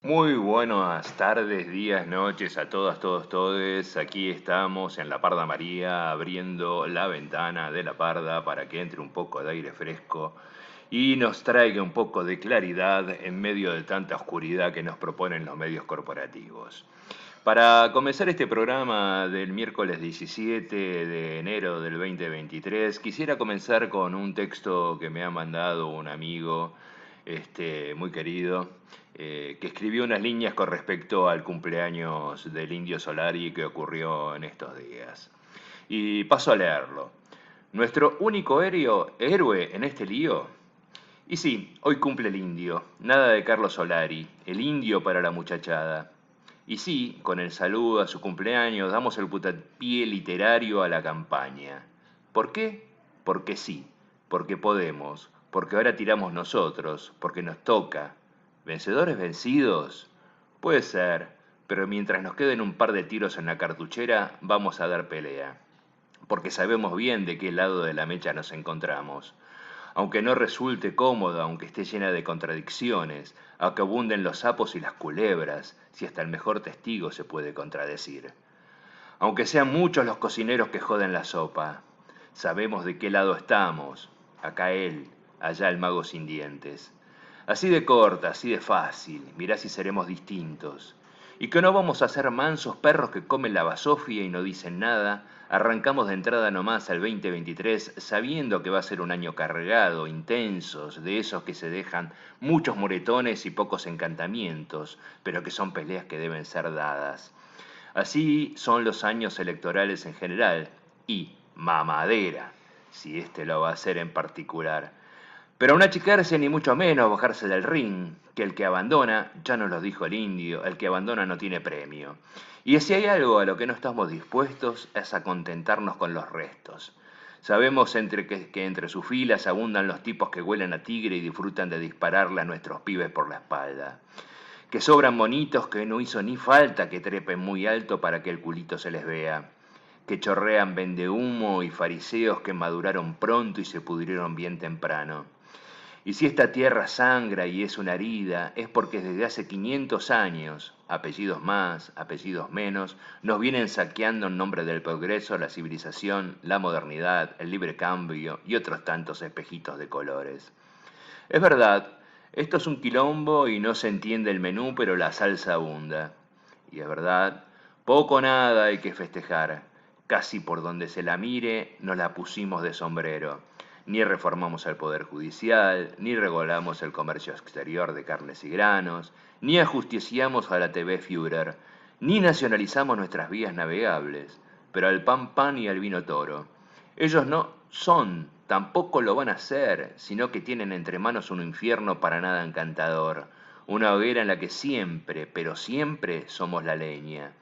Muy buenas tardes, días, noches a todas, todos, todes. Aquí estamos en la Parda María abriendo la ventana de la Parda para que entre un poco de aire fresco y nos traiga un poco de claridad en medio de tanta oscuridad que nos proponen los medios corporativos. Para comenzar este programa del miércoles 17 de enero del 2023, quisiera comenzar con un texto que me ha mandado un amigo muy querido, que escribió unas líneas con respecto al cumpleaños del Indio Solari que ocurrió en estos días. Y paso a leerlo. Nuestro único héroe en este lío. Y sí, hoy cumple el indio, nada de Carlos Solari, el indio para la muchachada. Y sí, con el saludo a su cumpleaños damos el putapié literario a la campaña. ¿Por qué? Porque sí, porque podemos, porque ahora tiramos nosotros, porque nos toca. ¿Vencedores vencidos? Puede ser, pero mientras nos queden un par de tiros en la cartuchera, vamos a dar pelea. Porque sabemos bien de qué lado de la mecha nos encontramos. Aunque no resulte cómoda, aunque esté llena de contradicciones, aunque abunden los sapos y las culebras, si hasta el mejor testigo se puede contradecir. Aunque sean muchos los cocineros que joden la sopa, sabemos de qué lado estamos, acá él, allá el mago sin dientes. Así de corta, así de fácil, mirá si seremos distintos. Y que no vamos a ser mansos perros que comen la basofia y no dicen nada, arrancamos de entrada nomás al 2023 sabiendo que va a ser un año cargado, intensos, de esos que se dejan muchos moretones y pocos encantamientos, pero que son peleas que deben ser dadas. Así son los años electorales en general y mamadera, si este lo va a hacer en particular. Pero no achicarse ni mucho menos bajarse del ring, que el que abandona, ya nos lo dijo el indio, el que abandona no tiene premio. Y si hay algo a lo que no estamos dispuestos es a contentarnos con los restos. Sabemos que entre sus filas abundan los tipos que huelen a tigre y disfrutan de dispararle a nuestros pibes por la espalda. Que sobran monitos que no hizo ni falta que trepen muy alto para que el culito se les vea. Que chorrean vendehumo y fariseos que maduraron pronto y se pudrieron bien temprano. Y si esta tierra sangra y es una herida, es porque desde hace 500 años, apellidos más, apellidos menos, nos vienen saqueando en nombre del progreso, la civilización, la modernidad, el libre cambio y otros tantos espejitos de colores. Es verdad, esto es un quilombo y no se entiende el menú, pero la salsa abunda. Y es verdad, poco o nada hay que festejar. Casi por donde se la mire, nos la pusimos de sombrero. Ni reformamos el Poder Judicial, ni regulamos el comercio exterior de carnes y granos, ni ajusticiamos a la TV Führer, ni nacionalizamos nuestras vías navegables, pero al pan pan y al vino toro. Ellos no son, tampoco lo van a hacer, sino que tienen entre manos un infierno para nada encantador, una hoguera en la que siempre, pero siempre somos la leña.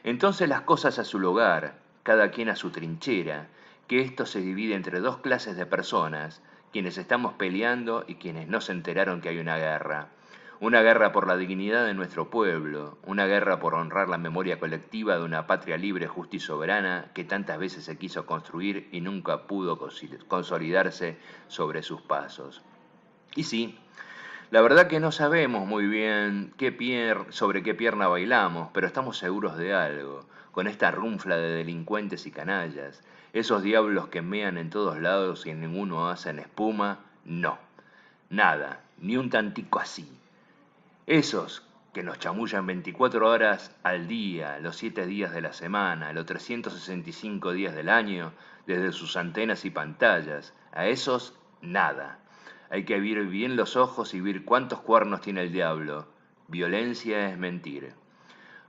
Entonces las cosas a su lugar, cada quien a su trinchera, que esto se divide entre dos clases de personas, quienes estamos peleando y quienes no se enteraron que hay una guerra. Una guerra por la dignidad de nuestro pueblo, una guerra por honrar la memoria colectiva de una patria libre, justa y soberana que tantas veces se quiso construir y nunca pudo consolidarse sobre sus pasos. Y sí, la verdad que no sabemos muy bien sobre qué pierna bailamos, pero estamos seguros de algo, con esta runfla de delincuentes y canallas, esos diablos que mean en todos lados y en ninguno hacen espuma, no, nada, ni un tantico así. Esos que nos chamullan 24 horas al día, los 7 días de la semana, los 365 días del año, desde sus antenas y pantallas, a esos nada. Hay que abrir bien los ojos y ver cuántos cuernos tiene el diablo. Violencia es mentir.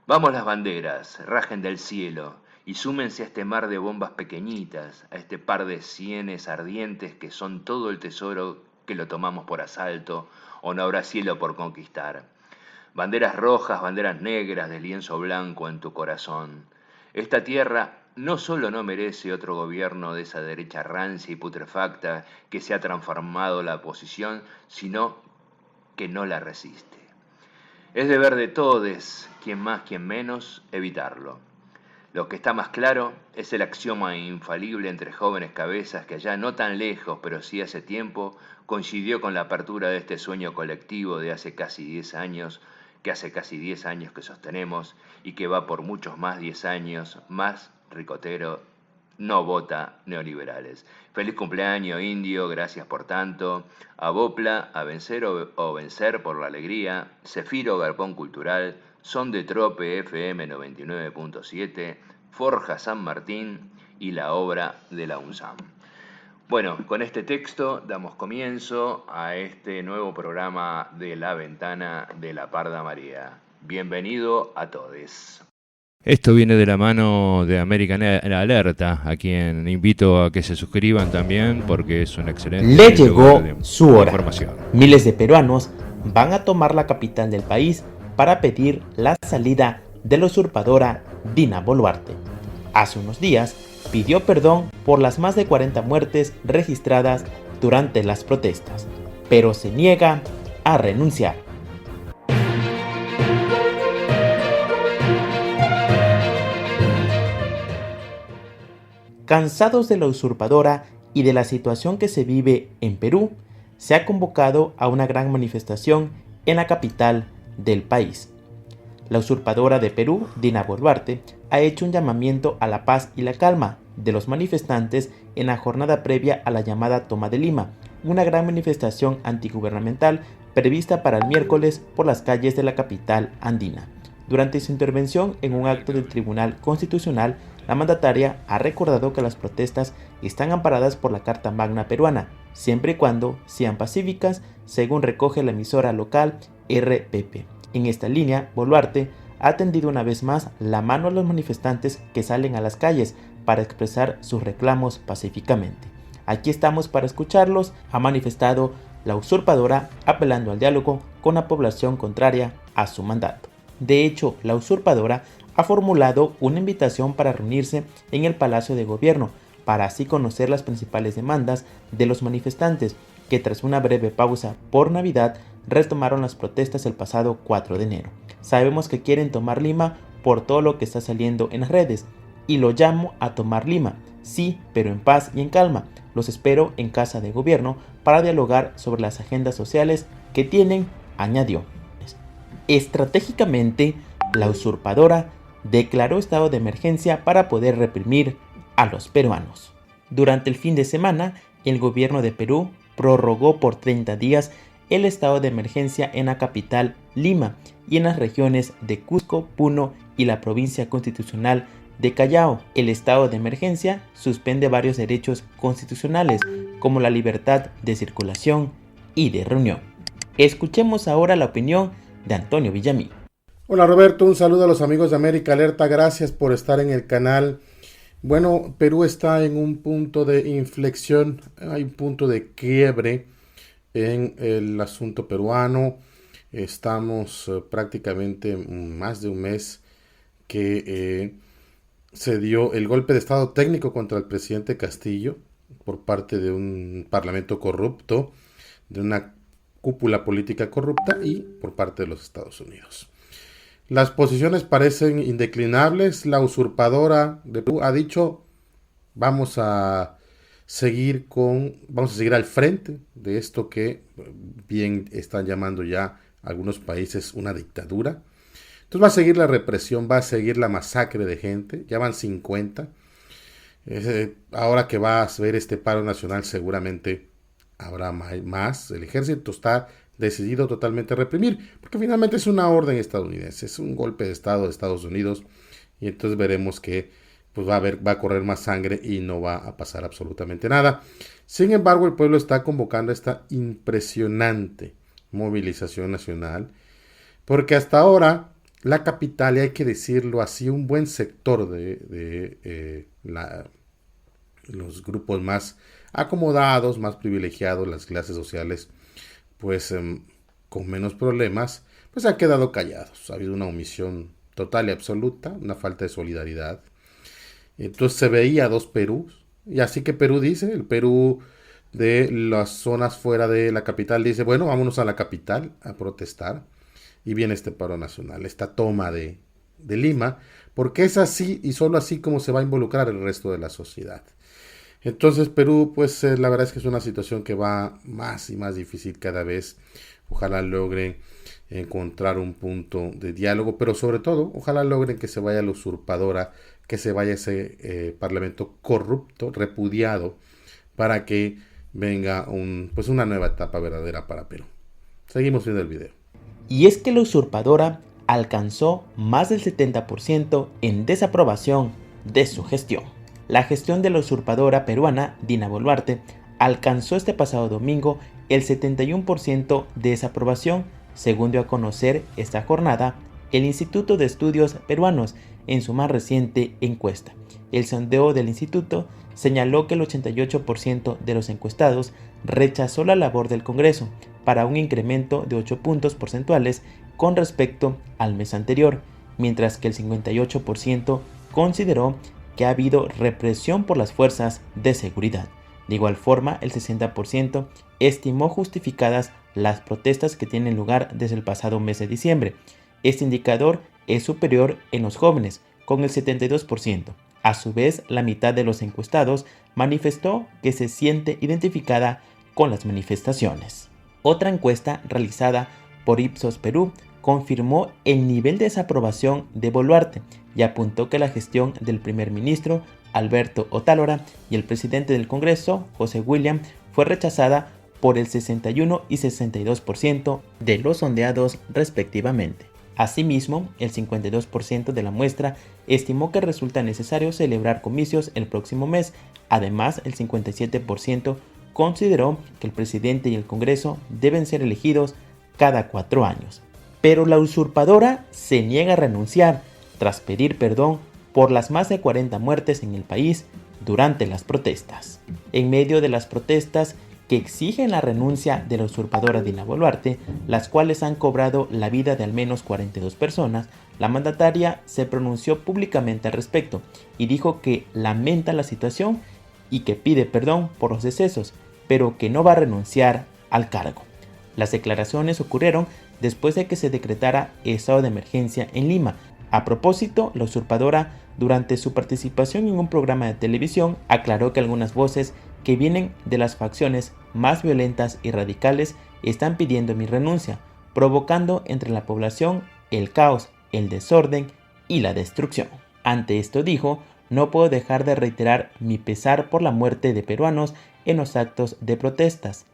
Vamos las banderas, rajen del cielo, y súmense a este mar de bombas pequeñitas, a este par de sienes ardientes que son todo el tesoro que lo tomamos por asalto, o no habrá cielo por conquistar. Banderas rojas, banderas negras de lienzo blanco en tu corazón. Esta tierra no solo no merece otro gobierno de esa derecha rancia y putrefacta que se ha transformado la oposición, sino que no la resiste. Es deber de todes, quien más, quien menos, evitarlo. Lo que está más claro es el axioma infalible entre jóvenes cabezas que allá no tan lejos, pero sí hace tiempo, coincidió con la apertura de este sueño colectivo de hace casi 10 años, que hace casi 10 años que sostenemos y que va por muchos más 10 años, más ricotero, no vota neoliberales. Feliz cumpleaños, indio, gracias por tanto. A Bopla, a vencer o vencer por la alegría. Cefiro, Galpón Cultural. Son de Trope, FM 99.7. Forja San Martín y la obra de la UNSAM. Bueno, con este texto damos comienzo a este nuevo programa de La Ventana de la Parda María. Bienvenido a todos. Esto viene de la mano de American Alerta, a quien invito a que se suscriban también porque es un excelente Le llegó su hora. Información. Miles de peruanos van a tomar la capital del país para pedir la salida de la usurpadora Dina Boluarte. Hace unos días pidió perdón por las más de 40 muertes registradas durante las protestas, pero se niega a renunciar. Cansados de la usurpadora y de la situación que se vive en Perú, se ha convocado a una gran manifestación en la capital del país. La usurpadora de Perú, Dina Boluarte, ha hecho un llamamiento a la paz y la calma de los manifestantes en la jornada previa a la llamada Toma de Lima, una gran manifestación antigubernamental prevista para el miércoles por las calles de la capital andina. Durante su intervención en un acto del Tribunal Constitucional, la mandataria ha recordado que las protestas están amparadas por la Carta Magna peruana, siempre y cuando sean pacíficas, según recoge la emisora local RPP. En esta línea, Boluarte ha tendido una vez más la mano a los manifestantes que salen a las calles para expresar sus reclamos pacíficamente. Aquí estamos para escucharlos, ha manifestado la usurpadora, apelando al diálogo con la población contraria a su mandato. De hecho, la usurpadora ha formulado una invitación para reunirse en el Palacio de Gobierno, para así conocer las principales demandas de los manifestantes, que tras una breve pausa por Navidad retomaron las protestas el pasado 4 de enero. Sabemos que quieren tomar Lima por todo lo que está saliendo en las redes, y lo llamo a tomar Lima, sí, pero en paz y en calma. Los espero en Casa de Gobierno para dialogar sobre las agendas sociales que tienen, añadió. Estratégicamente, la usurpadora declaró estado de emergencia para poder reprimir a los peruanos. Durante el fin de semana, el gobierno de Perú prorrogó por 30 días el estado de emergencia en la capital Lima y en las regiones de Cusco, Puno y la provincia constitucional de Callao. El estado de emergencia suspende varios derechos constitucionales como la libertad de circulación y de reunión. Escuchemos ahora la opinión de Antonio Villamil. Hola Roberto, un saludo a los amigos de América Alerta, gracias por estar en el canal. Bueno, Perú está en un punto de inflexión, hay un punto de quiebre en el asunto peruano. Estamos prácticamente más de un mes que se dio el golpe de estado técnico contra el presidente Castillo por parte de un parlamento corrupto, de una cúpula política corrupta y por parte de los Estados Unidos. Las posiciones parecen indeclinables. La usurpadora de Perú ha dicho vamos a seguir al frente de esto que bien están llamando ya algunos países una dictadura. Entonces va a seguir la represión, va a seguir la masacre de gente, ya van 50. Ahora que va a haber este paro nacional seguramente habrá más. El ejército está decidido totalmente a reprimir, porque finalmente es una orden estadounidense, es un golpe de estado de Estados Unidos, y entonces veremos que pues va a correr más sangre y no va a pasar absolutamente nada. Sin embargo, el pueblo está convocando esta impresionante movilización nacional, porque hasta ahora la capital, y hay que decirlo así, un buen sector de los grupos más acomodados, más privilegiados, las clases sociales, pues con menos problemas, pues han quedado callados. Ha habido una omisión total y absoluta, una falta de solidaridad. Entonces se veía dos Perús, y así que Perú dice, el Perú de las zonas fuera de la capital dice, bueno, vámonos a la capital a protestar, y viene este paro nacional, esta toma de Lima, porque es así y solo así como se va a involucrar el resto de la sociedad. Entonces Perú, pues la verdad es que es una situación que va más y más difícil cada vez. Ojalá logren encontrar un punto de diálogo, pero sobre todo, ojalá logren que se vaya la usurpadora, que se vaya ese parlamento corrupto, repudiado, para que venga una nueva etapa verdadera para Perú. Seguimos viendo el video. Y es que la usurpadora alcanzó más del 70% en desaprobación de su gestión. La gestión de la usurpadora peruana Dina Boluarte alcanzó este pasado domingo el 71% de desaprobación, según dio a conocer esta jornada el Instituto de Estudios Peruanos en su más reciente encuesta. El sondeo del instituto señaló que el 88% de los encuestados rechazó la labor del Congreso, para un incremento de 8 puntos porcentuales con respecto al mes anterior, mientras que el 58% consideró que ha habido represión por las fuerzas de seguridad. De igual forma, el 60% estimó justificadas las protestas que tienen lugar desde el pasado mes de diciembre. Este indicador es superior en los jóvenes, con el 72%. A su vez, la mitad de los encuestados manifestó que se siente identificada con las manifestaciones. Otra encuesta realizada por Ipsos Perú confirmó el nivel de desaprobación de Boluarte y apuntó que la gestión del primer ministro Alberto Otárola y el presidente del Congreso, José William, fue rechazada por el 61 y 62% de los sondeados respectivamente. Asimismo, el 52% de la muestra estimó que resulta necesario celebrar comicios el próximo mes. Además, el 57% consideró que el presidente y el Congreso deben ser elegidos cada 4 años. Pero la usurpadora se niega a renunciar tras pedir perdón por las más de 40 muertes en el país durante las protestas. En medio de las protestas que exigen la renuncia de la usurpadora Dina Boluarte, las cuales han cobrado la vida de al menos 42 personas, la mandataria se pronunció públicamente al respecto y dijo que lamenta la situación y que pide perdón por los decesos, pero que no va a renunciar al cargo. Las declaraciones ocurrieron después de que se decretara estado de emergencia en Lima. A propósito, la usurpadora, durante su participación en un programa de televisión, aclaró que algunas voces que vienen de las facciones más violentas y radicales están pidiendo mi renuncia, provocando entre la población el caos, el desorden y la destrucción. Ante esto dijo: no puedo dejar de reiterar mi pesar por la muerte de peruanos en los actos de protestas.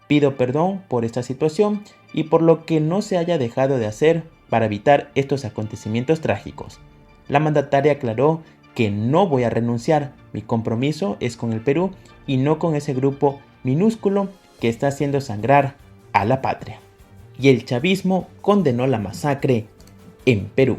Pido perdón por esta situación y por lo que no se haya dejado de hacer para evitar estos acontecimientos trágicos. La mandataria aclaró que no voy a renunciar, mi compromiso es con el Perú y no con ese grupo minúsculo que está haciendo sangrar a la patria. Y el chavismo condenó la masacre en Perú.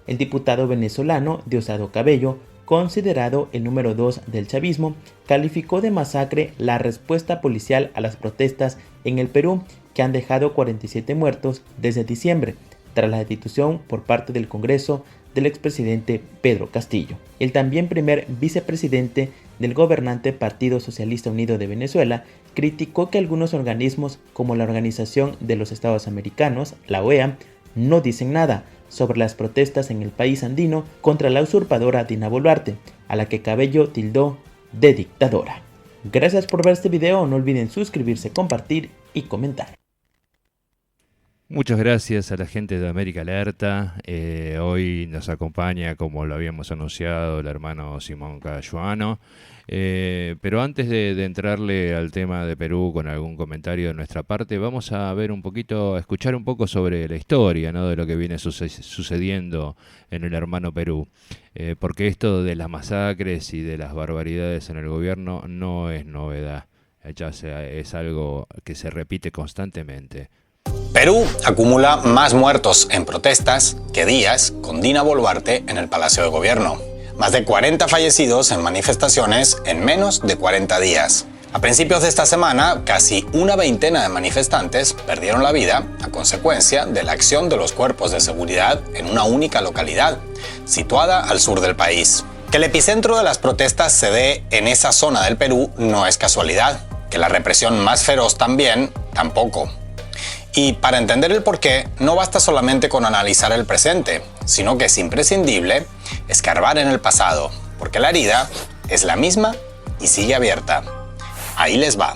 El diputado venezolano Diosdado Cabello, considerado el número 2 del chavismo, calificó de masacre la respuesta policial a las protestas en el Perú, que han dejado 47 muertos desde diciembre, tras la destitución por parte del Congreso del expresidente Pedro Castillo. El también primer vicepresidente del gobernante Partido Socialista Unido de Venezuela criticó que algunos organismos como la Organización de los Estados Americanos, la OEA, no dicen nada sobre las protestas en el país andino contra la usurpadora Dina Boluarte, a la que Cabello tildó de dictadora. Gracias por ver este video, no olviden suscribirse, compartir y comentar. Muchas gracias a la gente de América Alerta. Hoy nos acompaña, como lo habíamos anunciado, el hermano Simón Cayuano. Pero antes de entrarle al tema de Perú con algún comentario de nuestra parte, vamos a ver un poquito, a escuchar un poco sobre la historia, ¿no?, de lo que viene sucediendo en el hermano Perú. Porque esto de las masacres y de las barbaridades en el gobierno no es novedad. Ya es algo que se repite constantemente. Perú acumula más muertos en protestas que días con Dina Boluarte en el Palacio de Gobierno. Más de 40 fallecidos en manifestaciones en menos de 40 días. A principios de esta semana, casi una veintena de manifestantes perdieron la vida a consecuencia de la acción de los cuerpos de seguridad en una única localidad, situada al sur del país. Que el epicentro de las protestas se dé en esa zona del Perú no es casualidad. Que la represión más feroz también, tampoco. Y para entender el porqué, no basta solamente con analizar el presente, sino que es imprescindible escarbar en el pasado, porque la herida es la misma y sigue abierta. Ahí les va.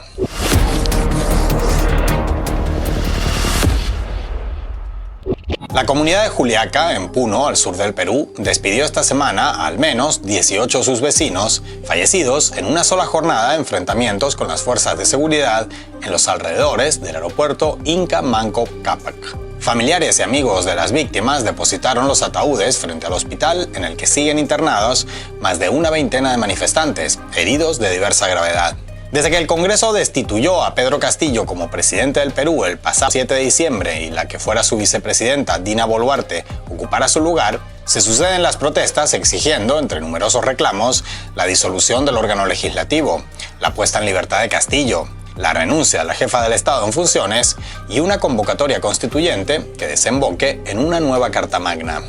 La comunidad de Juliaca, en Puno, al sur del Perú, despidió esta semana a al menos 18 de sus vecinos, fallecidos en una sola jornada de enfrentamientos con las fuerzas de seguridad en los alrededores del aeropuerto Inca Manco Cápac. Familiares y amigos de las víctimas depositaron los ataúdes frente al hospital en el que siguen internados más de una veintena de manifestantes, heridos de diversa gravedad. Desde que el Congreso destituyó a Pedro Castillo como presidente del Perú el pasado 7 de diciembre y la que fuera su vicepresidenta, Dina Boluarte, ocupara su lugar, se suceden las protestas exigiendo, entre numerosos reclamos, la disolución del órgano legislativo, la puesta en libertad de Castillo, la renuncia a la jefa del Estado en funciones y una convocatoria constituyente que desemboque en una nueva Carta Magna.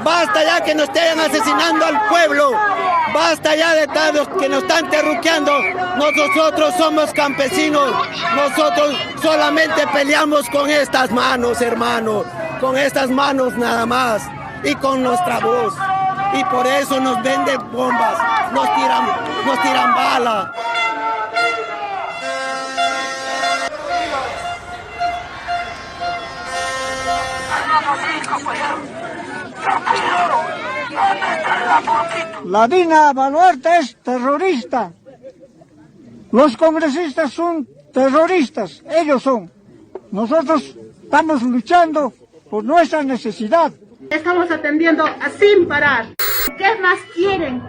Basta ya que nos estén asesinando al pueblo. Basta ya de tantos que nos están terruqueando. Nosotros somos campesinos. Nosotros solamente peleamos con estas manos, hermano. Con estas manos nada más. Y con nuestra voz. Y por eso nos venden bombas. Nos tiran balas. La Dina Boluarte es terrorista. Los congresistas son terroristas. Ellos son. Nosotros estamos luchando por nuestra necesidad. Estamos atendiendo sin parar. ¿Qué más quieren?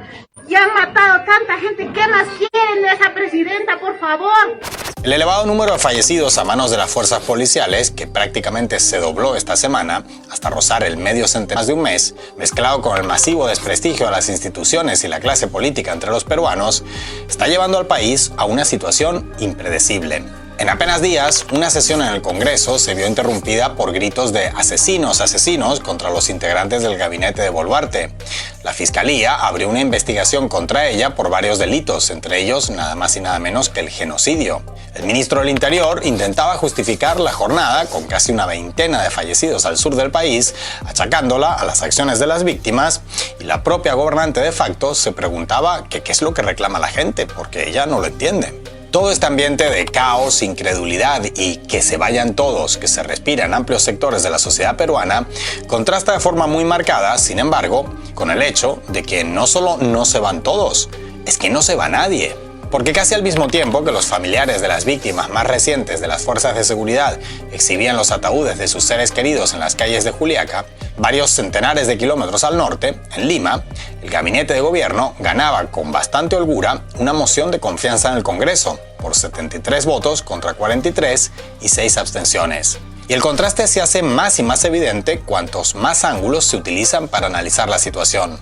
Ya han matado tanta gente. ¿Qué más quieren de esa presidenta, por favor? El elevado número de fallecidos a manos de las fuerzas policiales, que prácticamente se dobló esta semana, hasta rozar el medio centenar más de un mes, mezclado con el masivo desprestigio de las instituciones y la clase política entre los peruanos, está llevando al país a una situación impredecible. En apenas días, una sesión en el Congreso se vio interrumpida por gritos de asesinos, asesinos contra los integrantes del gabinete de Boluarte. La Fiscalía abrió una investigación contra ella por varios delitos, entre ellos nada más y nada menos que el genocidio. El ministro del Interior intentaba justificar la jornada con casi una veintena de fallecidos al sur del país, achacándola a las acciones de las víctimas, y la propia gobernante de facto se preguntaba qué es lo que reclama la gente, porque ella no lo entiende. Todo este ambiente de caos, incredulidad y que se vayan todos, que se respira en amplios sectores de la sociedad peruana, contrasta de forma muy marcada, sin embargo, con el hecho de que no solo no se van todos, es que no se va nadie. Porque casi al mismo tiempo que los familiares de las víctimas más recientes de las fuerzas de seguridad exhibían los ataúdes de sus seres queridos en las calles de Juliaca, varios centenares de kilómetros al norte, en Lima, el gabinete de gobierno ganaba con bastante holgura una moción de confianza en el Congreso, por 73 votos contra 43 y 6 abstenciones. Y el contraste se hace más y más evidente cuantos más ángulos se utilizan para analizar la situación.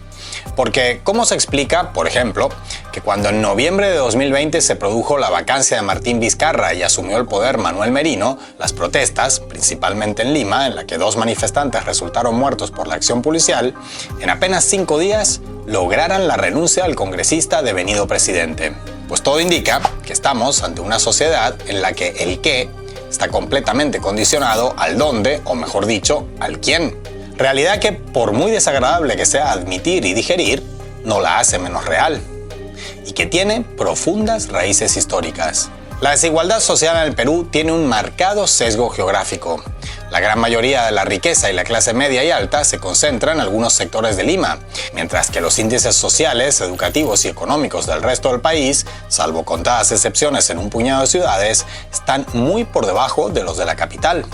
Porque, ¿cómo se explica, por ejemplo, que cuando en noviembre de 2020 se produjo la vacancia de Martín Vizcarra y asumió el poder Manuel Merino, las protestas, principalmente en Lima, en la que 2 manifestantes resultaron muertos por la acción policial, en apenas 5 días lograran la renuncia al congresista devenido presidente? Pues todo indica que estamos ante una sociedad en la que el qué está completamente condicionado al dónde, o mejor dicho, al quién. Realidad que, por muy desagradable que sea admitir y digerir, no la hace menos real. Y que tiene profundas raíces históricas. La desigualdad social en el Perú tiene un marcado sesgo geográfico. La gran mayoría de la riqueza y la clase media y alta se concentra en algunos sectores de Lima, mientras que los índices sociales, educativos y económicos del resto del país, salvo contadas excepciones en un puñado de ciudades, están muy por debajo de los de la capital,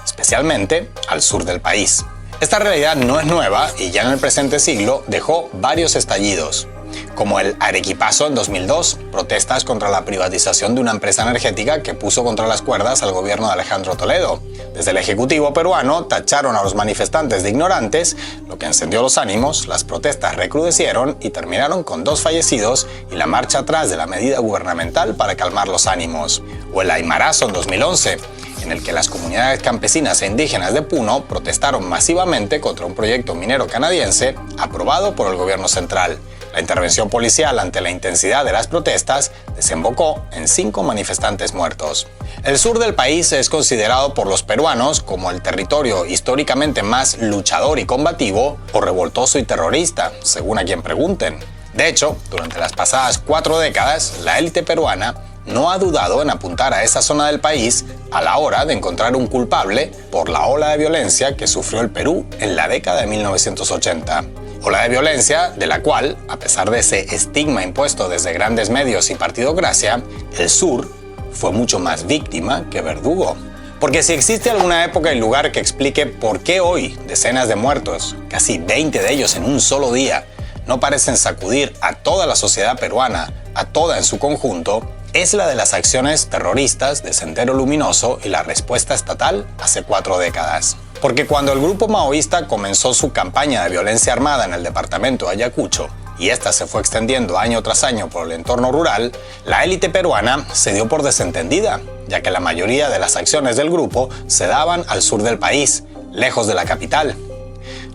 especialmente al sur del país. Esta realidad no es nueva y ya en el presente siglo dejó varios estallidos, como el Arequipazo en 2002, protestas contra la privatización de una empresa energética que puso contra las cuerdas al gobierno de Alejandro Toledo. Desde el Ejecutivo peruano tacharon a los manifestantes de ignorantes, lo que encendió los ánimos, las protestas recrudecieron y terminaron con 2 fallecidos y la marcha atrás de la medida gubernamental para calmar los ánimos. O el Aymarazo en 2011. En en el que las comunidades campesinas e indígenas de Puno protestaron masivamente contra un proyecto minero canadiense aprobado por el gobierno central. La intervención policial ante la intensidad de las protestas desembocó en 5 manifestantes muertos. El sur del país es considerado por los peruanos como el territorio históricamente más luchador y combativo o revoltoso y terrorista, según a quien pregunten. De hecho, durante las pasadas 4 décadas, la élite peruana no ha dudado en apuntar a esa zona del país a la hora de encontrar un culpable por la ola de violencia que sufrió el Perú en la década de 1980. Ola de violencia de la cual, a pesar de ese estigma impuesto desde grandes medios y partidocracia, el sur fue mucho más víctima que verdugo. Porque si existe alguna época y lugar que explique por qué hoy decenas de muertos, casi 20 de ellos en un solo día, no parecen sacudir a toda la sociedad peruana, a toda en su conjunto, es la de las acciones terroristas de Sendero Luminoso y la respuesta estatal hace 4 décadas. Porque cuando el grupo maoísta comenzó su campaña de violencia armada en el departamento de Ayacucho, y esta se fue extendiendo año tras año por el entorno rural, la élite peruana se dio por desentendida, ya que la mayoría de las acciones del grupo se daban al sur del país, lejos de la capital.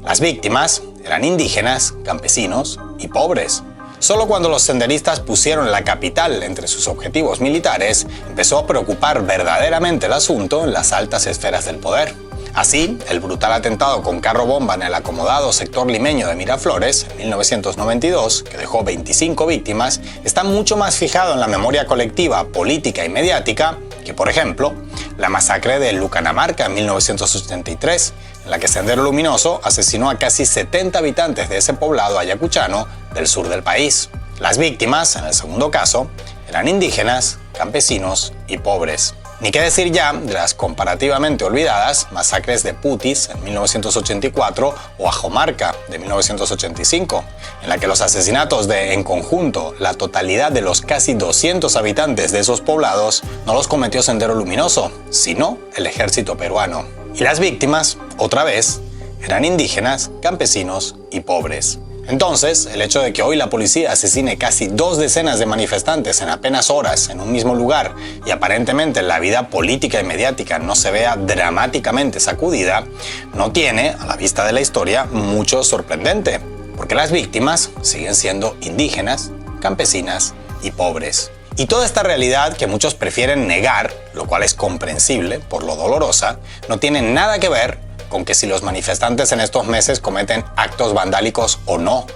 Las víctimas eran indígenas, campesinos y pobres. Solo cuando los senderistas pusieron la capital entre sus objetivos militares, empezó a preocupar verdaderamente el asunto en las altas esferas del poder. Así, el brutal atentado con carro bomba en el acomodado sector limeño de Miraflores, en 1992, que dejó 25 víctimas, está mucho más fijado en la memoria colectiva, política y mediática que, por ejemplo, la masacre de Lucanamarca en 1983, en la que Sendero Luminoso asesinó a casi 70 habitantes de ese poblado ayacuchano del sur del país. Las víctimas, en el segundo caso, eran indígenas, campesinos y pobres. Ni qué decir ya de las comparativamente olvidadas masacres de Putis en 1984 o Ajomarca de 1985, en la que los asesinatos de, en conjunto, la totalidad de los casi 200 habitantes de esos poblados no los cometió Sendero Luminoso, sino el ejército peruano. Y las víctimas, otra vez, eran indígenas, campesinos y pobres. Entonces, el hecho de que hoy la policía asesine casi 2 decenas de manifestantes en apenas horas en un mismo lugar y aparentemente la vida política y mediática no se vea dramáticamente sacudida, no tiene, a la vista de la historia, mucho sorprendente, porque las víctimas siguen siendo indígenas, campesinas y pobres. Y toda esta realidad que muchos prefieren negar, lo cual es comprensible por lo dolorosa, no tiene nada que ver con que si los manifestantes en estos meses cometen actos vandálicos o no,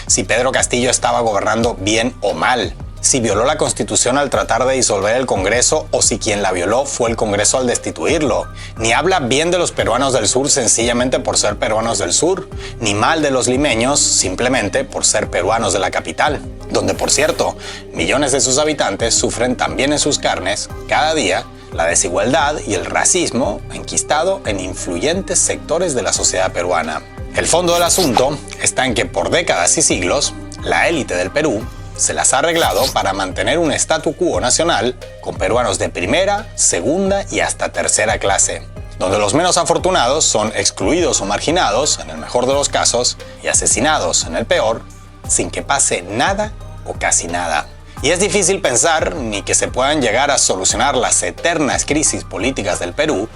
si Pedro Castillo estaba gobernando bien o mal, si violó la Constitución al tratar de disolver el Congreso o si quien la violó fue el Congreso al destituirlo. Ni habla bien de los peruanos del sur sencillamente por ser peruanos del sur, ni mal de los limeños simplemente por ser peruanos de la capital, donde, por cierto, millones de sus habitantes sufren también en sus carnes, cada día, la desigualdad y el racismo enquistado en influyentes sectores de la sociedad peruana. El fondo del asunto está en que por décadas y siglos, la élite del Perú se las ha arreglado para mantener un statu quo nacional con peruanos de primera, segunda y hasta tercera clase, donde los menos afortunados son excluidos o marginados, en el mejor de los casos, y asesinados, en el peor, sin que pase nada o casi nada. Y es difícil pensar ni que se puedan llegar a solucionar las eternas crisis políticas del Perú,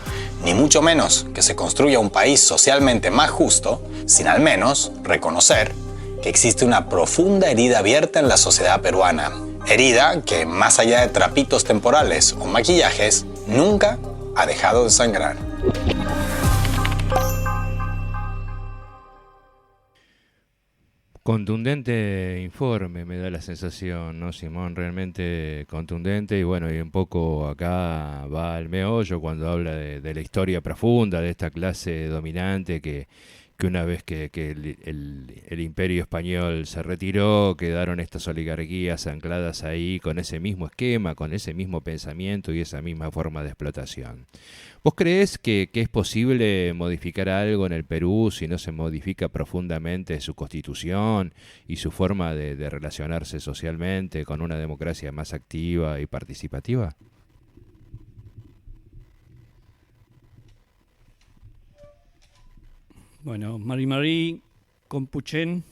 ni mucho menos que se construya un país socialmente más justo, sin al menos reconocer que existe una profunda herida abierta en la sociedad peruana. Herida que, más allá de trapitos temporales o maquillajes, nunca ha dejado de sangrar. Contundente informe, me da la sensación, ¿no, Simón? Realmente contundente y bueno, y un poco acá va al meollo cuando habla de la historia profunda de esta clase dominante que una vez que el imperio español se retiró, quedaron estas oligarquías ancladas ahí con ese mismo esquema, con ese mismo pensamiento y esa misma forma de explotación. ¿Vos creés que es posible modificar algo en el Perú si no se modifica profundamente su constitución y su forma de relacionarse socialmente con una democracia más activa y participativa? Bueno, Mari Compuchen,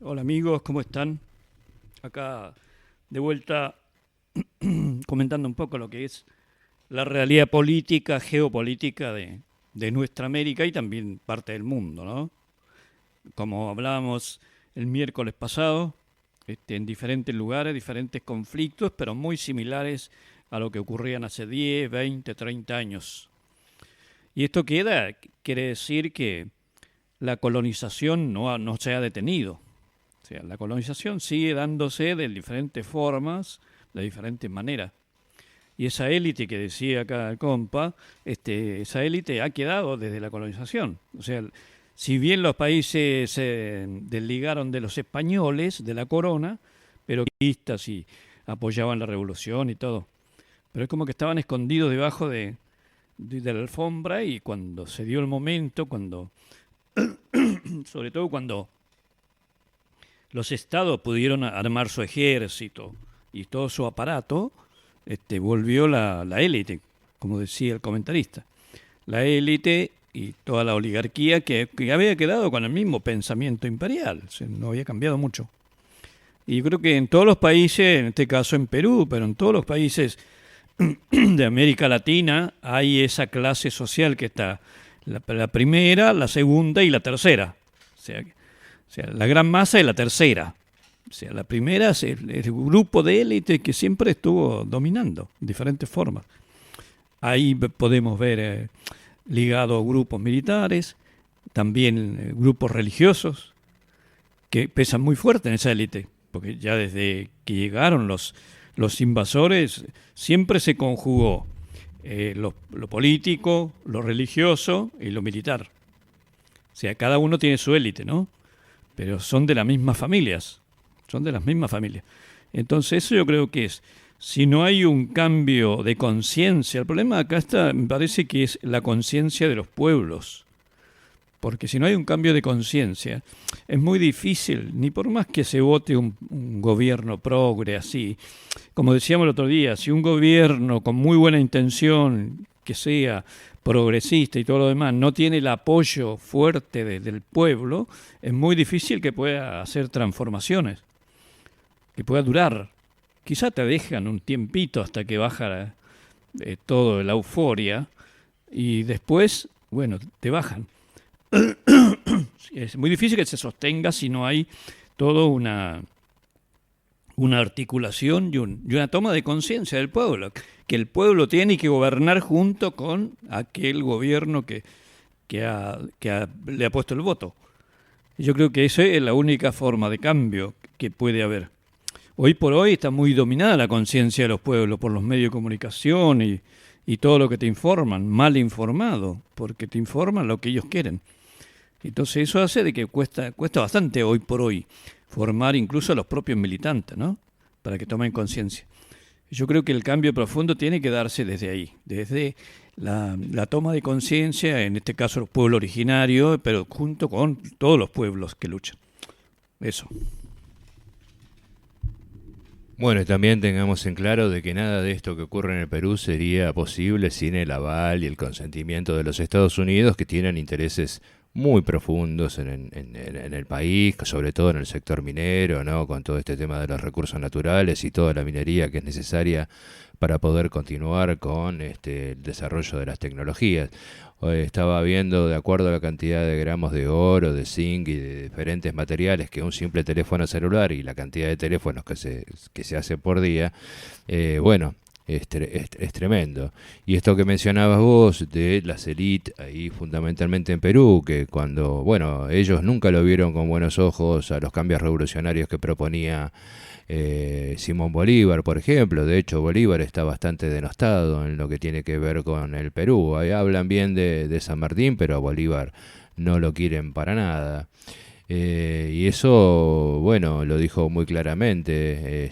hola amigos, ¿cómo están? Acá de vuelta comentando un poco lo que es la realidad política, geopolítica de nuestra América y también parte del mundo, ¿no? Como hablábamos el miércoles pasado, en diferentes lugares, diferentes conflictos, pero muy similares a lo que ocurrían hace 10, 20, 30 años. Y esto quiere decir que la colonización no se ha detenido. O sea, la colonización sigue dándose de diferentes formas, de diferentes maneras. Y esa élite que decía acá el compa, esa élite ha quedado desde la colonización. O sea, si bien los países se desligaron de los españoles, de la corona, pero y apoyaban la revolución y todo. Pero es como que estaban escondidos debajo de la alfombra, y cuando se dio el momento, sobre todo cuando los estados pudieron armar su ejército y todo su aparato, volvió la élite, como decía el comentarista. La élite y toda la oligarquía que había quedado con el mismo pensamiento imperial, no había cambiado mucho. Y yo creo que en todos los países, en este caso en Perú, pero en todos los países de América Latina, hay esa clase social que está la primera, la segunda y la tercera. O sea, la gran masa es la tercera. O sea, la primera es el grupo de élite que siempre estuvo dominando en diferentes formas. Ahí podemos ver ligados grupos militares, también grupos religiosos, que pesan muy fuerte en esa élite, porque ya desde que llegaron los invasores siempre se conjugó lo político, lo religioso y lo militar. O sea, cada uno tiene su élite, ¿no? Pero son de las mismas familias. Entonces eso yo creo que si no hay un cambio de conciencia, el problema acá me parece que es la conciencia de los pueblos. Porque si no hay un cambio de conciencia, es muy difícil, ni por más que se vote un gobierno progre así. Como decíamos el otro día, si un gobierno con muy buena intención, que sea progresista y todo lo demás, no tiene el apoyo fuerte del pueblo, es muy difícil que pueda hacer transformaciones, que pueda durar. Quizá te dejan un tiempito hasta que baja todo la euforia y después, bueno, te bajan. Es muy difícil que se sostenga si no hay toda una articulación y una toma de conciencia del pueblo, que el pueblo tiene que gobernar junto con aquel gobierno que le ha puesto el voto. Yo creo que esa es la única forma de cambio que puede haber. Hoy por hoy está muy dominada la conciencia de los pueblos por los medios de comunicación y todo lo que te informan, mal informado, porque te informan lo que ellos quieren. Entonces eso hace de que cuesta bastante hoy por hoy formar incluso a los propios militantes, ¿no? Para que tomen conciencia. Yo creo que el cambio profundo tiene que darse desde ahí, desde la toma de conciencia, en este caso los pueblos originarios, pero junto con todos los pueblos que luchan. Eso. Bueno, y también tengamos en claro de que nada de esto que ocurre en el Perú sería posible sin el aval y el consentimiento de los Estados Unidos, que tienen intereses muy profundos en el país, sobre todo en el sector minero, ¿no? Con todo este tema de los recursos naturales y toda la minería que es necesaria para poder continuar con el desarrollo de las tecnologías. Hoy estaba viendo, de acuerdo a la cantidad de gramos de oro, de zinc y de diferentes materiales que un simple teléfono celular y la cantidad de teléfonos que se hace por día, bueno, es tremendo. Y esto que mencionabas vos de las élites ahí fundamentalmente en Perú, que cuando, bueno, ellos nunca lo vieron con buenos ojos a los cambios revolucionarios que proponía Simón Bolívar, por ejemplo. De hecho, Bolívar está bastante denostado en lo que tiene que ver con el Perú. Ahí hablan bien de San Martín, pero a Bolívar no lo quieren para nada. Y eso, bueno, lo dijo muy claramente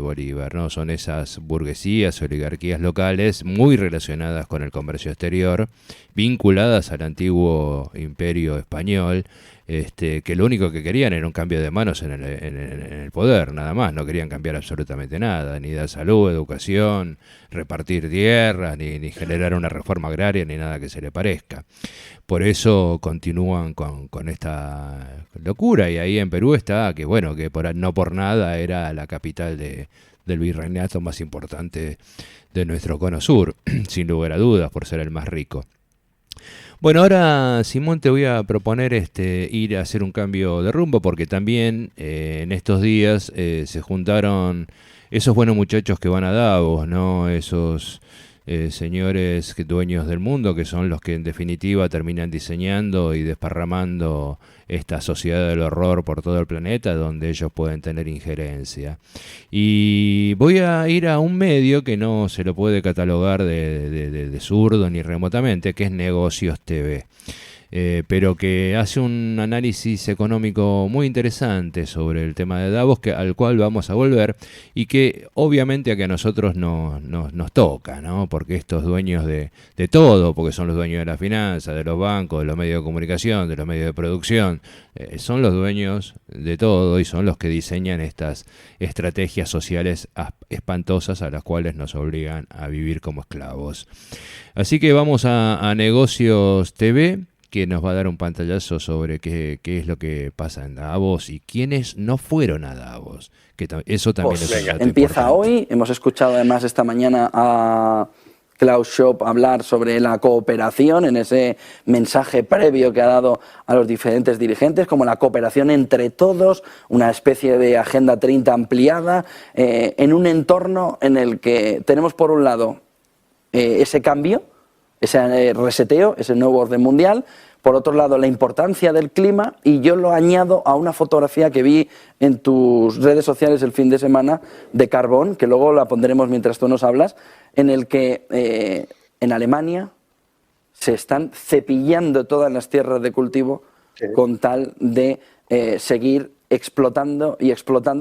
Bolívar, ¿no? Son esas burguesías, oligarquías locales muy relacionadas con el comercio exterior, vinculadas al antiguo imperio español, que lo único que querían era un cambio de manos en el poder, nada más. No querían cambiar absolutamente nada, ni de salud, educación, repartir tierras, ni generar una reforma agraria, ni nada que se le parezca. Por eso continúan con esta locura, y ahí en Perú está, que bueno, que no por nada era la capital del virreinato más importante de nuestro cono sur, sin lugar a dudas, por ser el más rico. Bueno, ahora, Simón, te voy a proponer ir a hacer un cambio de rumbo, porque también en estos días se juntaron esos buenos muchachos que van a Davos, ¿no? Esos señores dueños del mundo, que son los que en definitiva terminan diseñando y desparramando esta sociedad del horror por todo el planeta, donde ellos pueden tener injerencia. Y voy a ir a un medio que no se lo puede catalogar de zurdo ni remotamente, que es Negocios TV. Pero que hace un análisis económico muy interesante sobre el tema de Davos, al cual vamos a volver, y que obviamente a nosotros nos toca, ¿no? Porque estos dueños de todo, porque son los dueños de la finanza, de los bancos, de los medios de comunicación, de los medios de producción, son los dueños de todo y son los que diseñan estas estrategias sociales espantosas a las cuales nos obligan a vivir como esclavos. Así que vamos a Negocios TV, que nos va a dar un pantallazo sobre qué es lo que pasa en Davos y quiénes no fueron a Davos. Que eso también es un dato empieza importante. hoy. Hemos escuchado además esta mañana a Klaus Schwab hablar sobre la cooperación en ese mensaje previo que ha dado a los diferentes dirigentes, como la cooperación entre todos, una especie de Agenda 30 ampliada, en un entorno en el que tenemos por un lado ese cambio, ese reseteo, ese nuevo orden mundial. Por otro lado, la importancia del clima, y yo lo añado a una fotografía que vi en tus redes sociales el fin de semana de carbón, que luego la pondremos mientras tú nos hablas, en el que en Alemania se están cepillando todas las tierras de cultivo con tal de seguir explotando,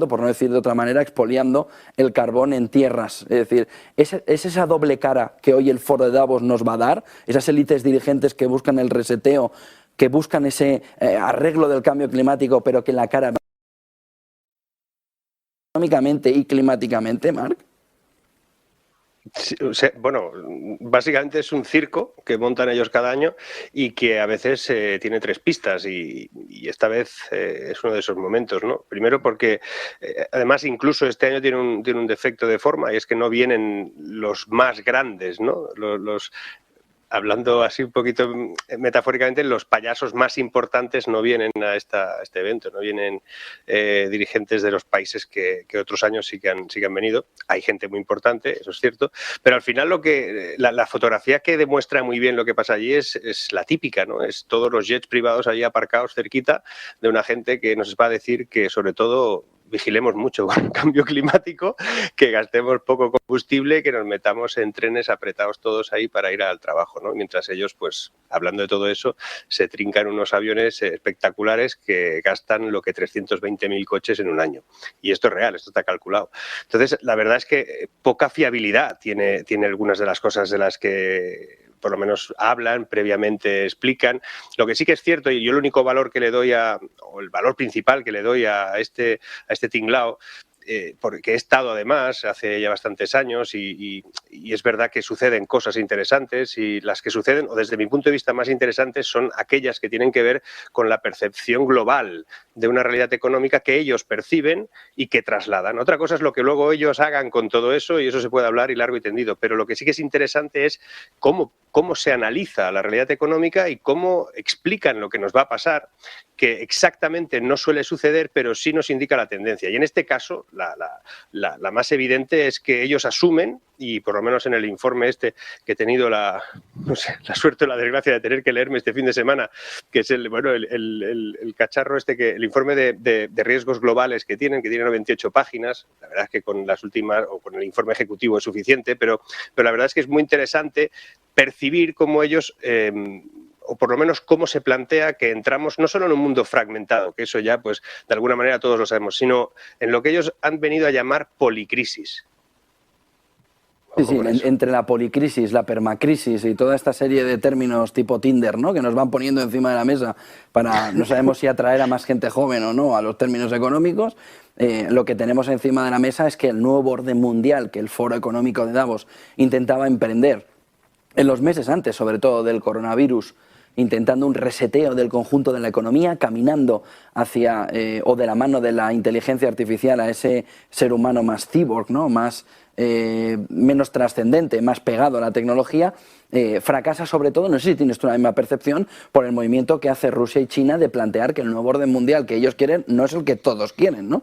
por no decir de otra manera, expoliando el carbón en tierras. Es decir, es esa doble cara que hoy el Foro de Davos nos va a dar, esas élites dirigentes que buscan el reseteo, que buscan ese arreglo del cambio climático, pero que la cara económicamente y climáticamente, Marc. Sí, o sea, bueno, básicamente es un circo que montan ellos cada año y que a veces tiene tres pistas y esta vez es uno de esos momentos, ¿no? Primero porque además incluso este año tiene un defecto de forma, y es que no vienen los más grandes, ¿no? Hablando así un poquito metafóricamente, los payasos más importantes no vienen a este evento, no vienen dirigentes de los países que otros años sí que han venido. Hay gente muy importante, eso es cierto, pero al final la fotografía que demuestra muy bien lo que pasa allí es la típica, ¿no? Es todos los jets privados allí aparcados cerquita de una gente que nos va a decir que sobre todo vigilemos mucho con el cambio climático, que gastemos poco combustible, que nos metamos en trenes apretados todos ahí para ir al trabajo, ¿no? Mientras ellos, pues, hablando de todo eso, se trincan unos aviones espectaculares que gastan lo que 320.000 coches en un año. Y esto es real, esto está calculado. Entonces, la verdad es que poca fiabilidad tiene algunas de las cosas de las que por lo menos hablan, previamente explican. Lo que sí que es cierto, y yo el único valor que le doy o el valor principal que le doy a este tinglao, porque he estado además hace ya bastantes años y es verdad que suceden cosas interesantes, y las que suceden, o desde mi punto de vista más interesantes, son aquellas que tienen que ver con la percepción global de una realidad económica que ellos perciben y que trasladan. Otra cosa es lo que luego ellos hagan con todo eso, y eso se puede hablar y largo y tendido, pero lo que sí que es interesante es cómo se analiza la realidad económica y cómo explican lo que nos va a pasar, que exactamente no suele suceder, pero sí nos indica la tendencia. Y en este caso, la más evidente es que ellos asumen, y por lo menos en el informe que he tenido la suerte o la desgracia de tener que leerme este fin de semana, que es el cacharro el informe de riesgos globales que tienen 98 páginas. La verdad es que con las últimas, o con el informe ejecutivo es suficiente, pero la verdad es que es muy interesante percibir cómo ellos, o por lo menos cómo se plantea que entramos no solo en un mundo fragmentado, que eso ya pues de alguna manera todos lo sabemos, sino en lo que ellos han venido a llamar policrisis. Sí, entre la policrisis, la permacrisis y toda esta serie de términos tipo Tinder, ¿no?, que nos van poniendo encima de la mesa para, no sabemos si atraer a más gente joven o no a los términos económicos, lo que tenemos encima de la mesa es que el nuevo orden mundial que el Foro Económico de Davos intentaba emprender en los meses antes, sobre todo del coronavirus, intentando un reseteo del conjunto de la economía, caminando hacia, o de la mano de la inteligencia artificial, a ese ser humano más cyborg, ¿no?, menos trascendente, más pegado a la tecnología, fracasa sobre todo, no sé si tienes tú la misma percepción, por el movimiento que hace Rusia y China de plantear que el nuevo orden mundial que ellos quieren no es el que todos quieren, ¿no?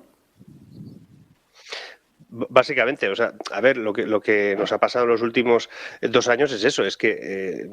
Básicamente, o sea, a ver, lo que nos ha pasado en los últimos 2 años es eso, es que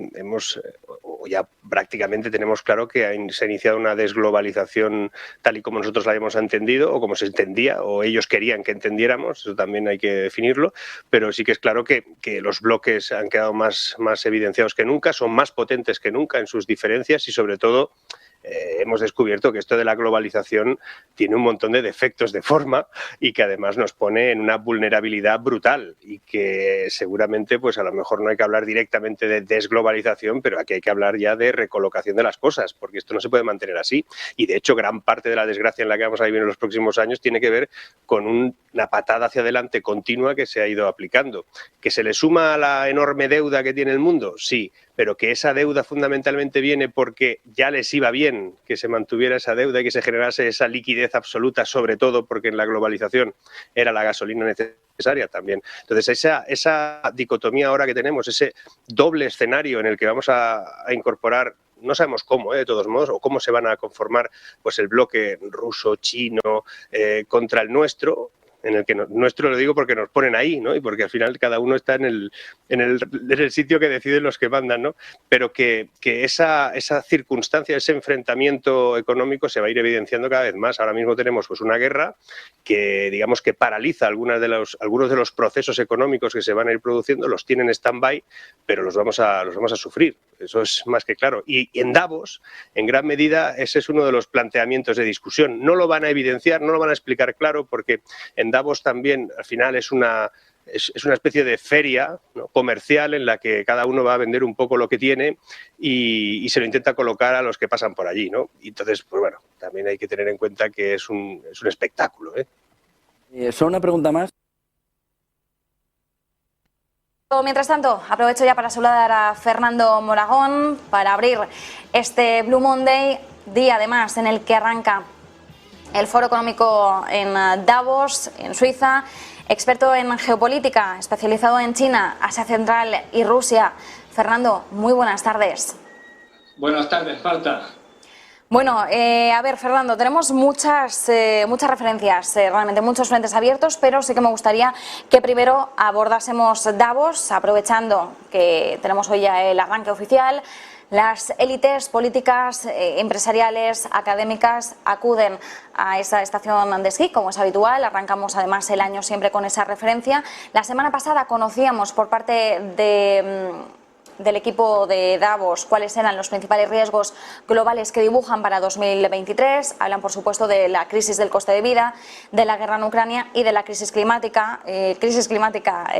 ya prácticamente tenemos claro que se ha iniciado una desglobalización tal y como nosotros la habíamos entendido o como se entendía o ellos querían que entendiéramos, eso también hay que definirlo, pero sí que es claro que los bloques han quedado más evidenciados que nunca, son más potentes que nunca en sus diferencias y sobre todo hemos descubierto que esto de la globalización tiene un montón de defectos de forma y que además nos pone en una vulnerabilidad brutal y que seguramente pues a lo mejor no hay que hablar directamente de desglobalización, pero aquí hay que hablar ya de recolocación de las cosas, porque esto no se puede mantener así y de hecho gran parte de la desgracia en la que vamos a vivir en los próximos años tiene que ver con una patada hacia adelante continua que se ha ido aplicando. ¿Que se le suma a la enorme deuda que tiene el mundo? Sí, pero que esa deuda fundamentalmente viene porque ya les iba bien que se mantuviera esa deuda y que se generase esa liquidez absoluta, sobre todo porque en la globalización era la gasolina necesaria también. Entonces, esa dicotomía ahora que tenemos, ese doble escenario en el que vamos a incorporar, no sabemos cómo, de todos modos, o cómo se van a conformar pues el bloque ruso, chino, contra el nuestro, en el que nuestro lo digo porque nos ponen ahí, ¿no? Y porque al final cada uno está en el sitio que deciden los que mandan, ¿no? Pero que esa circunstancia, ese enfrentamiento económico se va a ir evidenciando cada vez más. Ahora mismo tenemos pues una guerra que digamos que paraliza algunos de los procesos económicos que se van a ir produciendo, los tienen en stand-by, pero los vamos a sufrir. Eso es más que claro. Y en Davos, en gran medida, ese es uno de los planteamientos de discusión. No lo van a evidenciar, no lo van a explicar claro, porque en Davos también, al final, es una especie de feria, ¿no?, comercial en la que cada uno va a vender un poco lo que tiene y se lo intenta colocar a los que pasan por allí, ¿no? Y entonces, pues bueno, también hay que tener en cuenta que es un espectáculo, ¿eh? Solo una pregunta más. Mientras tanto, aprovecho ya para saludar a Fernando Moragón para abrir este Blue Monday, día además en el que arranca el Foro Económico en Davos, en Suiza, experto en geopolítica, especializado en China, Asia Central y Rusia. Fernando, muy buenas tardes. Buenas tardes, Marta. Bueno, a ver, Fernando, tenemos muchas referencias, realmente muchos frentes abiertos, pero sí que me gustaría que primero abordásemos Davos, aprovechando que tenemos hoy ya el arranque oficial. Las élites políticas, empresariales, académicas acuden a esa estación de esquí, como es habitual. Arrancamos además el año siempre con esa referencia. La semana pasada conocíamos por parte del equipo de Davos cuáles eran los principales riesgos globales que dibujan para 2023. Hablan, por supuesto, de la crisis del coste de vida, de la guerra en Ucrania y de la crisis climática.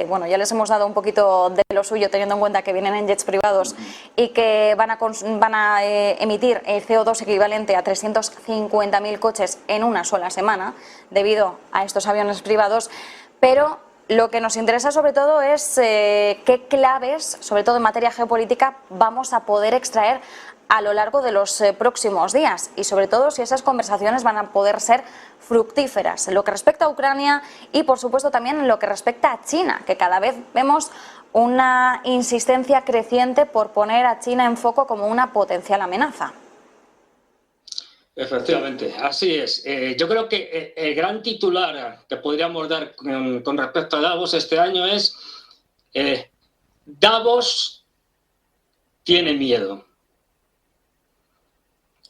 Bueno, ya les hemos dado un poquito de lo suyo, teniendo en cuenta que vienen en jets privados y que van a emitir el CO2 equivalente a 350.000 coches en una sola semana debido a estos aviones privados, pero lo que nos interesa sobre todo es qué claves, sobre todo en materia geopolítica, vamos a poder extraer a lo largo de los próximos días y sobre todo si esas conversaciones van a poder ser fructíferas en lo que respecta a Ucrania y por supuesto también en lo que respecta a China, que cada vez vemos una insistencia creciente por poner a China en foco como una potencial amenaza. Efectivamente, así es. Yo creo que el gran titular que podríamos dar con respecto a Davos este año es Davos tiene miedo.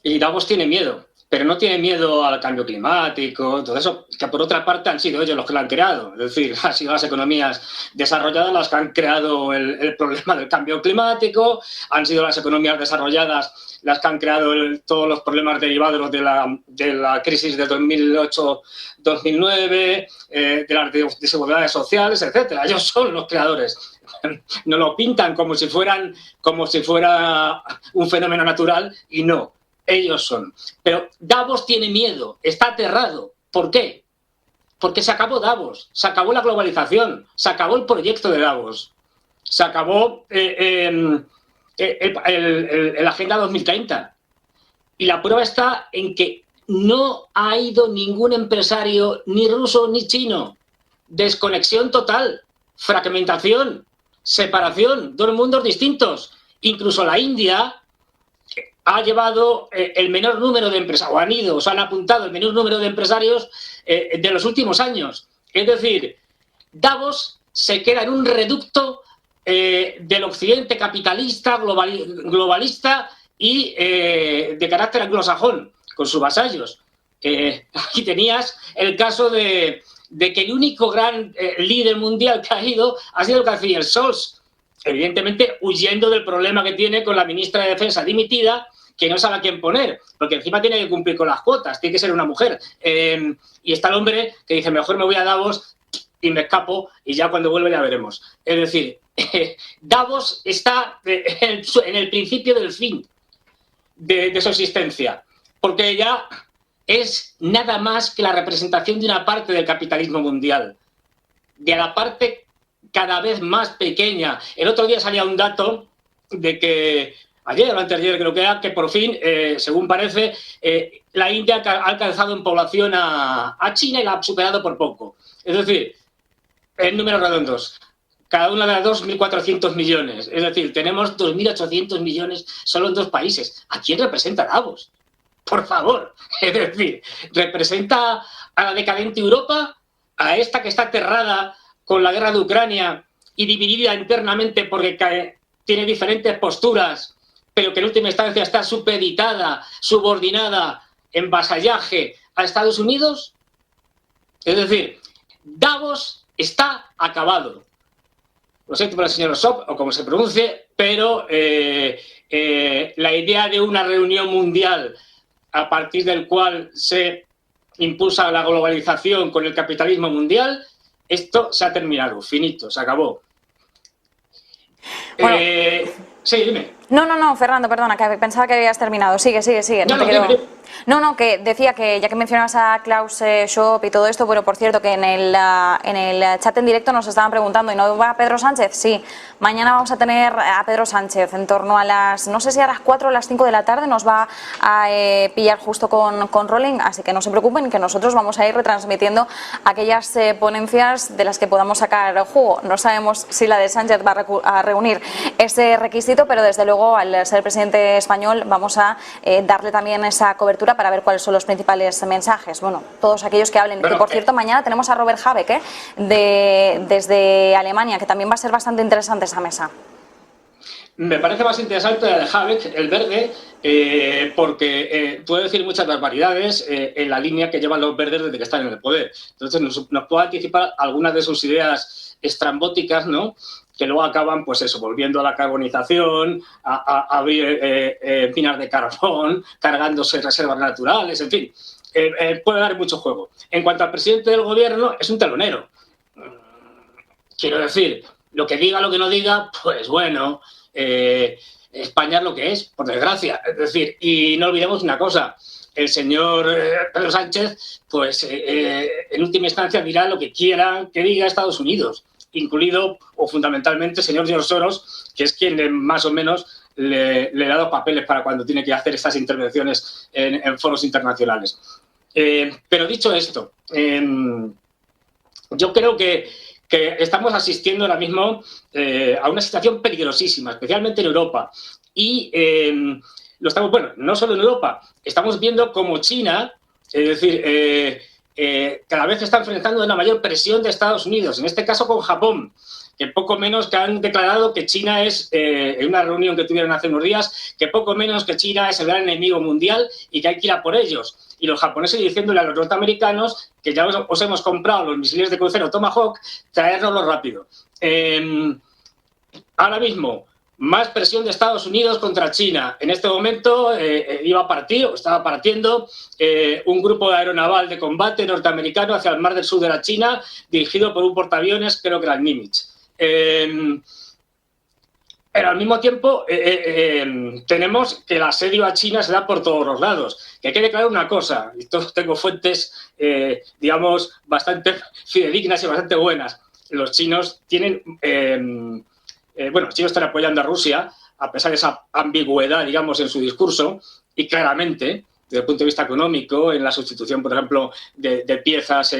Y Davos tiene miedo. pero no tiene miedo al cambio climático, todo eso, que por otra parte han sido ellos los que lo han creado. Es decir, han sido las economías desarrolladas las que han creado el problema del cambio climático, han sido las economías desarrolladas las que han creado todos los problemas derivados de la crisis de 2008-2009, de las desigualdades sociales, etcétera. Ellos son los creadores. Nos lo pintan como si fuera un fenómeno natural y no. Ellos son. Pero Davos tiene miedo, está aterrado. ¿Por qué? Porque se acabó Davos, se acabó la globalización, se acabó el proyecto de Davos, se acabó la Agenda 2030. Y la prueba está en que no ha ido ningún empresario, ni ruso ni chino. Desconexión total, fragmentación, separación, dos mundos distintos. Incluso la India ha llevado el menor número de empresarios, o han apuntado el menor número de empresarios de los últimos años. Es decir, Davos se queda en un reducto del occidente capitalista, globalista y de carácter anglosajón, con sus vasallos. Aquí tenías el caso de que el único gran líder mundial que ha ido ha sido el canciller Scholz, evidentemente huyendo del problema que tiene con la ministra de Defensa dimitida, que no sabe a quién poner, porque encima tiene que cumplir con las cuotas, tiene que ser una mujer. Y está el hombre que dice, mejor me voy a Davos y me escapo y ya cuando vuelva ya veremos. Es decir, Davos está en el principio del fin de su existencia, porque ya es nada más que la representación de una parte del capitalismo mundial, de la parte cada vez más pequeña. El otro día salía un dato de que ayer o anteayer creo que era, que por fin, según parece, la India ha alcanzado en población a China y la ha superado por poco. Es decir, en números redondos, cada una de las dos 1.400 millones. Es decir, tenemos 2.800 millones solo en dos países. ¿A quién representa Davos? Por favor. Es decir, ¿representa a la decadente Europa? ¿A esta que está aterrada con la guerra de Ucrania y dividida internamente porque tiene diferentes posturas, pero que en última instancia está supeditada, subordinada, en vasallaje a Estados Unidos? Es decir, Davos está acabado. Lo siento por el señor Sop, o como se pronuncie, pero la idea de una reunión mundial a partir del cual se impulsa la globalización con el capitalismo mundial, esto se ha terminado, finito, se acabó. Bueno, sí, dime. No, Fernando, perdona, que pensaba que habías terminado. Sigue. No, que decía que ya que mencionabas a Klaus Schwab y todo esto, bueno, por cierto, que en el chat en directo nos estaban preguntando, ¿y no va Pedro Sánchez? Sí, mañana vamos a tener a Pedro Sánchez en torno a las, no sé si a las 4 o las 5 de la tarde, nos va a pillar justo con Rolling, así que no se preocupen, que nosotros vamos a ir retransmitiendo aquellas ponencias de las que podamos sacar jugo. No sabemos si la de Sánchez va a reunir ese requisito, pero desde luego al ser presidente español vamos a darle también esa cobertura para ver cuáles son los principales mensajes. Bueno, todos aquellos que hablen. Bueno, que por cierto, mañana tenemos a Robert Habeck desde Alemania, que también va a ser bastante interesante esa mesa. Me parece más interesante la de Habeck, el verde, porque puede decir muchas barbaridades en la línea que llevan los verdes desde que están en el poder. Entonces nos puede anticipar algunas de sus ideas estrambóticas, ¿no?, que luego acaban, pues eso, volviendo a la carbonización, a abrir minas de carbón, cargándose reservas naturales, en fin, puede dar mucho juego. En cuanto al presidente del gobierno, es un telonero. Quiero decir, lo que diga, lo que no diga, pues bueno, España es lo que es, por desgracia. Es decir, y no olvidemos una cosa, el señor Pedro Sánchez, pues en última instancia dirá lo que quiera que diga Estados Unidos, incluido o fundamentalmente el señor George Soros, que es quien más o menos le da los papeles para cuando tiene que hacer estas intervenciones en foros internacionales. Pero dicho esto, yo creo que estamos asistiendo ahora mismo a una situación peligrosísima, especialmente en Europa. Y lo estamos, bueno, no solo en Europa, estamos viendo como China, es decir, cada vez se está enfrentando a una mayor presión de Estados Unidos, en este caso con Japón, que poco menos que han declarado que China es, en una reunión que tuvieron hace unos días, que poco menos que China es el gran enemigo mundial y que hay que ir a por ellos. Y los japoneses diciéndole a los norteamericanos que ya os hemos comprado los misiles de crucero Tomahawk, traérnoslos rápido. Ahora mismo, más presión de Estados Unidos contra China. En este momento estaba partiendo un grupo aeronaval de combate norteamericano hacia el mar del sur de la China, dirigido por un portaaviones, creo que era el Nimitz. Pero al mismo tiempo tenemos que el asedio a China se da por todos los lados. Que hay que declarar una cosa, y tengo fuentes, digamos, bastante fidedignas y bastante buenas. Los chinos tienen... los chinos están apoyando a Rusia, a pesar de esa ambigüedad, digamos, en su discurso, y claramente, desde el punto de vista económico, en la sustitución, por ejemplo, de piezas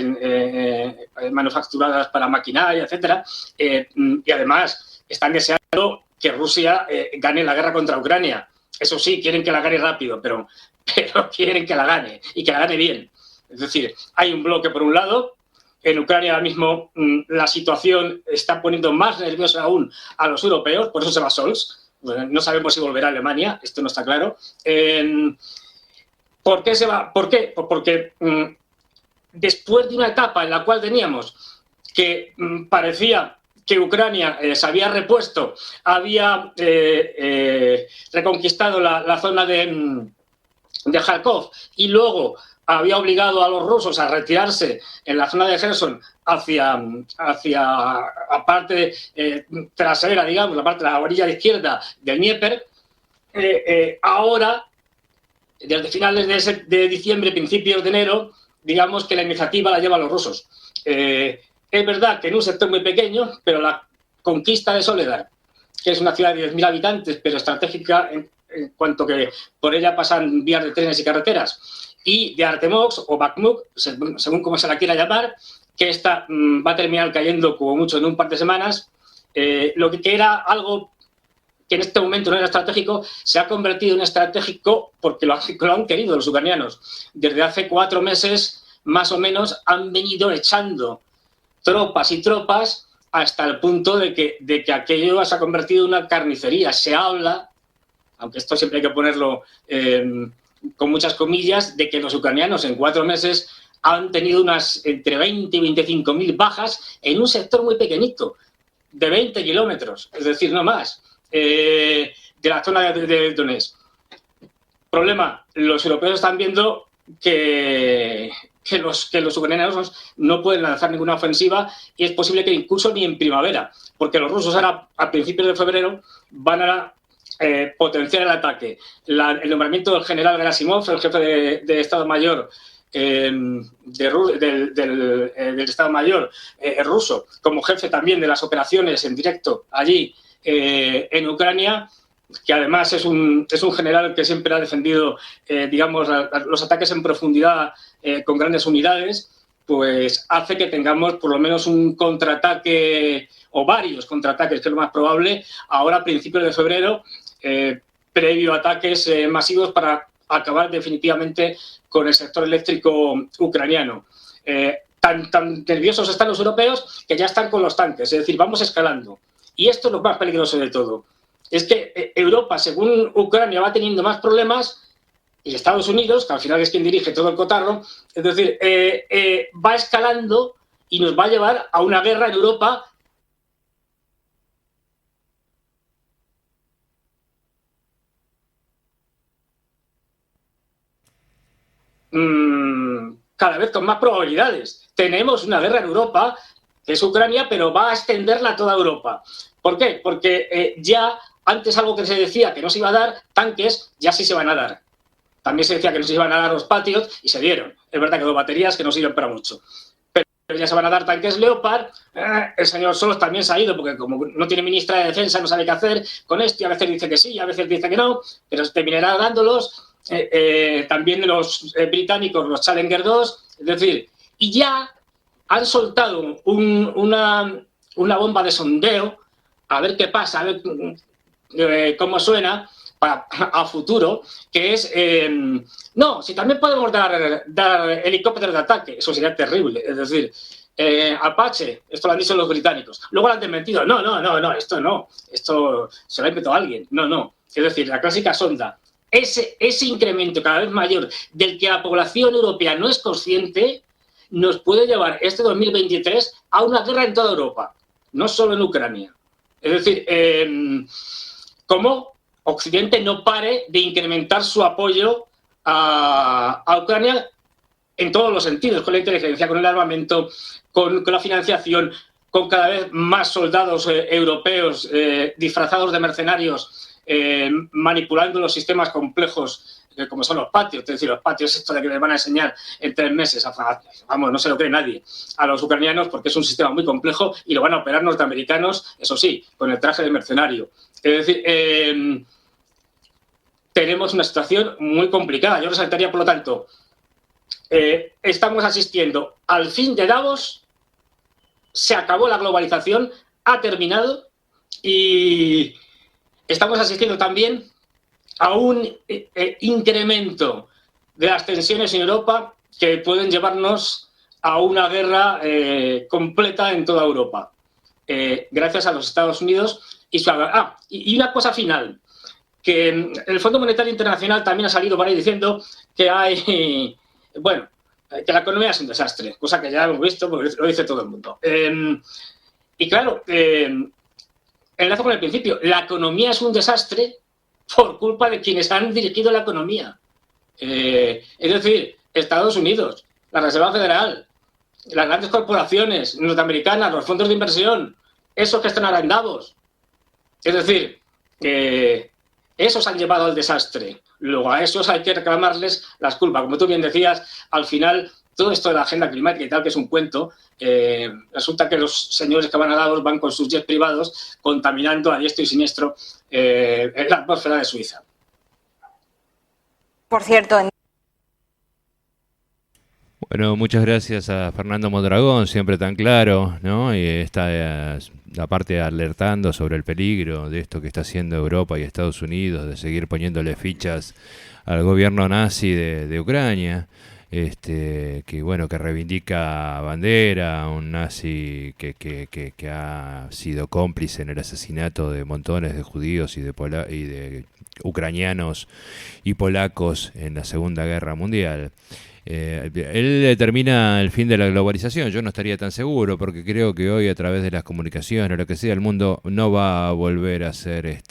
manufacturadas para maquinaria, etcétera, y además están deseando que Rusia gane la guerra contra Ucrania. Eso sí, quieren que la gane rápido, pero quieren que la gane, y que la gane bien. Es decir, hay un bloque por un lado. En Ucrania ahora mismo la situación está poniendo más nerviosa aún a los europeos, por eso se va Scholz. No sabemos si volverá a Alemania, esto no está claro. ¿Por qué se va? ¿Por qué? Porque después de una etapa en la cual teníamos que parecía que Ucrania se había repuesto, había reconquistado la zona de Kharkov y luego había obligado a los rusos a retirarse en la zona de Kherson hacia la parte trasera, digamos, la parte de la orilla izquierda del Dnieper. Ahora, desde finales de diciembre, principios de enero, digamos que la iniciativa la llevan los rusos. Es verdad que en un sector muy pequeño, pero la conquista de Soledar, que es una ciudad de 10.000 habitantes, pero estratégica en cuanto que por ella pasan vías de trenes y carreteras, y de Artemovsk o Bakhmut, según como se la quiera llamar, que esta va a terminar cayendo como mucho en un par de semanas. Lo que era algo que en este momento no era estratégico, se ha convertido en estratégico porque lo han querido los ucranianos. Desde hace 4 meses, más o menos, han venido echando tropas y tropas hasta el punto de que aquello se ha convertido en una carnicería. Se habla, aunque esto siempre hay que ponerlo con muchas comillas, de que los ucranianos en 4 meses han tenido unas entre 20 y 25.000 bajas en un sector muy pequeñito, de 20 kilómetros, es decir, no más, de la zona de Donetsk. Problema, los europeos están viendo que los ucranianos no pueden lanzar ninguna ofensiva y es posible que incluso ni en primavera, porque los rusos ahora, a principios de febrero, van a potenciar el ataque. El nombramiento del general Gerasimov, el jefe de Estado Mayor del Estado Mayor ruso, como jefe también de las operaciones en directo allí en Ucrania, que además es un general que siempre ha defendido, digamos, los ataques en profundidad con grandes unidades, pues hace que tengamos por lo menos un contraataque o varios contraataques, que es lo más probable, ahora a principios de febrero, previo a ataques masivos para acabar definitivamente con el sector eléctrico ucraniano. Tan nerviosos están los europeos que ya están con los tanques, es decir, vamos escalando. Y esto es lo más peligroso de todo. Es que Europa, según Ucrania, va teniendo más problemas y Estados Unidos, que al final es quien dirige todo el cotarro, es decir, va escalando y nos va a llevar a una guerra en Europa cada vez con más probabilidades. Tenemos una guerra en Europa, que es Ucrania, pero va a extenderla a toda Europa. ¿Por qué? Porque ya antes algo que se decía que no se iba a dar, tanques, ya sí se van a dar. También se decía que no se iban a dar los Patriot y se dieron. Es verdad que 2 baterías que no sirven para mucho. Pero ya se van a dar tanques Leopard. El señor Soros también se ha ido porque como no tiene ministra de Defensa no sabe qué hacer con esto y a veces dice que sí, a veces dice que no, pero se terminará dándolos. También los británicos, los Challenger 2, es decir, y ya han soltado una bomba de sondeo, a ver qué pasa, a ver cómo suena a futuro, que es, no, si también podemos dar helicópteros de ataque, eso sería terrible, es decir, Apache, esto lo han dicho los británicos. Luego lo han desmentido. No, esto no. Esto se lo ha inventado alguien. No. Es decir, la clásica sonda. Ese incremento cada vez mayor del que la población europea no es consciente nos puede llevar este 2023 a una guerra en toda Europa, no solo en Ucrania. Es decir, como Occidente no pare de incrementar su apoyo a Ucrania en todos los sentidos, con la inteligencia, con el armamento, con la financiación, con cada vez más soldados europeos disfrazados de mercenarios, manipulando los sistemas complejos como son los patios. Es decir, los patios, esto de que les van a enseñar en 3 meses, vamos, no se lo cree nadie, a los ucranianos, porque es un sistema muy complejo y lo van a operar norteamericanos, eso sí, con el traje de mercenario. Es decir, tenemos una situación muy complicada. Yo resaltaría, por lo tanto, estamos asistiendo al fin de Davos, se acabó la globalización, ha terminado, y estamos asistiendo también a un incremento de las tensiones en Europa que pueden llevarnos a una guerra completa en toda Europa, gracias a los Estados Unidos y su... y una cosa final, que el Fondo Monetario Internacional también ha salido por ahí diciendo que hay... que la economía es un desastre, cosa que ya hemos visto porque lo dice todo el mundo. Y claro, enlazo con el principio, la economía es un desastre por culpa de quienes han dirigido la economía. Es decir, Estados Unidos, la Reserva Federal, las grandes corporaciones norteamericanas, los fondos de inversión, esos que están ahora en Davos. Es decir, esos han llevado al desastre. Luego a esos hay que reclamarles las culpas. Como tú bien decías, al final, todo esto de la agenda climática y tal, que es un cuento, resulta que los señores que van a Davos van con sus jets privados contaminando a diestro y siniestro la atmósfera de Suiza. Por cierto, bueno, muchas gracias a Fernando Mondragón, siempre tan claro, ¿no? Y está aparte alertando sobre el peligro de esto que está haciendo Europa y Estados Unidos, de seguir poniéndole fichas al gobierno nazi de Ucrania, que bueno, que reivindica Bandera, un nazi que ha sido cómplice en el asesinato de montones de judíos y de ucranianos y polacos en la Segunda Guerra Mundial. Él determina el fin de la globalización. Yo no estaría tan seguro, porque creo que hoy, a través de las comunicaciones o lo que sea, el mundo no va a volver a ser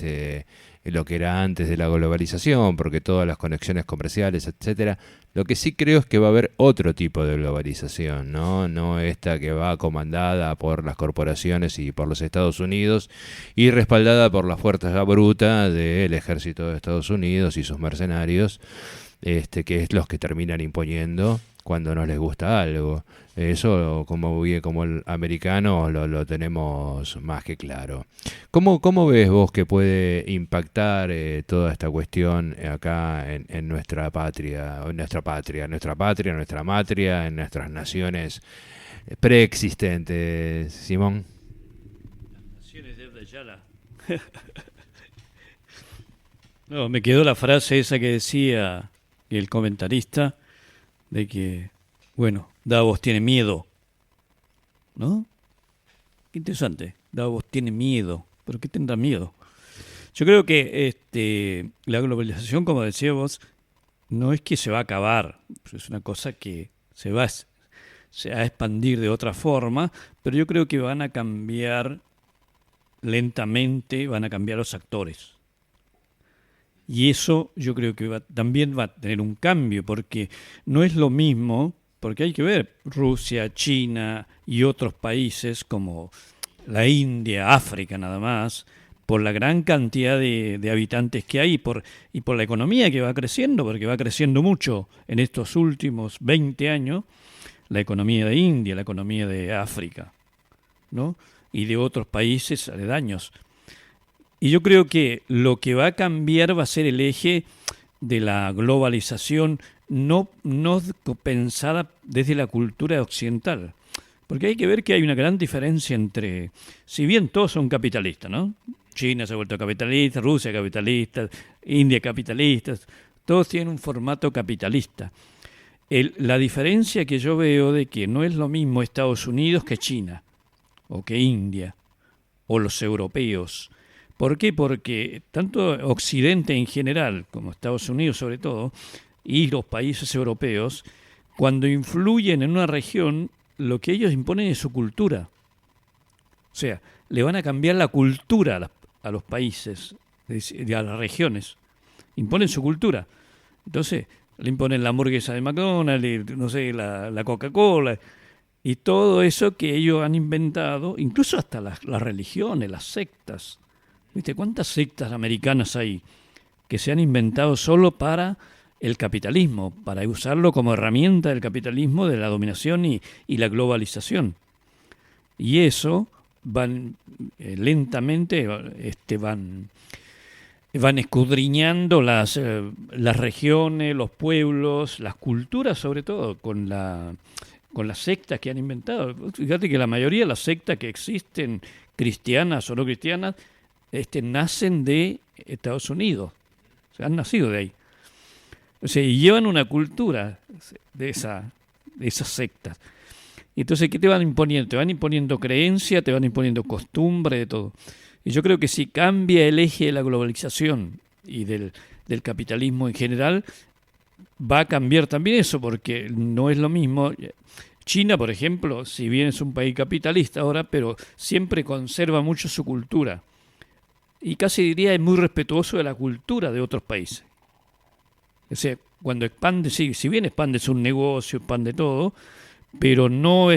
lo que era antes de la globalización, porque todas las conexiones comerciales, etcétera. Lo que sí creo es que va a haber otro tipo de globalización, no esta que va comandada por las corporaciones y por los Estados Unidos y respaldada por la fuerza bruta del ejército de Estados Unidos y sus mercenarios, que es los que terminan imponiendo cuando no les gusta algo. Eso, como el americano, lo tenemos más que claro. ¿Cómo ves vos que puede impactar toda esta cuestión acá en nuestra patria, nuestra matria, en nuestras naciones preexistentes, Simón? Naciones de Abdayala. No, me quedó la frase esa que decía el comentarista, de que, bueno, Davos tiene miedo, ¿no? Qué interesante, Davos tiene miedo, ¿pero qué tendrá miedo? Yo creo que la globalización, como decía vos, no es que se va a acabar, es una cosa que se va a expandir de otra forma, pero yo creo que van a cambiar lentamente, van a cambiar los actores. Y eso yo creo que también va a tener un cambio, porque no es lo mismo, porque hay que ver Rusia, China y otros países como la India, África nada más, por la gran cantidad de habitantes que hay y por la economía que va creciendo, porque va creciendo mucho en estos últimos 20 años, la economía de India, la economía de África, ¿no? Y de otros países aledaños. Y yo creo que lo que va a cambiar va a ser el eje de la globalización no pensada desde la cultura occidental. Porque hay que ver que hay una gran diferencia entre, si bien todos son capitalistas, ¿no? China se ha vuelto capitalista, Rusia capitalista, India capitalista, todos tienen un formato capitalista. La diferencia que yo veo de que no es lo mismo Estados Unidos que China, o que India, o los europeos. ¿Por qué? Porque tanto Occidente en general, como Estados Unidos sobre todo, y los países europeos, cuando influyen en una región, lo que ellos imponen es su cultura. O sea, le van a cambiar la cultura a los países, a las regiones. Imponen su cultura. Entonces, le imponen la hamburguesa de McDonald's, no sé, la Coca-Cola, y todo eso que ellos han inventado, incluso hasta las religiones, las sectas. ¿Viste cuántas sectas americanas hay que se han inventado solo para el capitalismo, para usarlo como herramienta del capitalismo, de la dominación y la globalización? Y eso van lentamente van escudriñando las regiones, los pueblos, las culturas, sobre todo con las sectas que han inventado. Fíjate que la mayoría de las sectas que existen, cristianas o no cristianas, nacen de Estados Unidos. O sea, han nacido de ahí. O sea, y llevan una cultura de esas sectas. Entonces, ¿qué te van imponiendo? Te van imponiendo creencia, te van imponiendo costumbre, de todo. Y yo creo que si cambia el eje de la globalización y del capitalismo en general, va a cambiar también eso, porque no es lo mismo. China, por ejemplo, si bien es un país capitalista ahora, pero siempre conserva mucho su cultura. Y casi diría es muy respetuoso de la cultura de otros países. O sea, cuando expande, sí, si bien expande un negocio, expande todo, pero no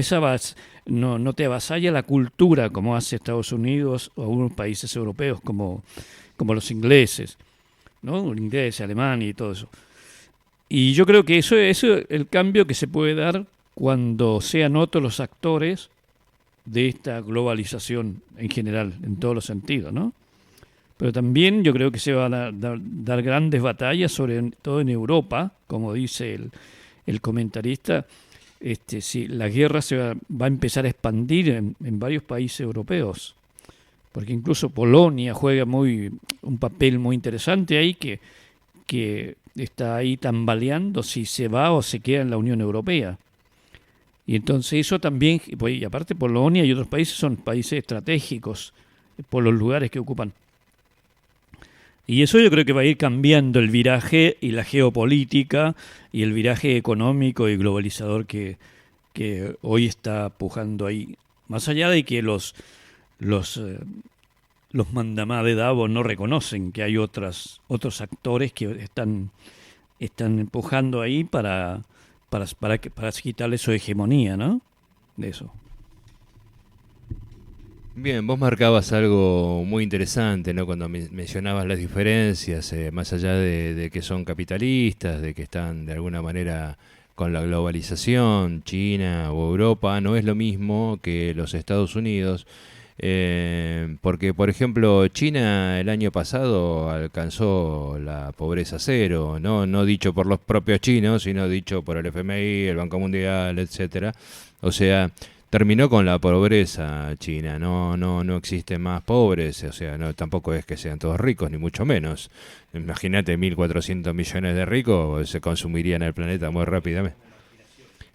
te avasalla la cultura como hace Estados Unidos o algunos países europeos como los ingleses, ¿no? Ingleses, Alemania y todo eso. Y yo creo que eso es el cambio que se puede dar cuando sean otros los actores de esta globalización en general, en todos los sentidos, ¿no? Pero también yo creo que se van a dar grandes batallas, sobre todo en Europa, como dice el comentarista. Si la guerra va a empezar a expandir en varios países europeos, porque incluso Polonia juega un papel muy interesante ahí, que está ahí tambaleando si se va o se queda en la Unión Europea. Y entonces eso también, y aparte Polonia y otros países son países estratégicos por los lugares que ocupan. Y eso yo creo que va a ir cambiando el viraje y la geopolítica y el viraje económico y globalizador que hoy está pujando ahí. Más allá de que los mandamás de Davos no reconocen que hay otros actores que están empujando ahí para quitarle su hegemonía, ¿no? De eso. Bien, vos marcabas algo muy interesante, ¿no? Cuando mencionabas las diferencias, más allá de que son capitalistas, de que están de alguna manera con la globalización, China o Europa, no es lo mismo que los Estados Unidos, porque, por ejemplo, China el año pasado alcanzó la pobreza cero, no dicho por los propios chinos, sino dicho por el FMI, el Banco Mundial, etcétera. O sea, terminó con la pobreza China, no existen más pobres, o sea, tampoco es que sean todos ricos, ni mucho menos. Imagínate, 1.400 millones de ricos se consumirían el planeta muy rápidamente.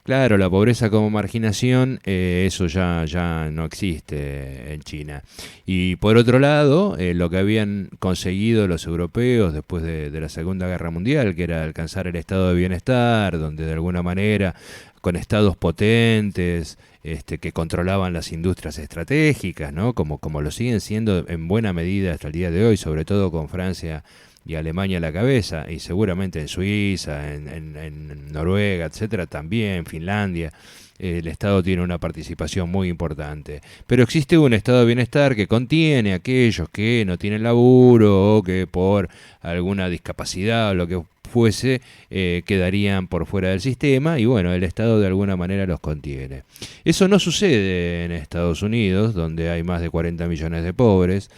Claro, la pobreza como marginación, eso ya no existe en China. Y por otro lado, lo que habían conseguido los europeos después de la Segunda Guerra Mundial, que era alcanzar el estado de bienestar, donde de alguna manera, con estados potentes, que controlaban las industrias estratégicas, ¿no? Como lo siguen siendo en buena medida hasta el día de hoy, sobre todo con Francia y Alemania a la cabeza, y seguramente en Suiza, en Noruega, etcétera, también, Finlandia, el Estado tiene una participación muy importante. Pero existe un estado de bienestar que contiene a aquellos que no tienen laburo o que por alguna discapacidad o lo que fuese, quedarían por fuera del sistema, y bueno, el Estado de alguna manera los contiene. Eso no sucede en Estados Unidos, donde hay más de 40 millones de pobres,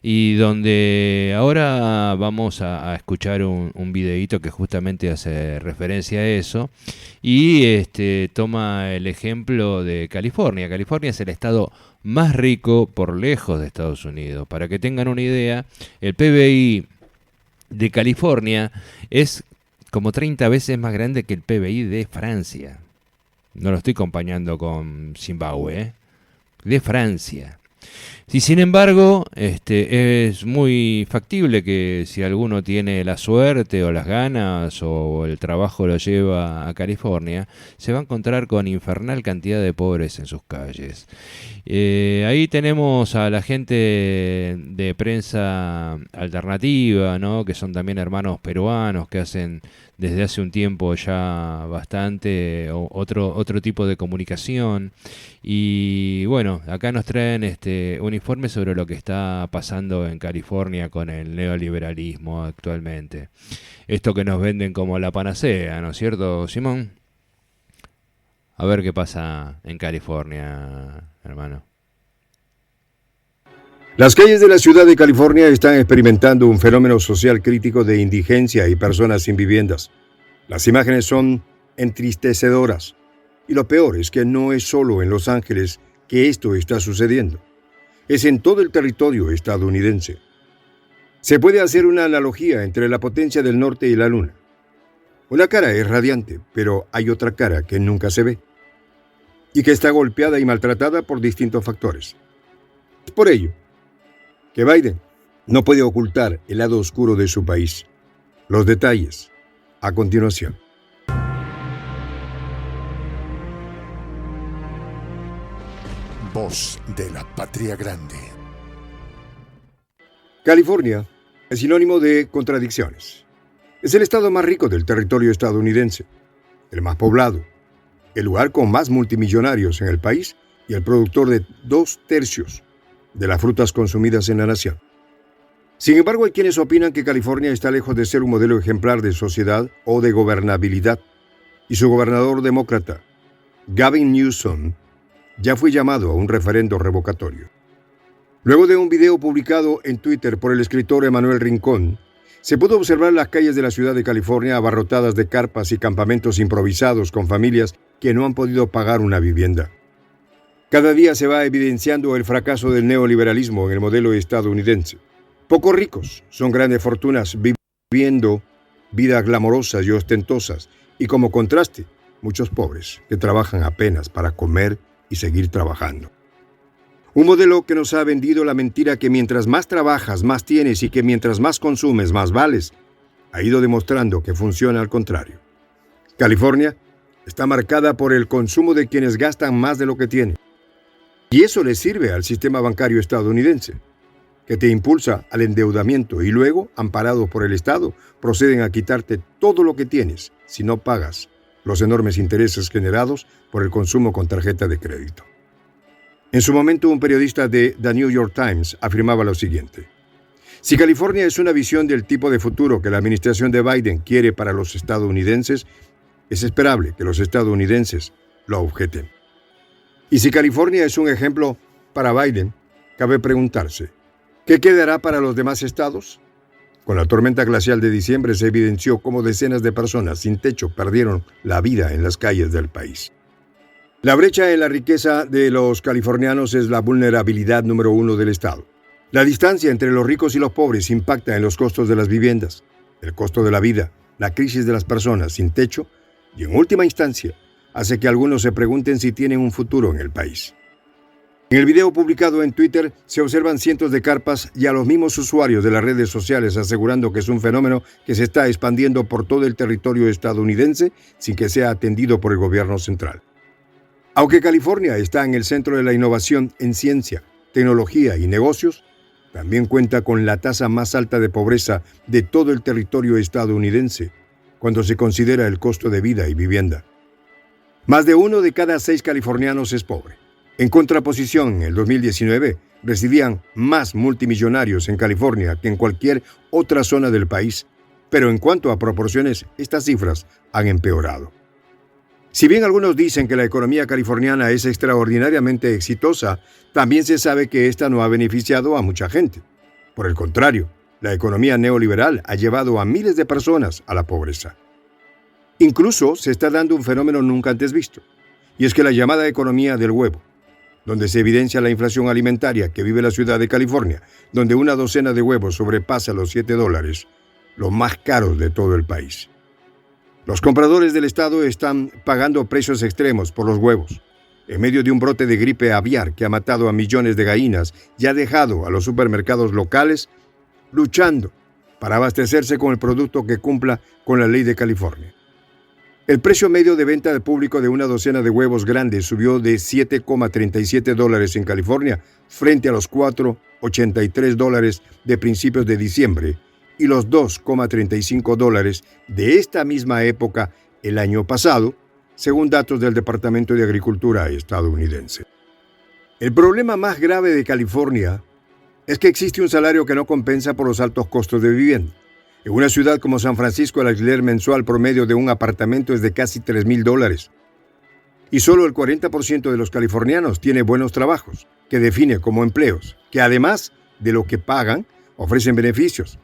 y donde ahora vamos a escuchar un videíto que justamente hace referencia a eso, y toma el ejemplo de California. California es el estado más rico por lejos de Estados Unidos. Para que tengan una idea, el PBI de California es como 30 veces más grande que el PBI de Francia. No lo estoy comparando con Zimbabue, de Francia. Y sin embargo, es muy factible que si alguno tiene la suerte o las ganas o el trabajo lo lleva a California, se va a encontrar con infernal cantidad de pobres en sus calles. Ahí tenemos a la gente de prensa alternativa, ¿no? Que son también hermanos peruanos que hacen desde hace un tiempo ya bastante otro tipo de comunicación. Y bueno, acá nos traen un informe sobre lo que está pasando en California con el neoliberalismo actualmente. Esto que nos venden como la panacea, ¿no es cierto, Simón? A ver qué pasa en California, hermano. Las calles de la ciudad de California están experimentando un fenómeno social crítico de indigencia y personas sin viviendas. Las imágenes son entristecedoras. Y lo peor es que no es solo en Los Ángeles que esto está sucediendo. Es en todo el territorio estadounidense. Se puede hacer una analogía entre la potencia del norte y la luna. Una cara es radiante, pero hay otra cara que nunca se ve y que está golpeada y maltratada por distintos factores. Es por ello que Biden no puede ocultar el lado oscuro de su país. Los detalles a continuación. Voz de la patria grande. California es sinónimo de contradicciones. Es el estado más rico del territorio estadounidense, el más poblado, el lugar con más multimillonarios en el país y el productor de 2/3 de las frutas consumidas en la nación. Sin embargo, hay quienes opinan que California está lejos de ser un modelo ejemplar de sociedad o de gobernabilidad, y su gobernador demócrata, Gavin Newsom, ya fue llamado a un referendo revocatorio. Luego de un video publicado en Twitter por el escritor Emanuel Rincón, se pudo observar las calles de la ciudad de California abarrotadas de carpas y campamentos improvisados con familias que no han podido pagar una vivienda. Cada día se va evidenciando el fracaso del neoliberalismo en el modelo estadounidense. Pocos ricos son grandes fortunas viviendo vidas glamorosas y ostentosas, y como contraste, muchos pobres que trabajan apenas para comer y seguir trabajando. Un modelo que nos ha vendido la mentira que mientras más trabajas, más tienes, y que mientras más consumes, más vales, ha ido demostrando que funciona al contrario. California está marcada por el consumo de quienes gastan más de lo que tienen. Y eso le sirve al sistema bancario estadounidense, que te impulsa al endeudamiento y luego, amparados por el Estado, proceden a quitarte todo lo que tienes si no pagas los enormes intereses generados por el consumo con tarjeta de crédito. En su momento, un periodista de The New York Times afirmaba lo siguiente: si California es una visión del tipo de futuro que la administración de Biden quiere para los estadounidenses, es esperable que los estadounidenses lo objeten. Y si California es un ejemplo para Biden, cabe preguntarse, ¿qué quedará para los demás estados? Con la tormenta glacial de diciembre se evidenció cómo decenas de personas sin techo perdieron la vida en las calles del país. La brecha en la riqueza de los californianos es la vulnerabilidad número 1 del estado. La distancia entre los ricos y los pobres impacta en los costos de las viviendas, el costo de la vida, la crisis de las personas sin techo y, en última instancia, hace que algunos se pregunten si tienen un futuro en el país. En el video publicado en Twitter se observan cientos de carpas y a los mismos usuarios de las redes sociales asegurando que es un fenómeno que se está expandiendo por todo el territorio estadounidense sin que sea atendido por el gobierno central. Aunque California está en el centro de la innovación en ciencia, tecnología y negocios, también cuenta con la tasa más alta de pobreza de todo el territorio estadounidense cuando se considera el costo de vida y vivienda. Más de 1 de cada 6 californianos es pobre. En contraposición, en el 2019 residían más multimillonarios en California que en cualquier otra zona del país, pero en cuanto a proporciones, estas cifras han empeorado. Si bien algunos dicen que la economía californiana es extraordinariamente exitosa, también se sabe que esta no ha beneficiado a mucha gente. Por el contrario, la economía neoliberal ha llevado a miles de personas a la pobreza. Incluso se está dando un fenómeno nunca antes visto, y es que la llamada economía del huevo, donde se evidencia la inflación alimentaria que vive la ciudad de California, donde una docena de huevos sobrepasa los $7, los más caros de todo el país. Los compradores del estado están pagando precios extremos por los huevos, en medio de un brote de gripe aviar que ha matado a millones de gallinas y ha dejado a los supermercados locales luchando para abastecerse con el producto que cumpla con la ley de California. El precio medio de venta al público de una docena de huevos grandes subió de $7,37 en California frente a los $4,83 de principios de diciembre y los $2,35 de esta misma época el año pasado, según datos del Departamento de Agricultura estadounidense. El problema más grave de California es que existe un salario que no compensa por los altos costos de vivienda. En una ciudad como San Francisco, el alquiler mensual promedio de un apartamento es de casi $3,000. Y solo el 40% de los californianos tiene buenos trabajos, que define como empleos, que además de lo que pagan, ofrecen beneficios,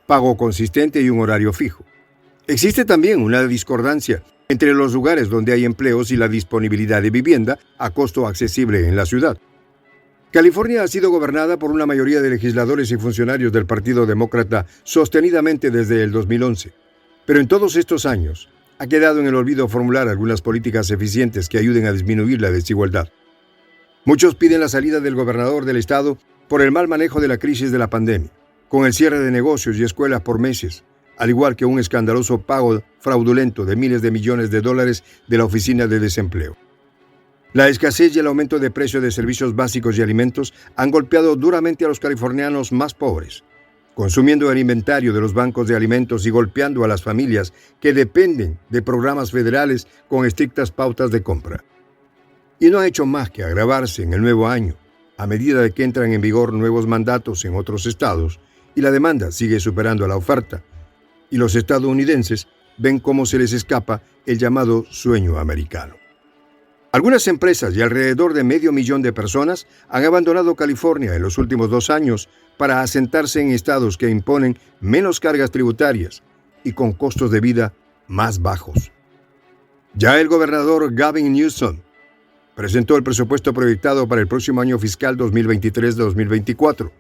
pago consistente y un horario fijo. Existe también una discordancia entre los lugares donde hay empleos y la disponibilidad de vivienda a costo accesible en la ciudad. California ha sido gobernada por una mayoría de legisladores y funcionarios del Partido Demócrata sostenidamente desde el 2011. Pero en todos estos años ha quedado en el olvido formular algunas políticas eficientes que ayuden a disminuir la desigualdad. Muchos piden la salida del gobernador del estado por el mal manejo de la crisis de la pandemia, con el cierre de negocios y escuelas por meses, al igual que un escandaloso pago fraudulento de miles de millones de dólares de la Oficina de Desempleo. La escasez y el aumento de precios de servicios básicos y alimentos han golpeado duramente a los californianos más pobres, consumiendo el inventario de los bancos de alimentos y golpeando a las familias que dependen de programas federales con estrictas pautas de compra. Y no ha hecho más que agravarse en el nuevo año, a medida de que entran en vigor nuevos mandatos en otros estados y la demanda sigue superando a la oferta, y los estadounidenses ven cómo se les escapa el llamado sueño americano. Algunas empresas y alrededor de 500,000 de personas han abandonado California en los últimos 2 años para asentarse en estados que imponen menos cargas tributarias y con costos de vida más bajos. Ya el gobernador Gavin Newsom presentó el presupuesto proyectado para el próximo año fiscal 2023-2024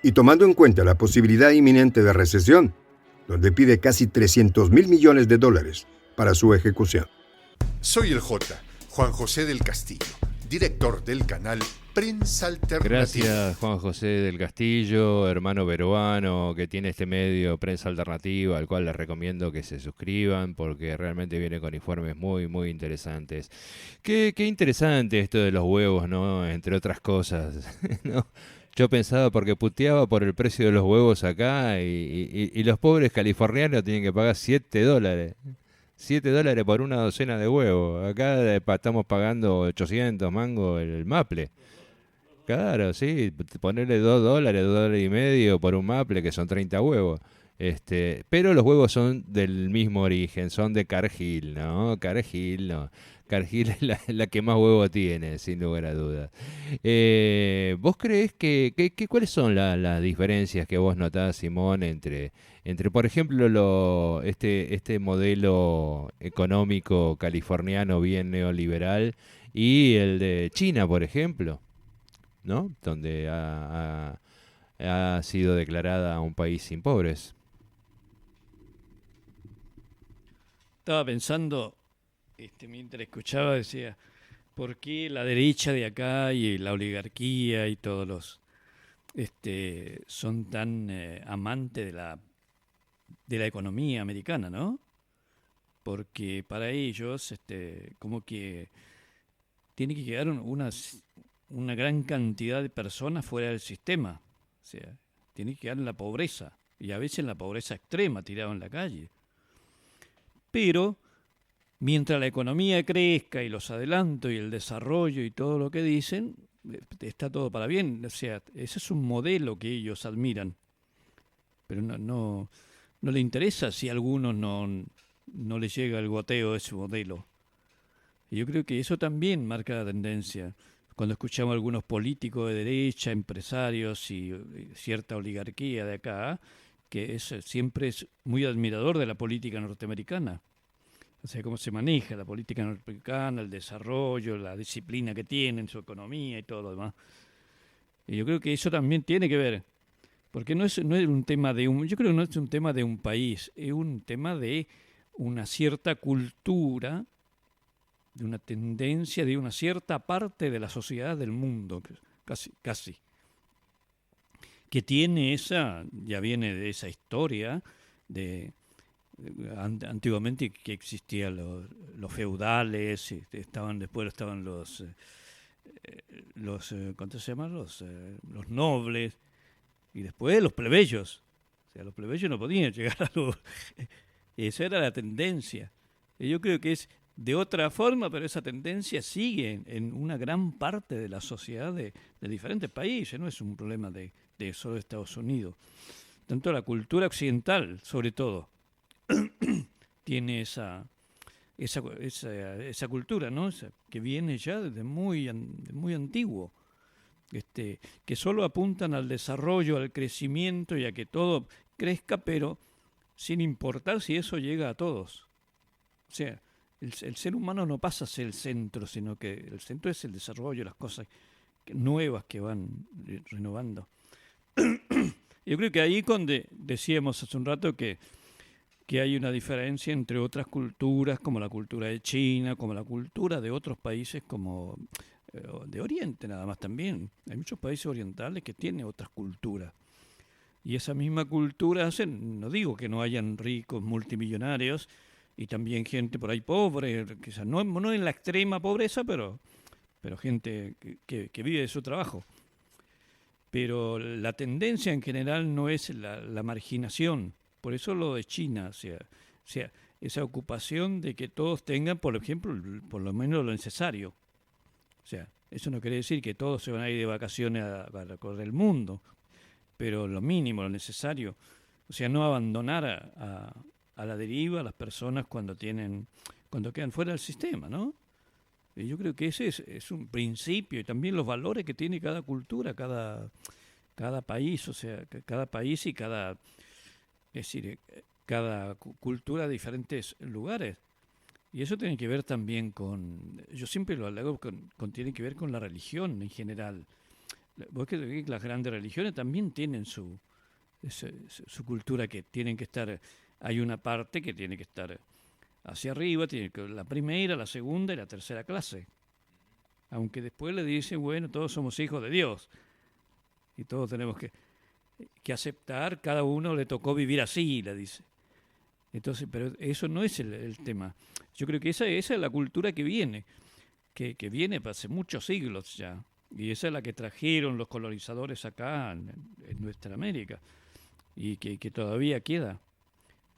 y tomando en cuenta la posibilidad inminente de recesión, donde pide casi $300,000 millones para su ejecución. Soy el J. Juan José del Castillo, director del canal Prensa Alternativa. Gracias, Juan José del Castillo, hermano peruano que tiene este medio Prensa Alternativa, al cual les recomiendo que se suscriban porque realmente viene con informes muy, muy interesantes. Qué interesante esto de los huevos, ¿no? Entre otras cosas, ¿no? Yo pensaba porque puteaba por el precio de los huevos acá y los pobres californianos tienen que pagar $7. $7 por una docena de huevos. Acá estamos pagando 800 mangos el maple. Claro, sí, ponerle $2, $2.50 por un maple, que son 30 huevos. Pero los huevos son del mismo origen, son de Cargill, ¿no? Cargill, no. Cargill es la que más huevo tiene, sin lugar a dudas. ¿Vos creés cuáles son las diferencias que vos notás, Simón, entre por ejemplo, este modelo económico californiano bien neoliberal y el de China, por ejemplo, ¿no? Donde ha sido declarada un país sin pobres? Estaba pensando, mientras escuchaba, decía, ¿por qué la derecha de acá y la oligarquía y todos los son tan amantes de la economía americana, ¿no? Porque para ellos, como que tiene que quedar una gran cantidad de personas fuera del sistema. O sea, tiene que quedar en la pobreza, y a veces en la pobreza extrema, tirado en la calle. Pero mientras la economía crezca y los adelantos y el desarrollo y todo lo que dicen, está todo para bien. O sea, ese es un modelo que ellos admiran. Pero no le interesa si a algunos no les llega el goteo de ese modelo. Y yo creo que eso también marca la tendencia. Cuando escuchamos a algunos políticos de derecha, empresarios y cierta oligarquía de acá, que siempre es muy admirador de la política norteamericana. O sea, cómo se maneja la política norteamericana, el desarrollo, la disciplina que tienen, su economía y todo lo demás. Y yo creo que eso también tiene que ver, porque no es un tema yo creo que no es un tema de un país, es un tema de una cierta cultura, de una tendencia de una cierta parte de la sociedad del mundo, casi, que tiene ya viene de esa historia de antiguamente que existían los feudales, después estaban los ¿cuánto se llaman? Los nobles, y después los plebeyos. O sea, los plebeyos no podían llegar a los... Esa era la tendencia. Y yo creo que es de otra forma, pero esa tendencia sigue en una gran parte de la sociedad de diferentes países. No es un problema de solo Estados Unidos. Tanto la cultura occidental, sobre todo, tiene esa cultura, ¿no? Que viene ya desde muy antiguo, que solo apuntan al desarrollo, al crecimiento y a que todo crezca, pero sin importar si eso llega a todos. O sea, el ser humano no pasa a ser el centro, sino que el centro es el desarrollo, las cosas nuevas que van renovando. Yo creo que ahí donde decíamos hace un rato que hay una diferencia entre otras culturas, como la cultura de China, como la cultura de otros países como de Oriente nada más también. Hay muchos países orientales que tienen otras culturas. Y esa misma cultura no digo que no hayan ricos multimillonarios y también gente por ahí pobre, quizás no en la extrema pobreza, pero gente que vive de su trabajo. Pero la tendencia en general no es la marginación. Por eso lo de China, o sea, esa ocupación de que todos tengan, por ejemplo, por lo menos lo necesario. O sea, eso no quiere decir que todos se van a ir de vacaciones a recorrer el mundo, pero lo mínimo, lo necesario. O sea, no abandonar a la deriva a las personas cuando quedan fuera del sistema, ¿no? Y yo creo que ese es un principio, y también los valores que tiene cada cultura, cada país, o sea, cada país y cada cultura de diferentes lugares. Y eso tiene que ver también yo siempre lo hago tiene que ver con la religión en general. Vos que las grandes religiones también tienen su cultura, que tienen que estar, hay una parte que tiene que estar hacia arriba, tiene que la primera, la segunda y la tercera clase. Aunque después le dicen, bueno, todos somos hijos de Dios y todos tenemos que aceptar, cada uno le tocó vivir así, le dice. Entonces, pero eso no es el tema. Yo creo que esa es la cultura que viene hace muchos siglos ya. Y esa es la que trajeron los colonizadores acá en nuestra América y que todavía queda.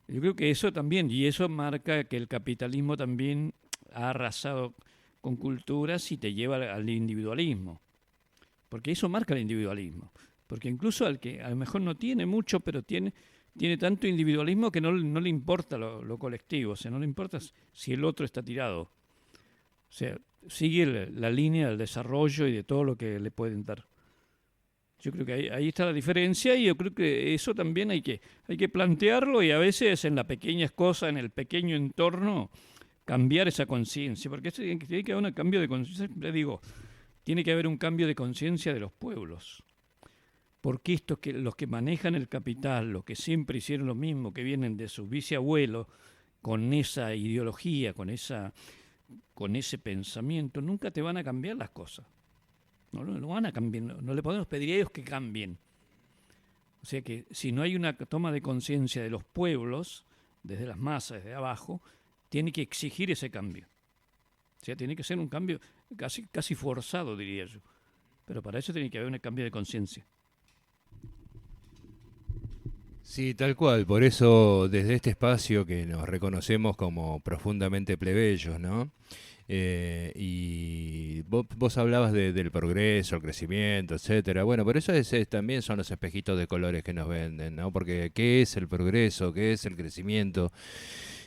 Yo creo que eso también, y eso marca que el capitalismo también ha arrasado con culturas y te lleva al individualismo. Porque eso marca el individualismo. Porque incluso al que a lo mejor no tiene mucho, pero tiene tanto individualismo que no le importa lo colectivo, o sea, no le importa si el otro está tirado. O sea, sigue la línea del desarrollo y de todo lo que le pueden dar. Yo creo que ahí está la diferencia, y yo creo que eso también hay que plantearlo, y a veces en las pequeñas cosas, en el pequeño entorno, cambiar esa conciencia. Porque tiene que haber un cambio de conciencia, siempre digo, tiene que haber un cambio de conciencia de los pueblos. Porque los que manejan el capital, los que siempre hicieron lo mismo, que vienen de sus bisabuelos, con esa ideología, con ese pensamiento, nunca te van a cambiar las cosas. No van a cambiar, no le podemos pedir a ellos que cambien. O sea que si no hay una toma de conciencia de los pueblos, desde las masas, desde abajo, tiene que exigir ese cambio. O sea, tiene que ser un cambio casi forzado, diría yo. Pero para eso tiene que haber un cambio de conciencia. Sí, tal cual. Por eso, desde este espacio que nos reconocemos como profundamente plebeyos, ¿no? Y vos hablabas del progreso, el crecimiento, etcétera. Bueno, pero eso también son los espejitos de colores que nos venden, ¿no? Porque ¿qué es el progreso? ¿Qué es el crecimiento?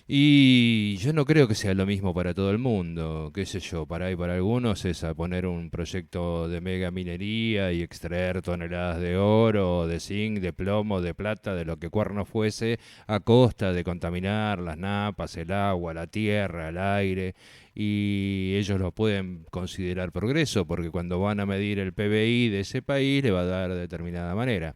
Y yo no creo que sea lo mismo para todo el mundo, qué sé yo, para algunos es a poner un proyecto de mega minería y extraer toneladas de oro, de zinc, de plomo, de plata, de lo que cuerno fuese, a costa de contaminar las napas, el agua, la tierra, el aire, y ellos lo pueden considerar progreso, porque cuando van a medir el PBI de ese país le va a dar de determinada manera.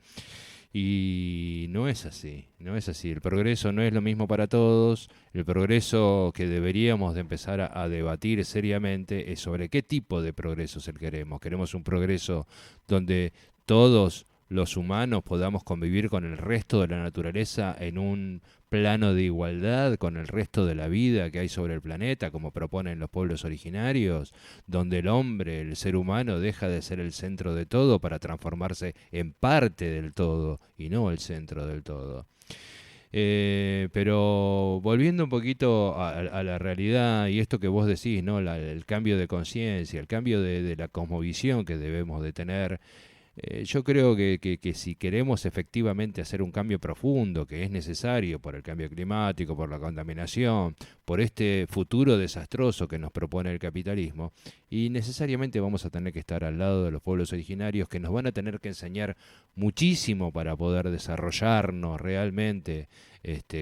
Y no es así, no es así. El progreso no es lo mismo para todos. El progreso que deberíamos de empezar a debatir seriamente es sobre qué tipo de progreso es el que queremos. Queremos un progreso donde todos los humanos podamos convivir con el resto de la naturaleza en un plano de igualdad con el resto de la vida que hay sobre el planeta, como proponen los pueblos originarios, donde el hombre, el ser humano, deja de ser el centro de todo para transformarse en parte del todo y no el centro del todo. Pero volviendo un poquito a la realidad y esto que vos decís, ¿no? El cambio de conciencia, el cambio de la cosmovisión que debemos de tener. Yo creo que si queremos efectivamente hacer un cambio profundo, que es necesario por el cambio climático, por la contaminación, por este futuro desastroso que nos propone el capitalismo, y necesariamente vamos a tener que estar al lado de los pueblos originarios, que nos van a tener que enseñar muchísimo para poder desarrollarnos realmente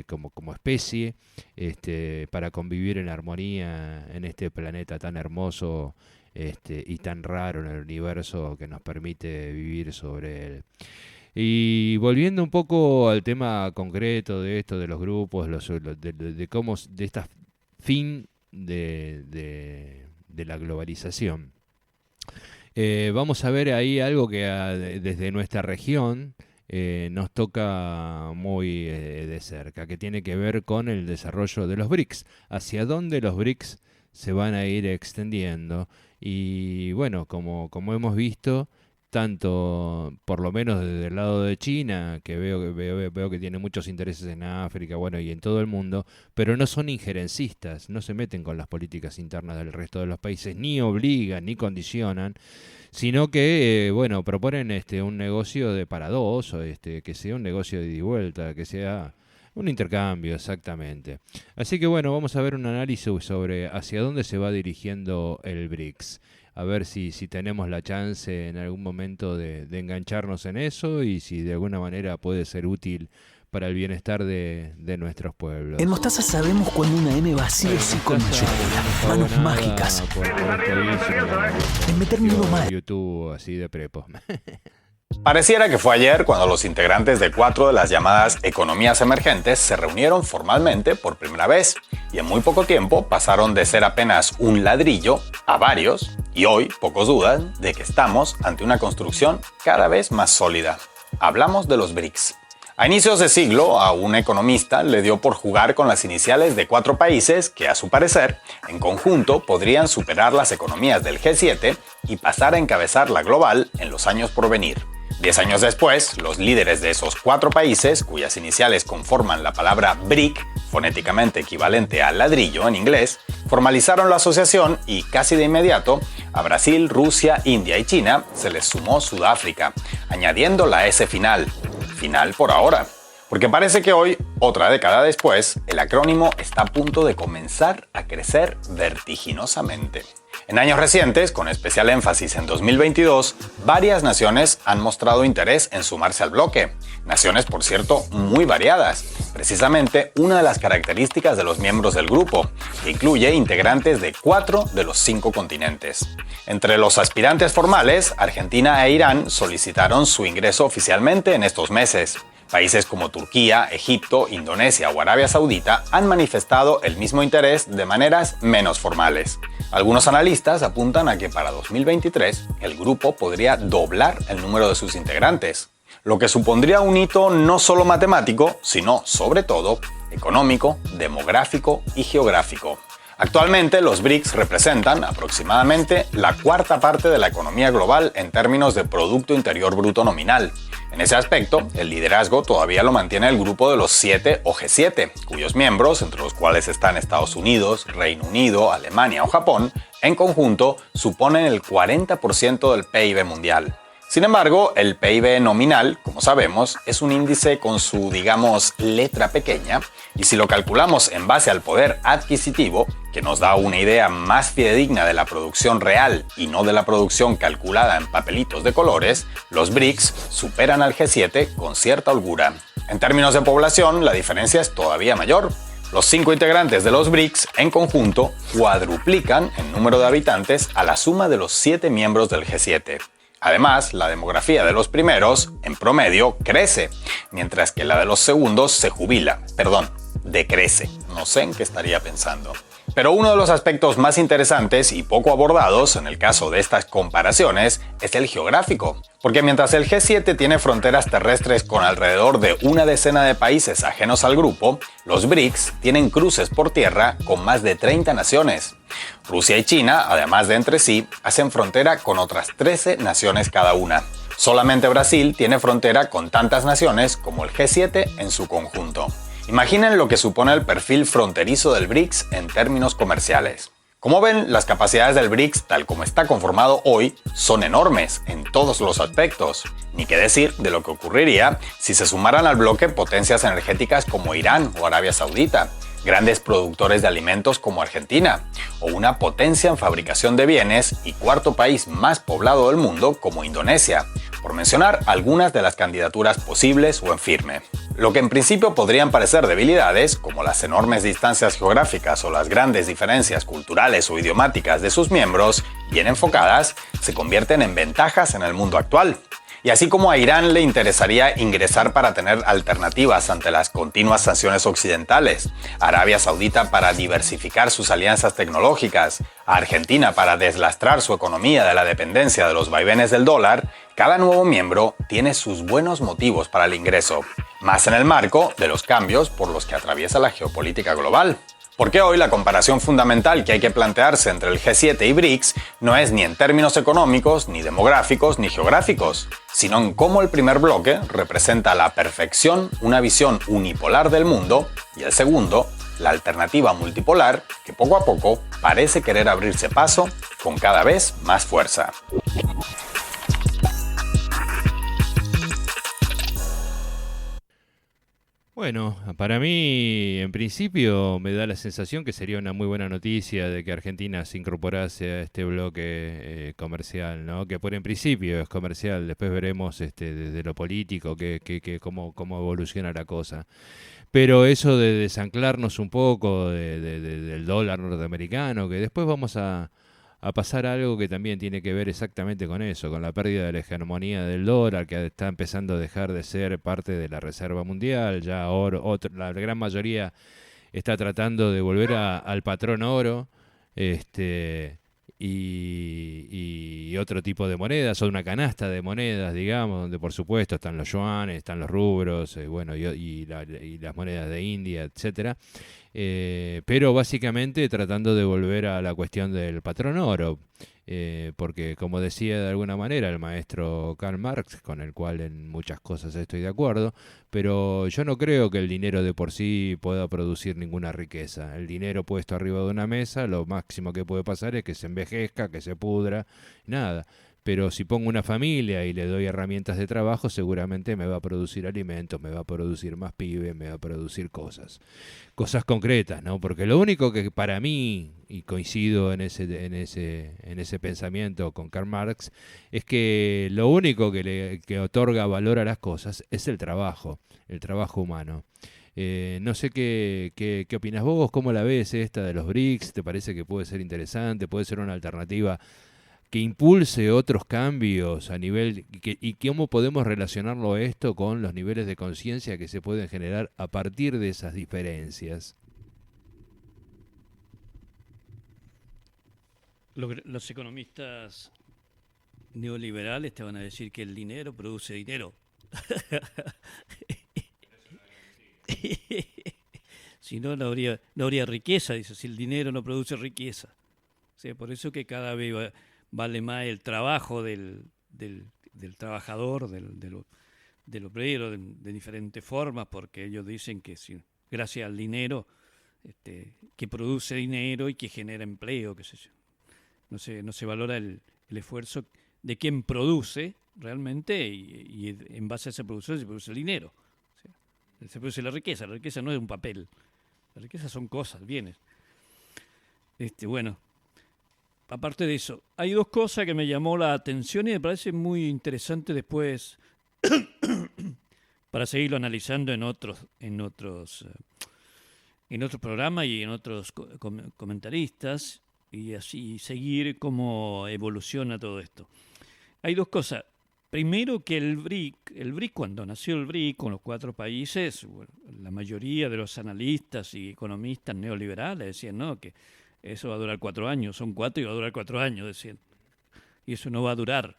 como especie, para convivir en armonía en este planeta tan hermoso y tan raro en el universo que nos permite vivir sobre él. Y volviendo un poco al tema concreto de esto, de los grupos, de cómo, de esta fin de la globalización. Vamos a ver ahí algo que desde nuestra región nos toca muy de cerca, que tiene que ver con el desarrollo de los BRICS. Hacia dónde los BRICS se van a ir extendiendo. Y bueno, como hemos visto, tanto por lo menos desde el lado de China, que veo que tiene muchos intereses en África, bueno, y en todo el mundo, pero no son injerencistas, no se meten con las políticas internas del resto de los países, ni obligan, ni condicionan, sino que, proponen un negocio de para dos, o que sea un negocio de ida y vuelta, que sea un intercambio, exactamente. Así que vamos a ver un análisis sobre hacia dónde se va dirigiendo el BRICS. A ver si tenemos la chance en algún momento de engancharnos en eso y si de alguna manera puede ser útil para el bienestar de nuestros pueblos. En Mostaza sabemos cuando una M va sí o sí con mayúscula. Manos mágicas. En meter ni uno mal. YouTube así de prepo. Pareciera que fue ayer cuando los integrantes de 4 de las llamadas economías emergentes se reunieron formalmente por primera vez y en muy poco tiempo pasaron de ser apenas un ladrillo a varios y hoy pocos dudan de que estamos ante una construcción cada vez más sólida. Hablamos de los BRICS. A inicios de siglo, a un economista le dio por jugar con las iniciales de 4 países que, a su parecer, en conjunto podrían superar las economías del G7 y pasar a encabezar la global en los años por venir. 10 años después, los líderes de esos 4 países, cuyas iniciales conforman la palabra BRIC, fonéticamente equivalente a ladrillo en inglés, formalizaron la asociación y casi de inmediato a Brasil, Rusia, India y China se les sumó Sudáfrica, añadiendo la S final por ahora, porque parece que hoy, otra década después, el acrónimo está a punto de comenzar a crecer vertiginosamente. En años recientes, con especial énfasis en 2022, varias naciones han mostrado interés en sumarse al bloque. Naciones, por cierto, muy variadas. Precisamente una de las características de los miembros del grupo, que incluye integrantes de 4 de los 5 continentes. Entre los aspirantes formales, Argentina e Irán solicitaron su ingreso oficialmente en estos meses. Países como Turquía, Egipto, Indonesia o Arabia Saudita han manifestado el mismo interés de maneras menos formales. Algunos analistas apuntan a que para 2023 el grupo podría doblar el número de sus integrantes, lo que supondría un hito no solo matemático, sino sobre todo económico, demográfico y geográfico. Actualmente los BRICS representan aproximadamente la 4ª parte de la economía global en términos de Producto Interior Bruto nominal. En ese aspecto, el liderazgo todavía lo mantiene el grupo de los 7 o G7, cuyos miembros, entre los cuales están Estados Unidos, Reino Unido, Alemania o Japón, en conjunto suponen el 40% del PIB mundial. Sin embargo, el PIB nominal, como sabemos, es un índice con su, digamos, letra pequeña, y si lo calculamos en base al poder adquisitivo, que nos da una idea más fidedigna de la producción real y no de la producción calculada en papelitos de colores, los BRICS superan al G7 con cierta holgura. En términos de población, la diferencia es todavía mayor. Los 5 integrantes de los BRICS, en conjunto, cuadruplican en número de habitantes a la suma de los 7 miembros del G7. Además, la demografía de los primeros, en promedio, crece, mientras que la de los segundos se jubila, decrece. No sé en qué estaría pensando. Pero uno de los aspectos más interesantes y poco abordados en el caso de estas comparaciones es el geográfico. Porque mientras el G7 tiene fronteras terrestres con alrededor de una decena de países ajenos al grupo, los BRICS tienen cruces por tierra con más de 30 naciones. Rusia y China, además de entre sí, hacen frontera con otras 13 naciones cada una. Solamente Brasil tiene frontera con tantas naciones como el G7 en su conjunto. Imaginen lo que supone el perfil fronterizo del BRICS en términos comerciales. Como ven, las capacidades del BRICS, tal como está conformado hoy, son enormes en todos los aspectos. Ni qué decir de lo que ocurriría si se sumaran al bloque potencias energéticas como Irán o Arabia Saudita, grandes productores de alimentos como Argentina, o una potencia en fabricación de bienes y cuarto país más poblado del mundo como Indonesia, por mencionar algunas de las candidaturas posibles o en firme. Lo que en principio podrían parecer debilidades, como las enormes distancias geográficas o las grandes diferencias culturales o idiomáticas de sus miembros, bien enfocadas, se convierten en ventajas en el mundo actual. Y así como a Irán le interesaría ingresar para tener alternativas ante las continuas sanciones occidentales, a Arabia Saudita para diversificar sus alianzas tecnológicas, a Argentina para deslastrar su economía de la dependencia de los vaivenes del dólar, cada nuevo miembro tiene sus buenos motivos para el ingreso, más en el marco de los cambios por los que atraviesa la geopolítica global. Porque hoy la comparación fundamental que hay que plantearse entre el G7 y BRICS no es ni en términos económicos, ni demográficos, ni geográficos, sino en cómo el primer bloque representa a la perfección una visión unipolar del mundo y el segundo, la alternativa multipolar, que poco a poco parece querer abrirse paso con cada vez más fuerza. Bueno, para mí, en principio, me da la sensación que sería una muy buena noticia de que Argentina se incorporase a este bloque comercial, ¿no? Que por en principio es comercial, después veremos desde lo político cómo evoluciona la cosa. Pero eso de desanclarnos un poco del dólar norteamericano, que después vamos a pasar a algo que también tiene que ver exactamente con eso, con la pérdida de la hegemonía del dólar, que está empezando a dejar de ser parte de la Reserva Mundial. Ya la gran mayoría está tratando de volver al patrón oro, y otro tipo de monedas, o una canasta de monedas, digamos, donde por supuesto están los yuanes, están los rubros, y las monedas de India, etcétera. Pero básicamente tratando de volver a la cuestión del patrón oro, porque como decía de alguna manera el maestro Karl Marx, con el cual en muchas cosas estoy de acuerdo, pero yo no creo que el dinero de por sí pueda producir ninguna riqueza. El dinero puesto arriba de una mesa, lo máximo que puede pasar es que se envejezca, que se pudra, nada. Pero si pongo una familia y le doy herramientas de trabajo, seguramente me va a producir alimentos, me va a producir más pibes, me va a producir cosas concretas, ¿no? Porque lo único que para mí, y coincido en ese pensamiento con Karl Marx, es que lo único que otorga valor a las cosas es el trabajo humano. No sé qué opinas vos, cómo la ves esta de los BRICS, ¿te parece que puede ser interesante, puede ser una alternativa que impulse otros cambios a nivel, y cómo podemos relacionarlo esto con los niveles de conciencia que se pueden generar a partir de esas diferencias? Los economistas neoliberales te van a decir que el dinero produce dinero. Si no, no habría riqueza, dice, si el dinero no produce riqueza. O sea, por eso que cada vez vale más el trabajo del trabajador, del obrero, de diferentes formas, porque ellos dicen que gracias al dinero, que produce dinero y que genera empleo, qué sé yo. No se valora el esfuerzo de quien produce realmente, y en base a esa producción se produce el dinero. O sea, se produce la riqueza. La riqueza no es un papel. La riqueza son cosas, bienes. Bueno. Aparte de eso, hay dos cosas que me llamó la atención y me parece muy interesante después para seguirlo analizando en otros programas y en otros comentaristas, y así seguir cómo evoluciona todo esto. Hay dos cosas. Primero que el BRIC cuando nació el BRIC con los 4 países, bueno, la mayoría de los analistas y economistas neoliberales decían, no, que eso va a durar 4 años, son 4 y va a durar 4 años, decían. Y eso no va a durar.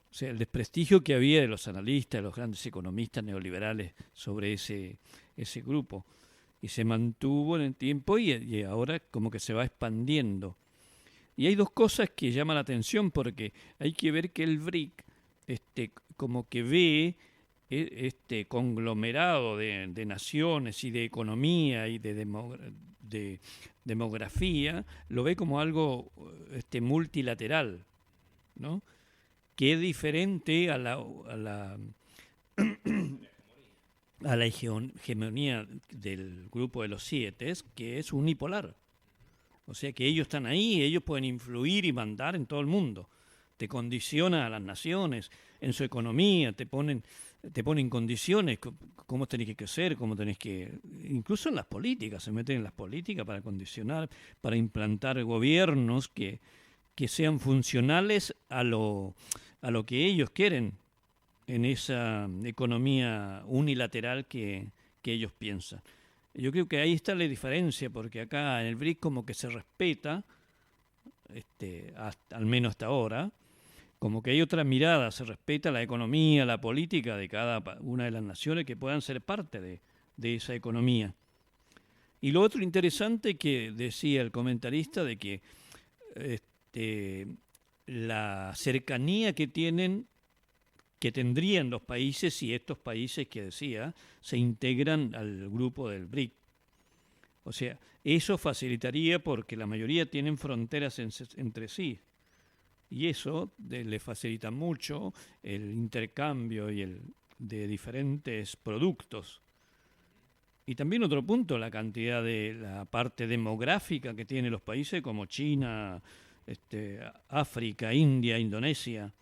O sea, el desprestigio que había de los analistas, de los grandes economistas neoliberales sobre ese grupo. Y se mantuvo en el tiempo y ahora como que se va expandiendo. Y hay dos cosas que llaman la atención porque hay que ver que el BRIC como que ve este conglomerado de naciones y de economía y de demografía, lo ve como algo multilateral, ¿no? Que es diferente a la hegemonía del grupo de los 7, que es unipolar. O sea que ellos están ahí, ellos pueden influir y mandar en todo el mundo. Te condiciona a las naciones, en su economía, te ponen condiciones, cómo tenés que crecer, cómo tenés que... Incluso en las políticas, se meten en las políticas para condicionar, para implantar gobiernos que sean funcionales a lo que ellos quieren en esa economía unilateral que ellos piensan. Yo creo que ahí está la diferencia, porque acá en el BRIC como que se respeta, al menos hasta ahora, como que hay otra mirada, se respeta la economía, la política de cada una de las naciones que puedan ser parte de esa economía. Y lo otro interesante que decía el comentarista de que la cercanía que tendrían los países si estos países que decía se integran al grupo del BRIC. O sea, eso facilitaría porque la mayoría tienen fronteras entre sí. Y eso le facilita mucho el intercambio de diferentes productos. Y también otro punto, la cantidad de la parte demográfica que tienen los países como China, África, India, Indonesia.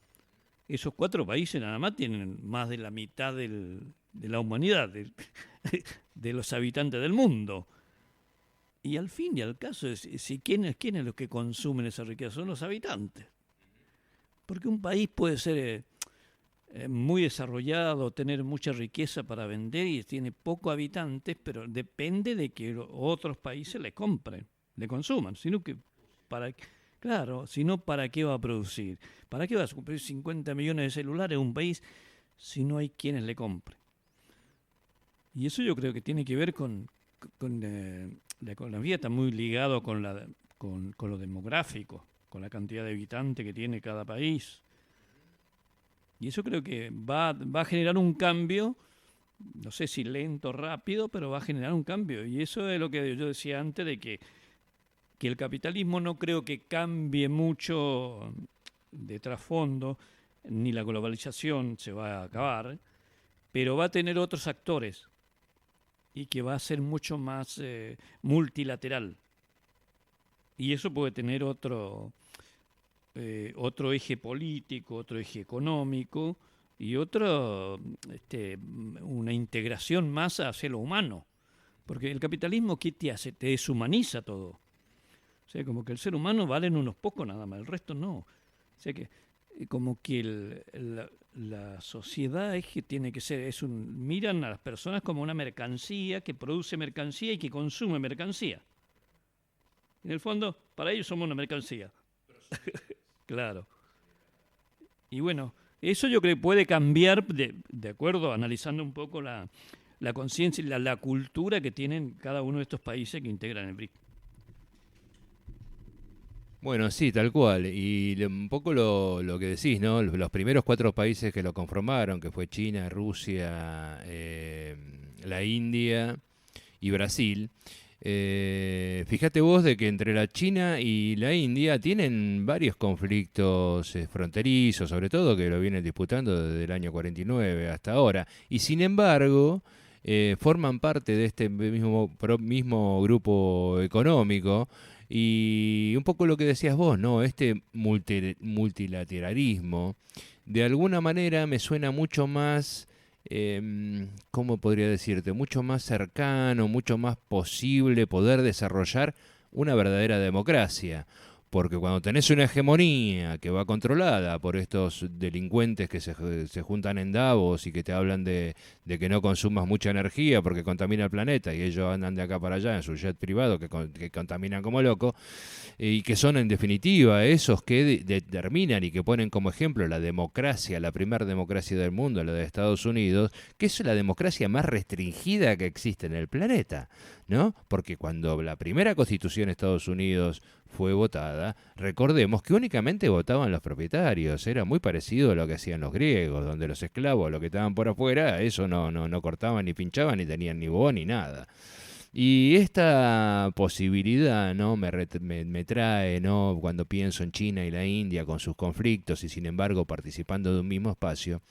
Esos 4 países nada más tienen más de la mitad de la humanidad, de los habitantes del mundo. Y al fin y al caso, ¿quiénes los que consumen esa riqueza? Son los habitantes. Porque un país puede ser muy desarrollado, tener mucha riqueza para vender y tiene pocos habitantes, pero depende de que otros países le compren, le consuman. Sino que ¿para qué va a producir? ¿Para qué va a producir 50 millones de celulares en un país si no hay quienes le compren? Y eso yo creo que tiene que ver con la economía, está muy ligado con lo demográfico, con la cantidad de habitantes que tiene cada país. Y eso creo que va a generar un cambio, no sé si lento o rápido, pero va a generar un cambio. Y eso es lo que yo decía antes, de que el capitalismo no creo que cambie mucho de trasfondo, ni la globalización se va a acabar, pero va a tener otros actores y que va a ser mucho más multilateral. Y eso puede tener otro eje político, otro eje económico y una integración más hacia lo humano. Porque el capitalismo, ¿qué te hace? Te deshumaniza todo. O sea, como que el ser humano valen unos pocos nada más, el resto no. O sea que como que la sociedad es que tiene que ser, miran a las personas como una mercancía que produce mercancía y que consume mercancía. En el fondo, para ellos somos una mercancía. Claro. Y bueno, eso yo creo que puede cambiar de acuerdo, analizando un poco la conciencia y la cultura que tienen cada uno de estos países que integran el BRIC. Bueno, sí, tal cual. Y un poco lo que decís, ¿no? Los primeros 4 países que lo conformaron, que fue China, Rusia, la India y Brasil. Fíjate vos de que entre la China y la India tienen varios conflictos fronterizos, sobre todo que lo vienen disputando desde el año 49 hasta ahora. Y sin embargo, forman parte de este mismo grupo económico. Y un poco lo que decías vos, ¿no? Este multilateralismo, de alguna manera me suena mucho más, ¿cómo podría decirte? Mucho más cercano, mucho más posible poder desarrollar una verdadera democracia. Porque cuando tenés una hegemonía que va controlada por estos delincuentes que se juntan en Davos y que te hablan de que no consumas mucha energía porque contamina el planeta, y ellos andan de acá para allá en su jet privado que contaminan como loco, y que son en definitiva esos que determinan y que ponen como ejemplo la democracia, la primera democracia del mundo, la de Estados Unidos, que es la democracia más restringida que existe en el planeta, ¿no? Porque cuando la primera constitución de Estados Unidos fue votada, recordemos que únicamente votaban los propietarios. Era muy parecido a lo que hacían los griegos, donde los esclavos, los que estaban por afuera, eso no cortaban ni pinchaban, ni tenían ni voz ni nada. Y esta posibilidad, ¿no?, me trae, ¿no?, cuando pienso en China y la India con sus conflictos y sin embargo participando de un mismo espacio,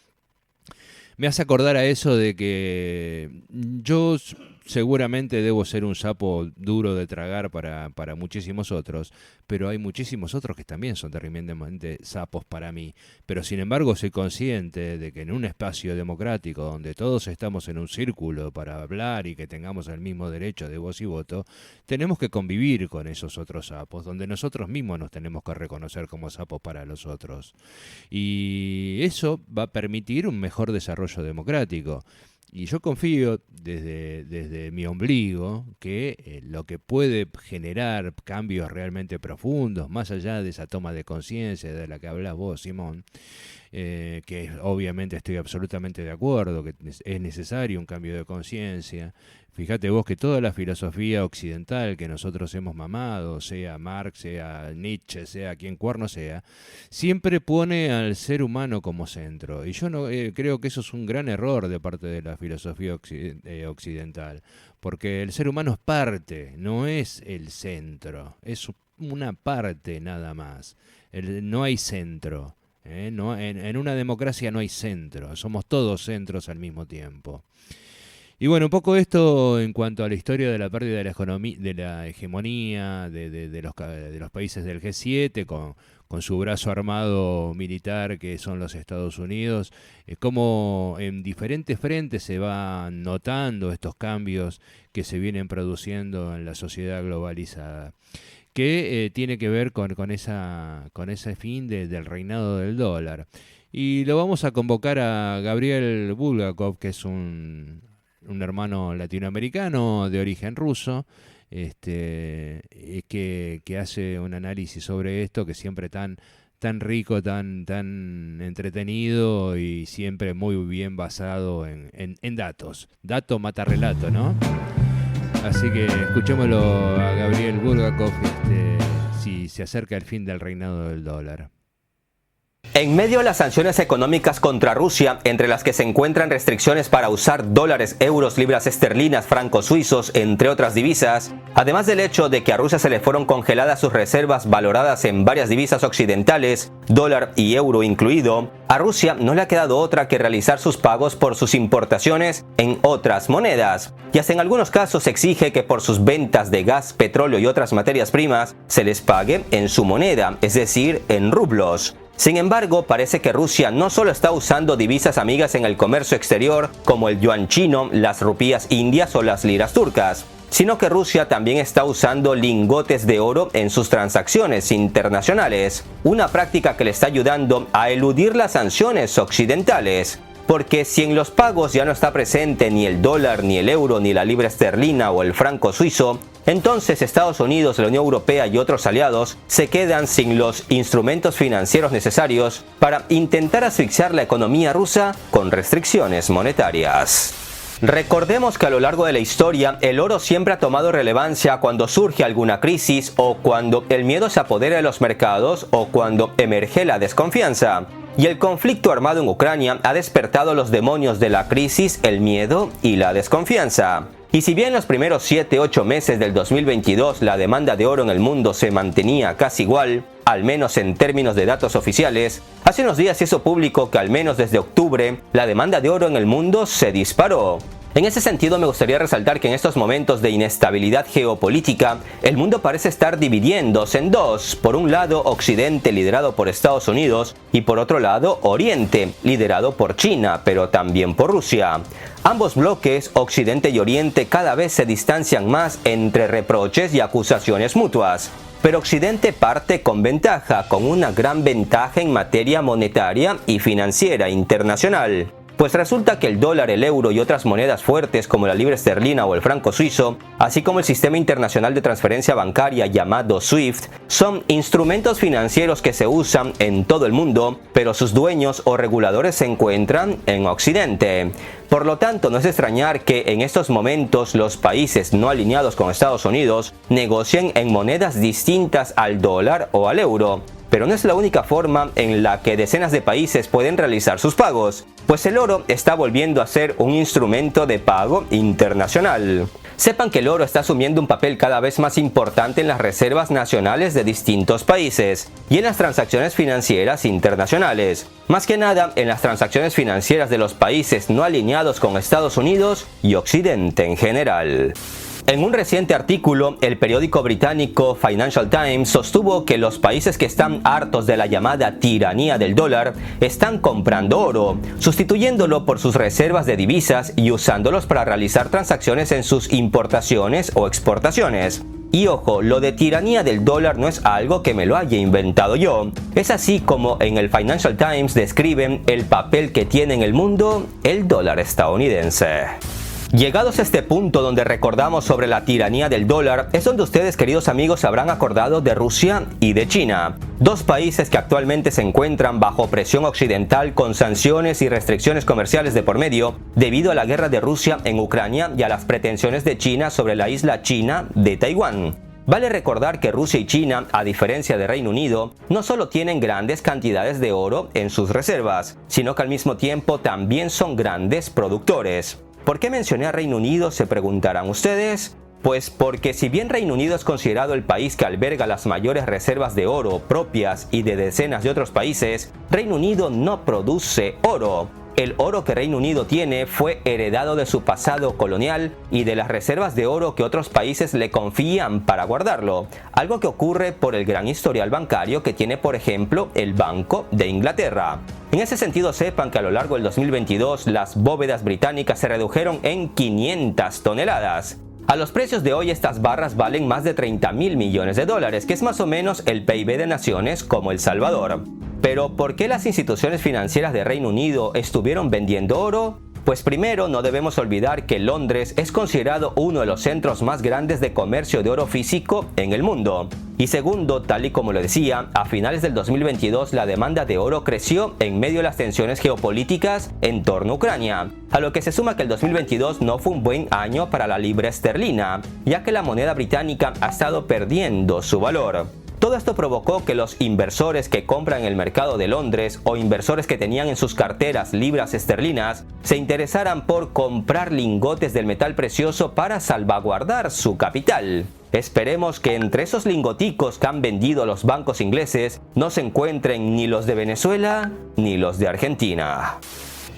me hace acordar a eso de que yo seguramente debo ser un sapo duro de tragar para muchísimos otros, pero hay muchísimos otros que también son tremendamente sapos para mí. Pero sin embargo soy consciente de que en un espacio democrático donde todos estamos en un círculo para hablar y que tengamos el mismo derecho de voz y voto, tenemos que convivir con esos otros sapos, donde nosotros mismos nos tenemos que reconocer como sapos para los otros. Y eso va a permitir un mejor desarrollo democrático. Y yo confío desde mi ombligo que lo que puede generar cambios realmente profundos, más allá de esa toma de conciencia de la que hablas vos, Simón, que obviamente estoy absolutamente de acuerdo, que es necesario un cambio de conciencia. Fíjate vos que toda la filosofía occidental que nosotros hemos mamado, sea Marx, sea Nietzsche, sea quien cuerno sea, siempre pone al ser humano como centro. Y yo no creo que eso es un gran error de parte de la filosofía occidental, porque el ser humano es parte, no es el centro, es una parte nada más. No hay centro. No, en una democracia no hay centro, somos todos centros al mismo tiempo. Y bueno, un poco esto en cuanto a la historia de la pérdida de la hegemonía de los países del G7 con su brazo armado militar que son los Estados Unidos, cómo en diferentes frentes se van notando estos cambios que se vienen produciendo en la sociedad globalizada, que tiene que ver con ese fin del reinado del dólar. Y lo vamos a convocar a Gabriel Bulgakov, que es un hermano latinoamericano de origen ruso, que hace un análisis sobre esto, que siempre tan rico, tan entretenido y siempre muy bien basado en datos. Dato mata relato, ¿no? Así que escuchémoslo a Gabriel Bulgakov, si se acerca el fin del reinado del dólar. En medio de las sanciones económicas contra Rusia, entre las que se encuentran restricciones para usar dólares, euros, libras esterlinas, francos suizos, entre otras divisas, además del hecho de que a Rusia se le fueron congeladas sus reservas valoradas en varias divisas occidentales, dólar y euro incluido, a Rusia no le ha quedado otra que realizar sus pagos por sus importaciones en otras monedas, y hasta en algunos casos exige que por sus ventas de gas, petróleo y otras materias primas se les pague en su moneda, es decir, en rublos. Sin embargo, parece que Rusia no solo está usando divisas amigas en el comercio exterior, como el yuan chino, las rupías indias o las liras turcas, sino que Rusia también está usando lingotes de oro en sus transacciones internacionales, una práctica que le está ayudando a eludir las sanciones occidentales. Porque si en los pagos ya no está presente ni el dólar, ni el euro, ni la libra esterlina o el franco suizo, entonces Estados Unidos, la Unión Europea y otros aliados se quedan sin los instrumentos financieros necesarios para intentar asfixiar la economía rusa con restricciones monetarias. Recordemos que a lo largo de la historia el oro siempre ha tomado relevancia cuando surge alguna crisis o cuando el miedo se apodera de los mercados o cuando emerge la desconfianza. Y el conflicto armado en Ucrania ha despertado los demonios de la crisis, el miedo y la desconfianza. Y si bien en los primeros 7-8 meses del 2022 la demanda de oro en el mundo se mantenía casi igual, al menos en términos de datos oficiales, hace unos días se hizo público que al menos desde octubre la demanda de oro en el mundo se disparó. En ese sentido me gustaría resaltar que en estos momentos de inestabilidad geopolítica, el mundo parece estar dividiéndose en dos. Por un lado, Occidente liderado por Estados Unidos y por otro lado, Oriente liderado por China, pero también por Rusia. Ambos bloques, Occidente y Oriente, cada vez se distancian más entre reproches y acusaciones mutuas. Pero Occidente parte con ventaja, con una gran ventaja en materia monetaria y financiera internacional. Pues resulta que el dólar, el euro y otras monedas fuertes como la libra esterlina o el franco suizo, así como el sistema internacional de transferencia bancaria llamado SWIFT, son instrumentos financieros que se usan en todo el mundo, pero sus dueños o reguladores se encuentran en Occidente. Por lo tanto, no es extrañar que en estos momentos los países no alineados con Estados Unidos negocien en monedas distintas al dólar o al euro. Pero no es la única forma en la que decenas de países pueden realizar sus pagos, pues el oro está volviendo a ser un instrumento de pago internacional. Sepan que el oro está asumiendo un papel cada vez más importante en las reservas nacionales de distintos países y en las transacciones financieras internacionales, más que nada en las transacciones financieras de los países no alineados con Estados Unidos y Occidente en general. En un reciente artículo, el periódico británico Financial Times sostuvo que los países que están hartos de la llamada tiranía del dólar están comprando oro, sustituyéndolo por sus reservas de divisas y usándolos para realizar transacciones en sus importaciones o exportaciones. Y ojo, lo de tiranía del dólar no es algo que me lo haya inventado yo. Es así como en el Financial Times describen el papel que tiene en el mundo el dólar estadounidense. Llegados a este punto donde recordamos sobre la tiranía del dólar, es donde ustedes, queridos amigos, se habrán acordado de Rusia y de China, dos países que actualmente se encuentran bajo presión occidental con sanciones y restricciones comerciales de por medio debido a la guerra de Rusia en Ucrania y a las pretensiones de China sobre la isla china de Taiwán. Vale recordar que Rusia y China, a diferencia de Reino Unido, no solo tienen grandes cantidades de oro en sus reservas, sino que al mismo tiempo también son grandes productores. ¿Por qué mencioné a Reino Unido?, se preguntarán ustedes. Pues porque si bien Reino Unido es considerado el país que alberga las mayores reservas de oro propias y de decenas de otros países, Reino Unido no produce oro. El oro que Reino Unido tiene fue heredado de su pasado colonial y de las reservas de oro que otros países le confían para guardarlo, algo que ocurre por el gran historial bancario que tiene, por ejemplo, el Banco de Inglaterra. En ese sentido, sepan que a lo largo del 2022 las bóvedas británicas se redujeron en 500 toneladas. A los precios de hoy, estas barras valen más de 30.000 millones de dólares, que es más o menos el PIB de naciones como El Salvador. Pero, ¿por qué las instituciones financieras de Reino Unido estuvieron vendiendo oro? Pues primero, no debemos olvidar que Londres es considerado uno de los centros más grandes de comercio de oro físico en el mundo. Y segundo, tal y como lo decía, a finales del 2022 la demanda de oro creció en medio de las tensiones geopolíticas en torno a Ucrania, a lo que se suma que el 2022 no fue un buen año para la libra esterlina, ya que la moneda británica ha estado perdiendo su valor. Todo esto provocó que los inversores que compran en el mercado de Londres o inversores que tenían en sus carteras libras esterlinas se interesaran por comprar lingotes del metal precioso para salvaguardar su capital. Esperemos que entre esos lingoticos que han vendido los bancos ingleses no se encuentren ni los de Venezuela ni los de Argentina.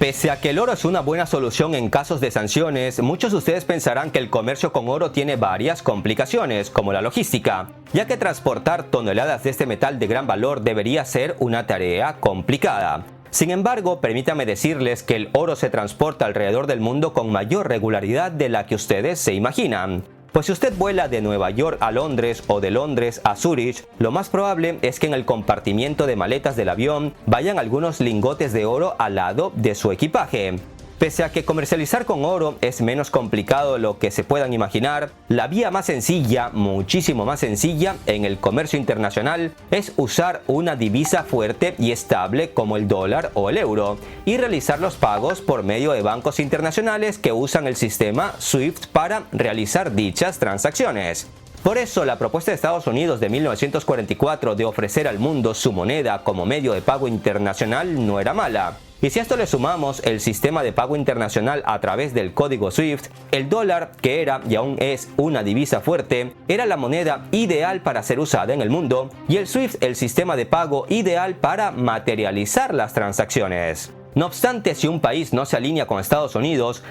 Pese a que el oro es una buena solución en casos de sanciones, muchos de ustedes pensarán que el comercio con oro tiene varias complicaciones, como la logística, ya que transportar toneladas de este metal de gran valor debería ser una tarea complicada. Sin embargo, permítanme decirles que el oro se transporta alrededor del mundo con mayor regularidad de la que ustedes se imaginan. Pues si usted vuela de Nueva York a Londres o de Londres a Zúrich, lo más probable es que en el compartimiento de maletas del avión vayan algunos lingotes de oro al lado de su equipaje. Pese a que comercializar con oro es menos complicado de lo que se puedan imaginar, la vía más sencilla, muchísimo más sencilla en el comercio internacional es usar una divisa fuerte y estable como el dólar o el euro y realizar los pagos por medio de bancos internacionales que usan el sistema SWIFT para realizar dichas transacciones. Por eso, la propuesta de Estados Unidos de 1944 de ofrecer al mundo su moneda como medio de pago internacional no era mala. Y si a esto le sumamos el sistema de pago internacional a través del código SWIFT, el dólar, que era y aún es una divisa fuerte, era la moneda ideal para ser usada en el mundo, y el SWIFT el sistema de pago ideal para materializar las transacciones. No obstante, si un país no se alinea con Estados Unidos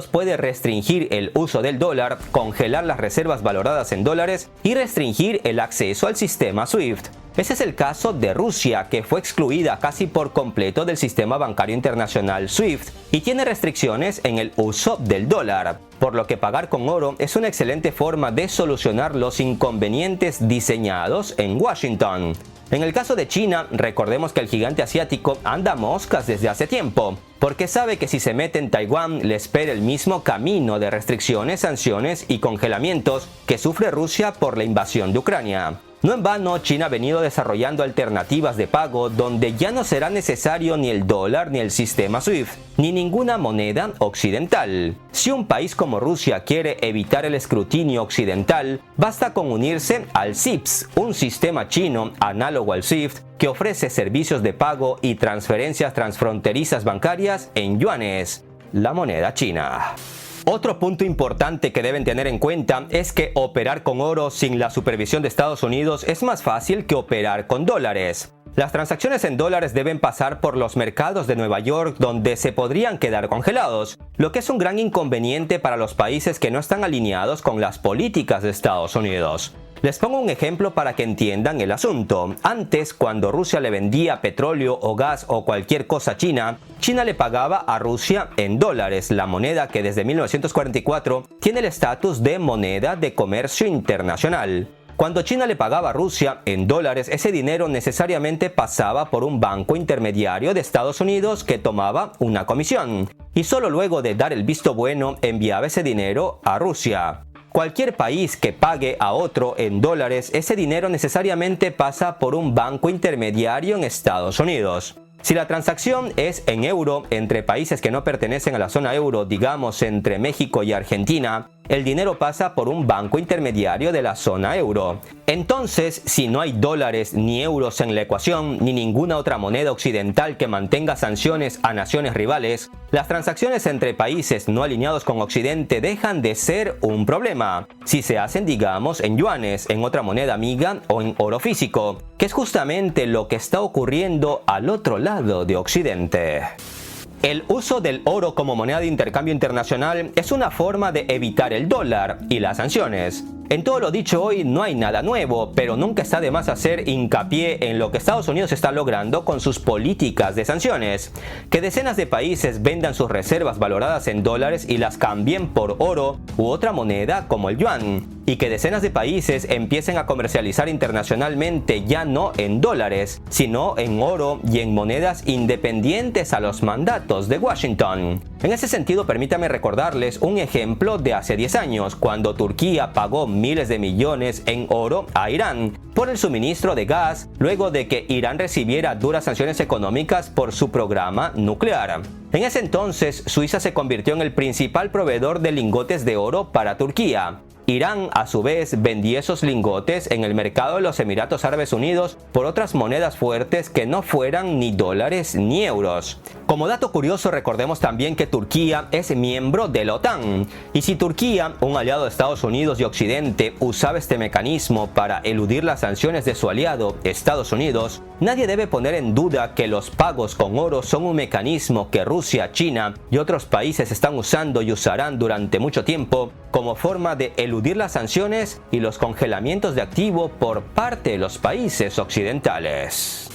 puede restringir el uso del dólar, congelar las reservas valoradas en dólares y restringir el acceso al sistema SWIFT. Ese es el caso de Rusia, que fue excluida casi por completo del sistema bancario internacional SWIFT y tiene restricciones en el uso del dólar, por lo que pagar con oro es una excelente forma de solucionar los inconvenientes diseñados en Washington. En el caso de China, recordemos que el gigante asiático anda a moscas desde hace tiempo, porque sabe que si se mete en Taiwán le espera el mismo camino de restricciones, sanciones y congelamientos que sufre Rusia por la invasión de Ucrania. No en vano, China ha venido desarrollando alternativas de pago donde ya no será necesario ni el dólar ni el sistema SWIFT, ni ninguna moneda occidental. Si un país como Rusia quiere evitar el escrutinio occidental, basta con unirse al CIPS, un sistema chino análogo al SWIFT que ofrece servicios de pago y transferencias transfronterizas bancarias en yuanes, la moneda china. Otro punto importante que deben tener en cuenta es que operar con oro sin la supervisión de Estados Unidos es más fácil que operar con dólares. Las transacciones en dólares deben pasar por los mercados de Nueva York, donde se podrían quedar congelados, lo que es un gran inconveniente para los países que no están alineados con las políticas de Estados Unidos. Les pongo un ejemplo para que entiendan el asunto. Antes, cuando Rusia le vendía petróleo o gas o cualquier cosa a China, China le pagaba a Rusia en dólares, la moneda que desde 1944 tiene el estatus de moneda de comercio internacional. Cuando China le pagaba a Rusia en dólares, ese dinero necesariamente pasaba por un banco intermediario de Estados Unidos que tomaba una comisión, y solo luego de dar el visto bueno enviaba ese dinero a Rusia. Cualquier país que pague a otro en dólares, ese dinero necesariamente pasa por un banco intermediario en Estados Unidos. Si la transacción es en euro entre países que no pertenecen a la zona euro, digamos entre México y Argentina, el dinero pasa por un banco intermediario de la zona euro. Entonces, si no hay dólares ni euros en la ecuación, ni ninguna otra moneda occidental que mantenga sanciones a naciones rivales, las transacciones entre países no alineados con Occidente dejan de ser un problema. Si se hacen, digamos, en yuanes, en otra moneda amiga o en oro físico, que es justamente lo que está ocurriendo al otro lado de Occidente. El uso del oro como moneda de intercambio internacional es una forma de evitar el dólar y las sanciones. En todo lo dicho hoy no hay nada nuevo, pero nunca está de más hacer hincapié en lo que Estados Unidos está logrando con sus políticas de sanciones. Que decenas de países vendan sus reservas valoradas en dólares y las cambien por oro u otra moneda como el yuan. Y que decenas de países empiecen a comercializar internacionalmente ya no en dólares, sino en oro y en monedas independientes a los mandatos de Washington. En ese sentido, permítame recordarles un ejemplo de hace 10 años, cuando Turquía pagó miles de millones en oro a Irán por el suministro de gas, luego de que Irán recibiera duras sanciones económicas por su programa nuclear. En ese entonces, Suiza se convirtió en el principal proveedor de lingotes de oro para Turquía. Irán, a su vez, vendía esos lingotes en el mercado de los Emiratos Árabes Unidos por otras monedas fuertes que no fueran ni dólares ni euros. Como dato curioso, recordemos también que Turquía es miembro de la OTAN. Y si Turquía, un aliado de Estados Unidos y Occidente, usaba este mecanismo para eludir las sanciones de su aliado, Estados Unidos, nadie debe poner en duda que los pagos con oro son un mecanismo que Rusia, China y otros países están usando y usarán durante mucho tiempo como forma de eludir las sanciones y los congelamientos de activo por parte de los países occidentales.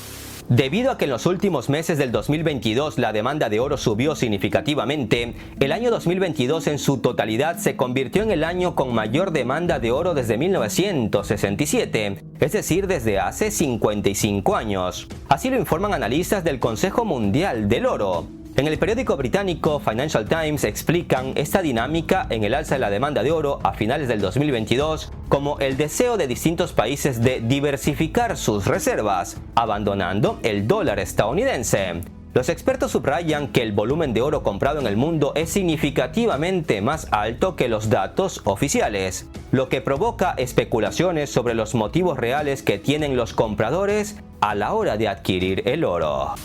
Debido a que en los últimos meses del 2022 la demanda de oro subió significativamente, el año 2022 en su totalidad se convirtió en el año con mayor demanda de oro desde 1967, es decir, desde hace 55 años. Así lo informan analistas del Consejo Mundial del Oro. En el periódico británico Financial Times explican esta dinámica en el alza de la demanda de oro a finales del 2022 como el deseo de distintos países de diversificar sus reservas, abandonando el dólar estadounidense. Los expertos subrayan que el volumen de oro comprado en el mundo es significativamente más alto que los datos oficiales, lo que provoca especulaciones sobre los motivos reales que tienen los compradores a la hora de adquirir el oro.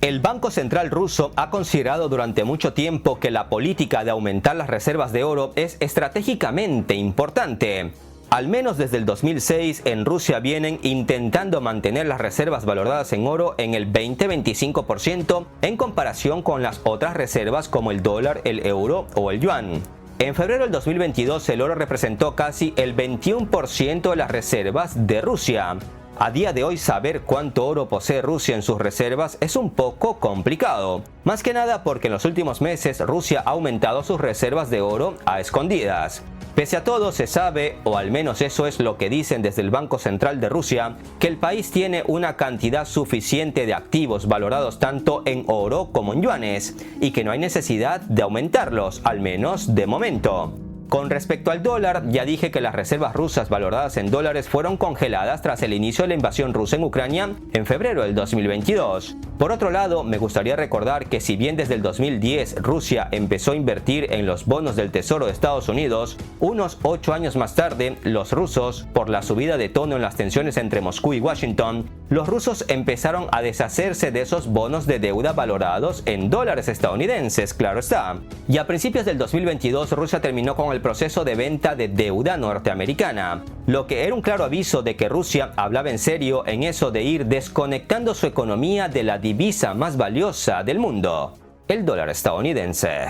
El Banco Central ruso ha considerado durante mucho tiempo que la política de aumentar las reservas de oro es estratégicamente importante. Al menos desde el 2006 en Rusia vienen intentando mantener las reservas valoradas en oro en el 20-25% en comparación con las otras reservas como el dólar, el euro o el yuan. En febrero del 2022 el oro representó casi el 21% de las reservas de Rusia. A día de hoy saber cuánto oro posee Rusia en sus reservas es un poco complicado. Más que nada porque en los últimos meses Rusia ha aumentado sus reservas de oro a escondidas. Pese a todo se sabe, o al menos eso es lo que dicen desde el Banco Central de Rusia, que el país tiene una cantidad suficiente de activos valorados tanto en oro como en yuanes, y que no hay necesidad de aumentarlos, al menos de momento. Con respecto al dólar, ya dije que las reservas rusas valoradas en dólares fueron congeladas tras el inicio de la invasión rusa en Ucrania en febrero del 2022. Por otro lado, me gustaría recordar que si bien desde el 2010 Rusia empezó a invertir en los bonos del Tesoro de Estados Unidos, unos 8 años más tarde, los rusos, por la subida de tono en las tensiones entre Moscú y Washington, los rusos empezaron a deshacerse de esos bonos de deuda valorados en dólares estadounidenses, claro está. Y a principios del 2022 Rusia terminó con el proceso de venta de deuda norteamericana, lo que era un claro aviso de que Rusia hablaba en serio en eso de ir desconectando su economía de la divisa más valiosa del mundo, el dólar estadounidense.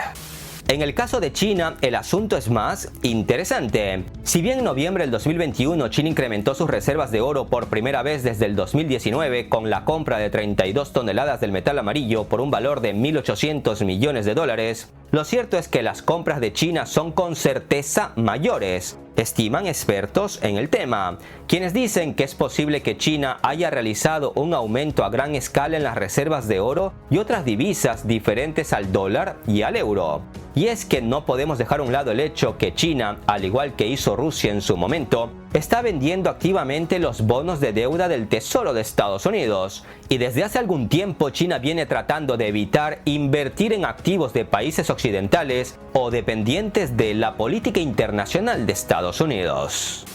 En el caso de China, el asunto es más interesante. Si bien en noviembre del 2021 China incrementó sus reservas de oro por primera vez desde el 2019 con la compra de 32 toneladas del metal amarillo por un valor de 1.800 millones de dólares, lo cierto es que las compras de China son con certeza mayores, estiman expertos en el tema, quienes dicen que es posible que China haya realizado un aumento a gran escala en las reservas de oro y otras divisas diferentes al dólar y al euro. Y es que no podemos dejar a un lado el hecho que China, al igual que hizo Rusia en su momento, está vendiendo activamente los bonos de deuda del Tesoro de Estados Unidos. Y desde hace algún tiempo China viene tratando de evitar invertir en activos de países occidentales o dependientes de la política internacional de Estados Unidos.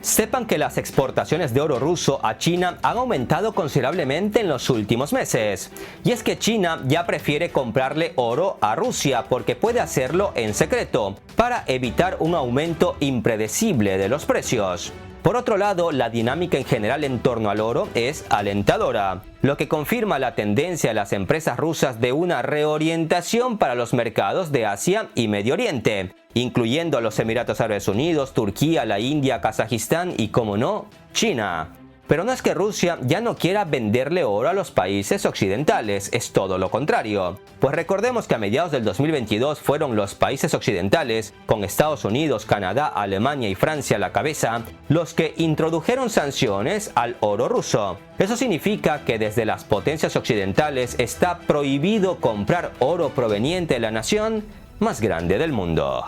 Sepan que las exportaciones de oro ruso a China han aumentado considerablemente en los últimos meses. Y es que China ya prefiere comprarle oro a Rusia porque puede hacerlo en secreto, para evitar un aumento impredecible de los precios. Por otro lado, la dinámica en general en torno al oro es alentadora, lo que confirma la tendencia de las empresas rusas de una reorientación para los mercados de Asia y Medio Oriente, incluyendo a los Emiratos Árabes Unidos, Turquía, la India, Kazajistán y, como no, China. Pero no es que Rusia ya no quiera venderle oro a los países occidentales, es todo lo contrario. Pues recordemos que a mediados del 2022 fueron los países occidentales, con Estados Unidos, Canadá, Alemania y Francia a la cabeza, los que introdujeron sanciones al oro ruso. Eso significa que desde las potencias occidentales está prohibido comprar oro proveniente de la nación más grande del mundo.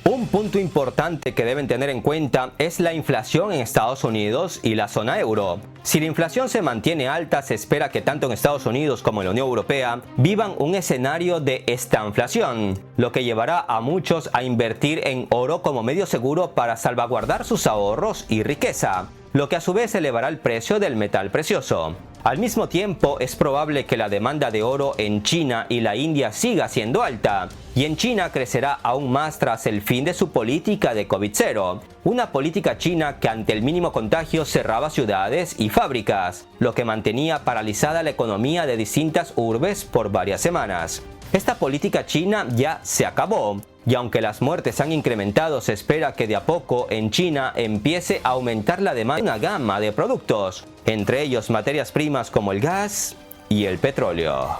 Un punto importante que deben tener en cuenta es la inflación en Estados Unidos y la zona euro. Si la inflación se mantiene alta, se espera que tanto en Estados Unidos como en la Unión Europea vivan un escenario de estanflación, lo que llevará a muchos a invertir en oro como medio seguro para salvaguardar sus ahorros y riqueza, lo que a su vez elevará el precio del metal precioso. Al mismo tiempo, es probable que la demanda de oro en China y la India siga siendo alta, y en China crecerá aún más tras el fin de su política de COVID-0, una política china que ante el mínimo contagio cerraba ciudades y fábricas, lo que mantenía paralizada la economía de distintas urbes por varias semanas. Esta política china ya se acabó, y aunque las muertes han incrementado, se espera que de a poco en China empiece a aumentar la demanda de una gama de productos, entre ellos materias primas como el gas y el petróleo.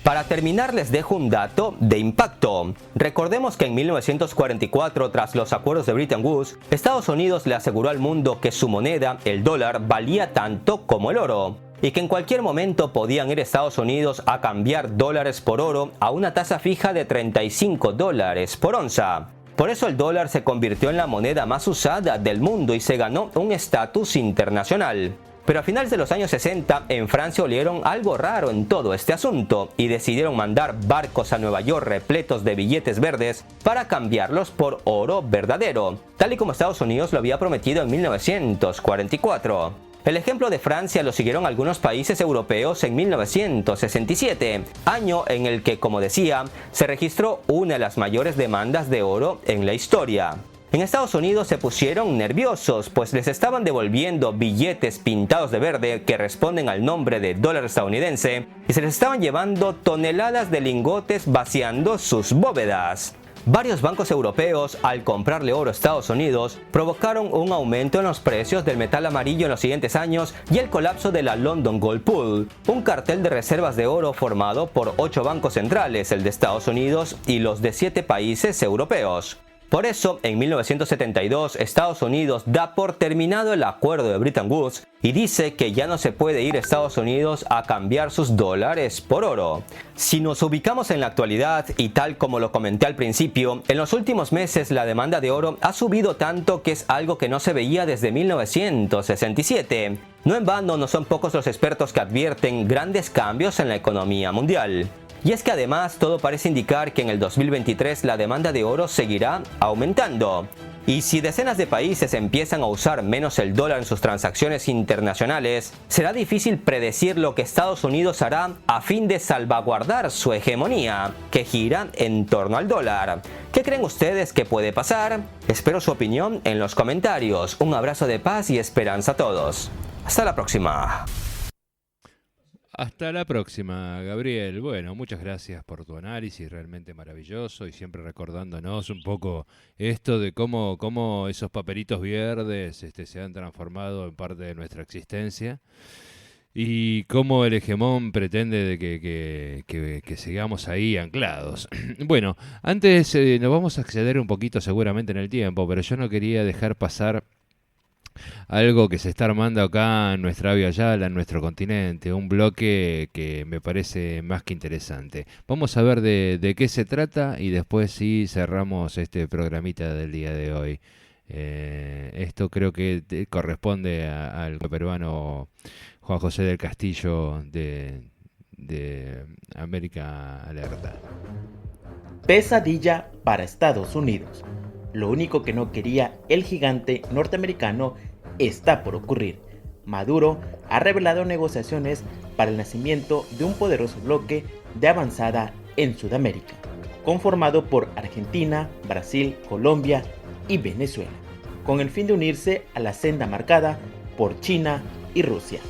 Para terminar, les dejo un dato de impacto. Recordemos que en 1944, tras los acuerdos de Bretton Woods, Estados Unidos le aseguró al mundo que su moneda, el dólar, valía tanto como el oro, y que en cualquier momento podían ir a Estados Unidos a cambiar dólares por oro a una tasa fija de $35 por onza. Por eso el dólar se convirtió en la moneda más usada del mundo y se ganó un estatus internacional. Pero a finales de los años 60, en Francia olieron algo raro en todo este asunto y decidieron mandar barcos a Nueva York repletos de billetes verdes para cambiarlos por oro verdadero, tal y como Estados Unidos lo había prometido en 1944. El ejemplo de Francia lo siguieron algunos países europeos en 1967, año en el que, como decía, se registró una de las mayores demandas de oro en la historia. En Estados Unidos se pusieron nerviosos, pues les estaban devolviendo billetes pintados de verde que responden al nombre de dólar estadounidense y se les estaban llevando toneladas de lingotes vaciando sus bóvedas. Varios bancos europeos, al comprarle oro a Estados Unidos, provocaron un aumento en los precios del metal amarillo en los siguientes años y el colapso de la London Gold Pool, un cartel de reservas de oro formado por 8 bancos centrales, el de Estados Unidos y los de 7 países europeos. Por eso, en 1972, Estados Unidos da por terminado el acuerdo de Bretton Woods y dice que ya no se puede ir a Estados Unidos a cambiar sus dólares por oro. Si nos ubicamos en la actualidad, y tal como lo comenté al principio, en los últimos meses la demanda de oro ha subido tanto que es algo que no se veía desde 1967. No en vano, no son pocos los expertos que advierten grandes cambios en la economía mundial. Y es que además todo parece indicar que en el 2023 la demanda de oro seguirá aumentando. Y si decenas de países empiezan a usar menos el dólar en sus transacciones internacionales, será difícil predecir lo que Estados Unidos hará a fin de salvaguardar su hegemonía, que gira en torno al dólar. ¿Qué creen ustedes que puede pasar? Espero su opinión en los comentarios. Un abrazo de paz y esperanza a todos. Hasta la próxima. Hasta la próxima, Gabriel. Bueno, muchas gracias por tu análisis, realmente maravilloso, y siempre recordándonos un poco esto de cómo esos papelitos verdes se han transformado en parte de nuestra existencia y cómo el hegemón pretende de que sigamos ahí anclados. Bueno, antes nos vamos a exceder un poquito seguramente en el tiempo, pero yo no quería dejar pasar algo que se está armando acá en nuestra Avia Yala, en nuestro continente, un bloque que me parece más que interesante. Vamos a ver de qué se trata y después sí cerramos este programita del día de hoy. Esto creo que corresponde al peruano Juan José del Castillo de América Alerta. Pesadilla para Estados Unidos. Lo único que no quería el gigante norteamericano está por ocurrir. Maduro ha revelado negociaciones para el nacimiento de un poderoso bloque de avanzada en Sudamérica, conformado por Argentina, Brasil, Colombia y Venezuela, con el fin de unirse a la senda marcada por China y Rusia.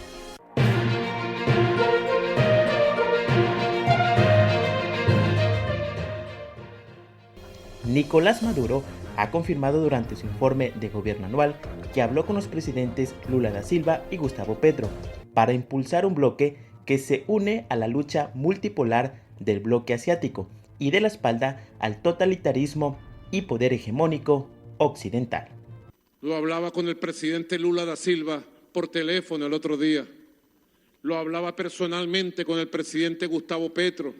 Nicolás Maduro ha confirmado durante su informe de gobierno anual que habló con los presidentes Lula da Silva y Gustavo Petro para impulsar un bloque que se une a la lucha multipolar del bloque asiático y de la espalda al totalitarismo y poder hegemónico occidental. Lo hablaba con el presidente Lula da Silva por teléfono el otro día. Lo hablaba personalmente con el presidente Gustavo Petro.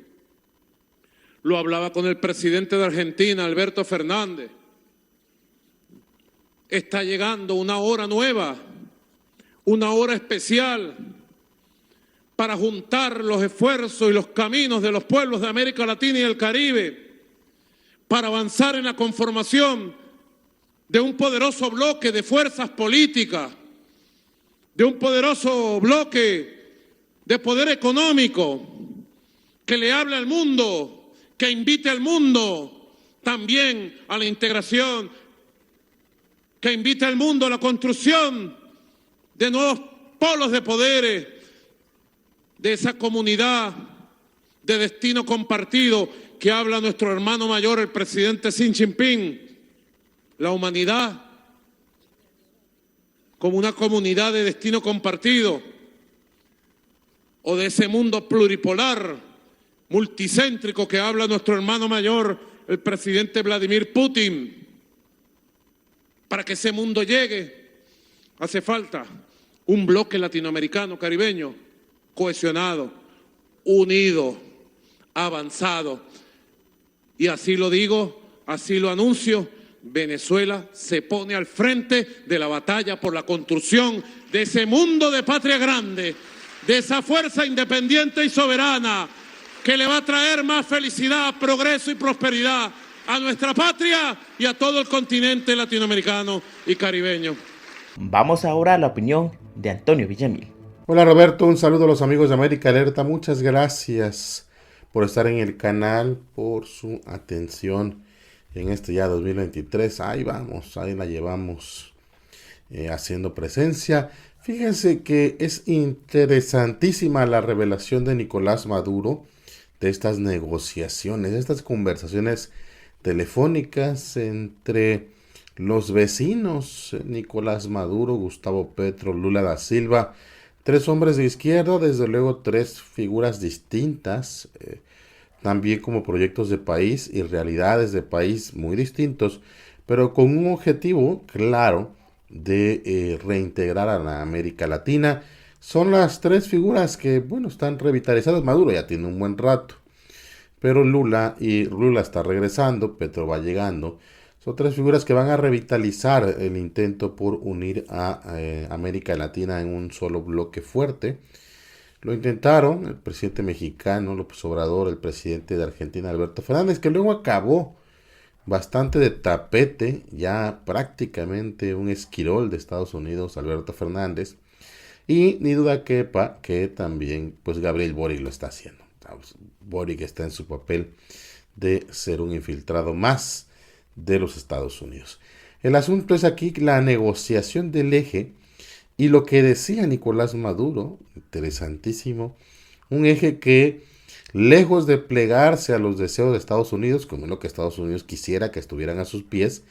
Lo hablaba con el presidente de Argentina, Alberto Fernández. Está llegando una hora nueva, una hora especial para juntar los esfuerzos y los caminos de los pueblos de América Latina y el Caribe para avanzar en la conformación de un poderoso bloque de fuerzas políticas, de un poderoso bloque de poder económico que le hable al mundo, que invite al mundo también a la integración, que invite al mundo a la construcción de nuevos polos de poderes, de esa comunidad de destino compartido que habla nuestro hermano mayor, el presidente Xi Jinping. La humanidad como una comunidad de destino compartido, o de ese mundo pluripolar, multicéntrico que habla nuestro hermano mayor, el presidente Vladimir Putin. Para que ese mundo llegue, hace falta un bloque latinoamericano, caribeño, cohesionado, unido, avanzado. Y así lo digo, así lo anuncio, Venezuela se pone al frente de la batalla por la construcción de ese mundo de patria grande, de esa fuerza independiente y soberana que le va a traer más felicidad, progreso y prosperidad a nuestra patria y a todo el continente latinoamericano y caribeño. Vamos ahora a la opinión de Antonio Villamil. Hola Roberto, un saludo a los amigos de América Alerta. Muchas gracias por estar en el canal, por su atención en este ya 2023. Ahí vamos, ahí la llevamos haciendo presencia. Fíjense que es interesantísima la revelación de Nicolás Maduro de estas negociaciones, de estas conversaciones telefónicas entre los vecinos Nicolás Maduro, Gustavo Petro, Lula da Silva, 3 hombres de izquierda, desde luego 3 figuras distintas, también como proyectos de país y realidades de país muy distintos, pero con un objetivo claro de reintegrar a la América Latina. Son las 3 figuras que, bueno, están revitalizadas. Maduro ya tiene un buen rato, pero Lula está regresando, Petro va llegando. Son 3 figuras que van a revitalizar el intento por unir a América Latina en un solo bloque fuerte. Lo intentaron el presidente mexicano López Obrador, el presidente de Argentina Alberto Fernández, que luego acabó bastante de tapete, ya prácticamente un esquirol de Estados Unidos, Alberto Fernández. Y ni duda quepa que también pues Gabriel Boric lo está haciendo. Boric está en su papel de ser un infiltrado más de los Estados Unidos. El asunto es aquí la negociación del eje y lo que decía Nicolás Maduro, interesantísimo, un eje que lejos de plegarse a los deseos de Estados Unidos, como lo que Estados Unidos quisiera que estuvieran a sus pies,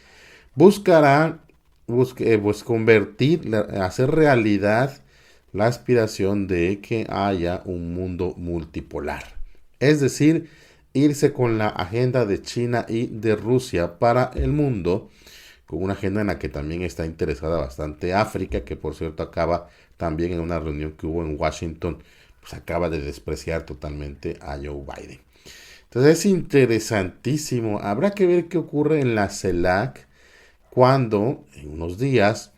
buscará convertir, hacer realidad la aspiración de que haya un mundo multipolar. Es decir, irse con la agenda de China y de Rusia para el mundo, con una agenda en la que también está interesada bastante África, que por cierto acaba también en una reunión que hubo en Washington, pues acaba de despreciar totalmente a Joe Biden. Entonces es interesantísimo. Habrá que ver qué ocurre en la CELAC cuando en unos días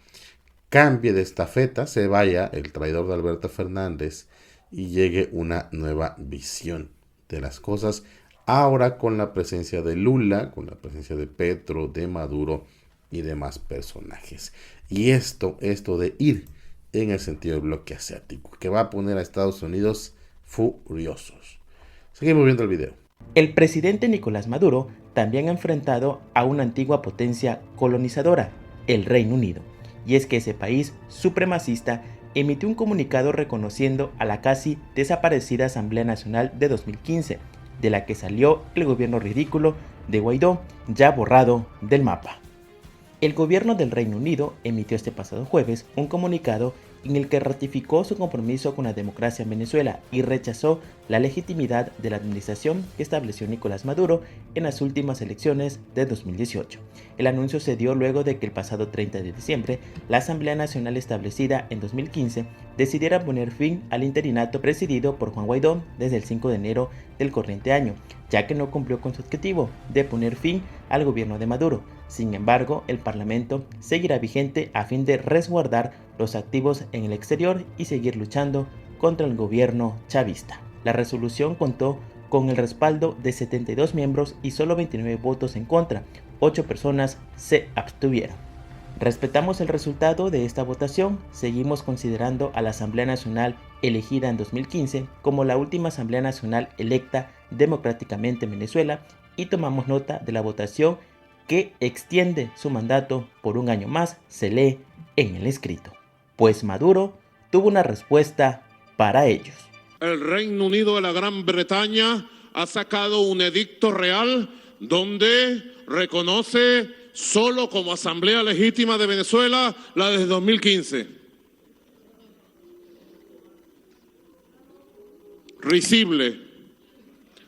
cambie de estafeta, se vaya el traidor de Alberto Fernández y llegue una nueva visión de las cosas, ahora con la presencia de Lula, con la presencia de Petro, de Maduro y demás personajes. Y esto de ir en el sentido del bloque asiático, que va a poner a Estados Unidos furiosos. Seguimos viendo el video. El presidente Nicolás Maduro también ha enfrentado a una antigua potencia colonizadora, el Reino Unido. Y es que ese país supremacista emitió un comunicado reconociendo a la casi desaparecida Asamblea Nacional de 2015, de la que salió el gobierno ridículo de Guaidó, ya borrado del mapa. El gobierno del Reino Unido emitió este pasado jueves un comunicado en el que ratificó su compromiso con la democracia en Venezuela y rechazó la legitimidad de la administración que estableció Nicolás Maduro en las últimas elecciones de 2018. El anuncio se dio luego de que el pasado 30 de diciembre la Asamblea Nacional establecida en 2015 decidiera poner fin al interinato presidido por Juan Guaidó desde el 5 de enero del corriente año, ya que no cumplió con su objetivo de poner fin al gobierno de Maduro. Sin embargo, el Parlamento seguirá vigente a fin de resguardar los activos en el exterior y seguir luchando contra el gobierno chavista. La resolución contó con el respaldo de 72 miembros y solo 29 votos en contra. 8 personas se abstuvieron. Respetamos el resultado de esta votación. Seguimos considerando a la Asamblea Nacional elegida en 2015 como la última Asamblea Nacional electa democráticamente en Venezuela y tomamos nota de la votación que extiende su mandato por un año más, se lee en el escrito. Pues Maduro tuvo una respuesta para ellos. El Reino Unido de la Gran Bretaña ha sacado un edicto real donde reconoce solo como Asamblea Legítima de Venezuela la de 2015. Risible,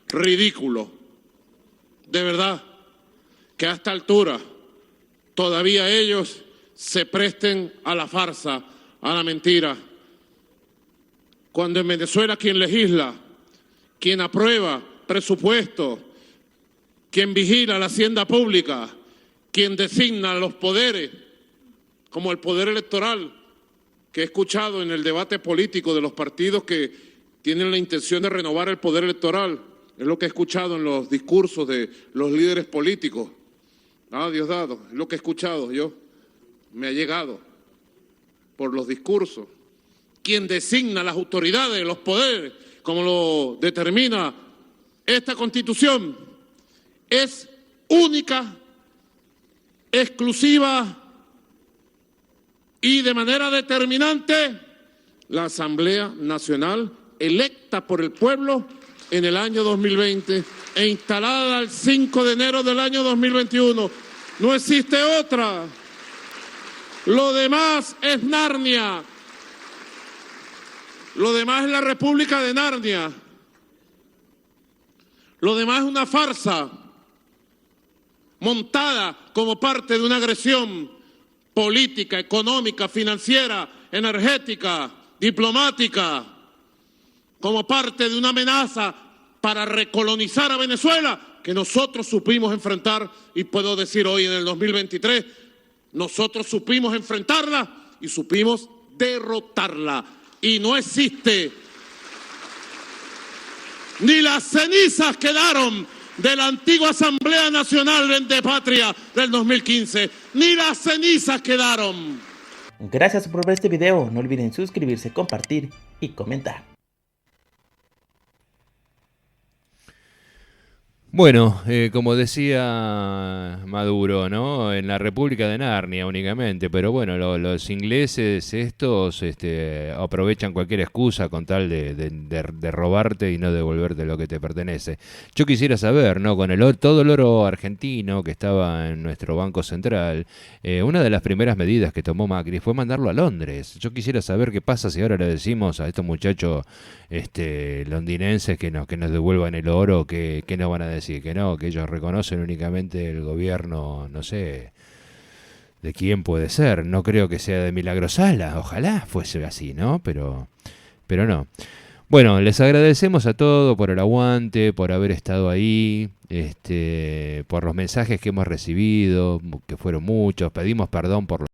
ridículo, de verdad, que a esta altura todavía ellos se presten a la farsa, a la mentira. Cuando en Venezuela quien legisla, quien aprueba presupuesto, quien vigila la hacienda pública, quien designa los poderes, como el poder electoral, que he escuchado en el debate político de los partidos que tienen la intención de renovar el poder electoral, es lo que he escuchado en los discursos de los líderes políticos. Diosdado, es lo que he escuchado yo, me ha llegado por los discursos. Quien designa las autoridades, los poderes, como lo determina esta Constitución, es única, exclusiva y de manera determinante la Asamblea Nacional electa por el pueblo en el año 2020 e instalada el 5 de enero del año 2021. No existe otra. Lo demás es Narnia. Lo demás es la República de Narnia. Lo demás es una farsa montada como parte de una agresión política, económica, financiera, energética, diplomática, como parte de una amenaza para recolonizar a Venezuela que nosotros supimos enfrentar, y puedo decir hoy en el 2023, nosotros supimos enfrentarla y supimos derrotarla. Y no existe, ni las cenizas quedaron de la antigua Asamblea Nacional de Patria del 2015, ni las cenizas quedaron. Gracias por ver este video, no olviden suscribirse, compartir y comentar. Bueno, como decía Maduro, ¿no? En la República de Narnia únicamente, pero bueno, los ingleses estos aprovechan cualquier excusa con tal de robarte y no devolverte lo que te pertenece. Yo quisiera saber, ¿no? Con todo el oro argentino que estaba en nuestro Banco Central, una de las primeras medidas que tomó Macri fue mandarlo a Londres. Yo quisiera saber qué pasa si ahora le decimos a estos muchachos londinenses que nos devuelvan el oro, que nos van a decir. Que no, que ellos reconocen únicamente el gobierno, no sé de quién puede ser, no creo que sea de Milagrosala, ojalá fuese así, ¿no? Pero no. Bueno, les agradecemos a todos por el aguante, por haber estado ahí, por los mensajes que hemos recibido, que fueron muchos, pedimos perdón por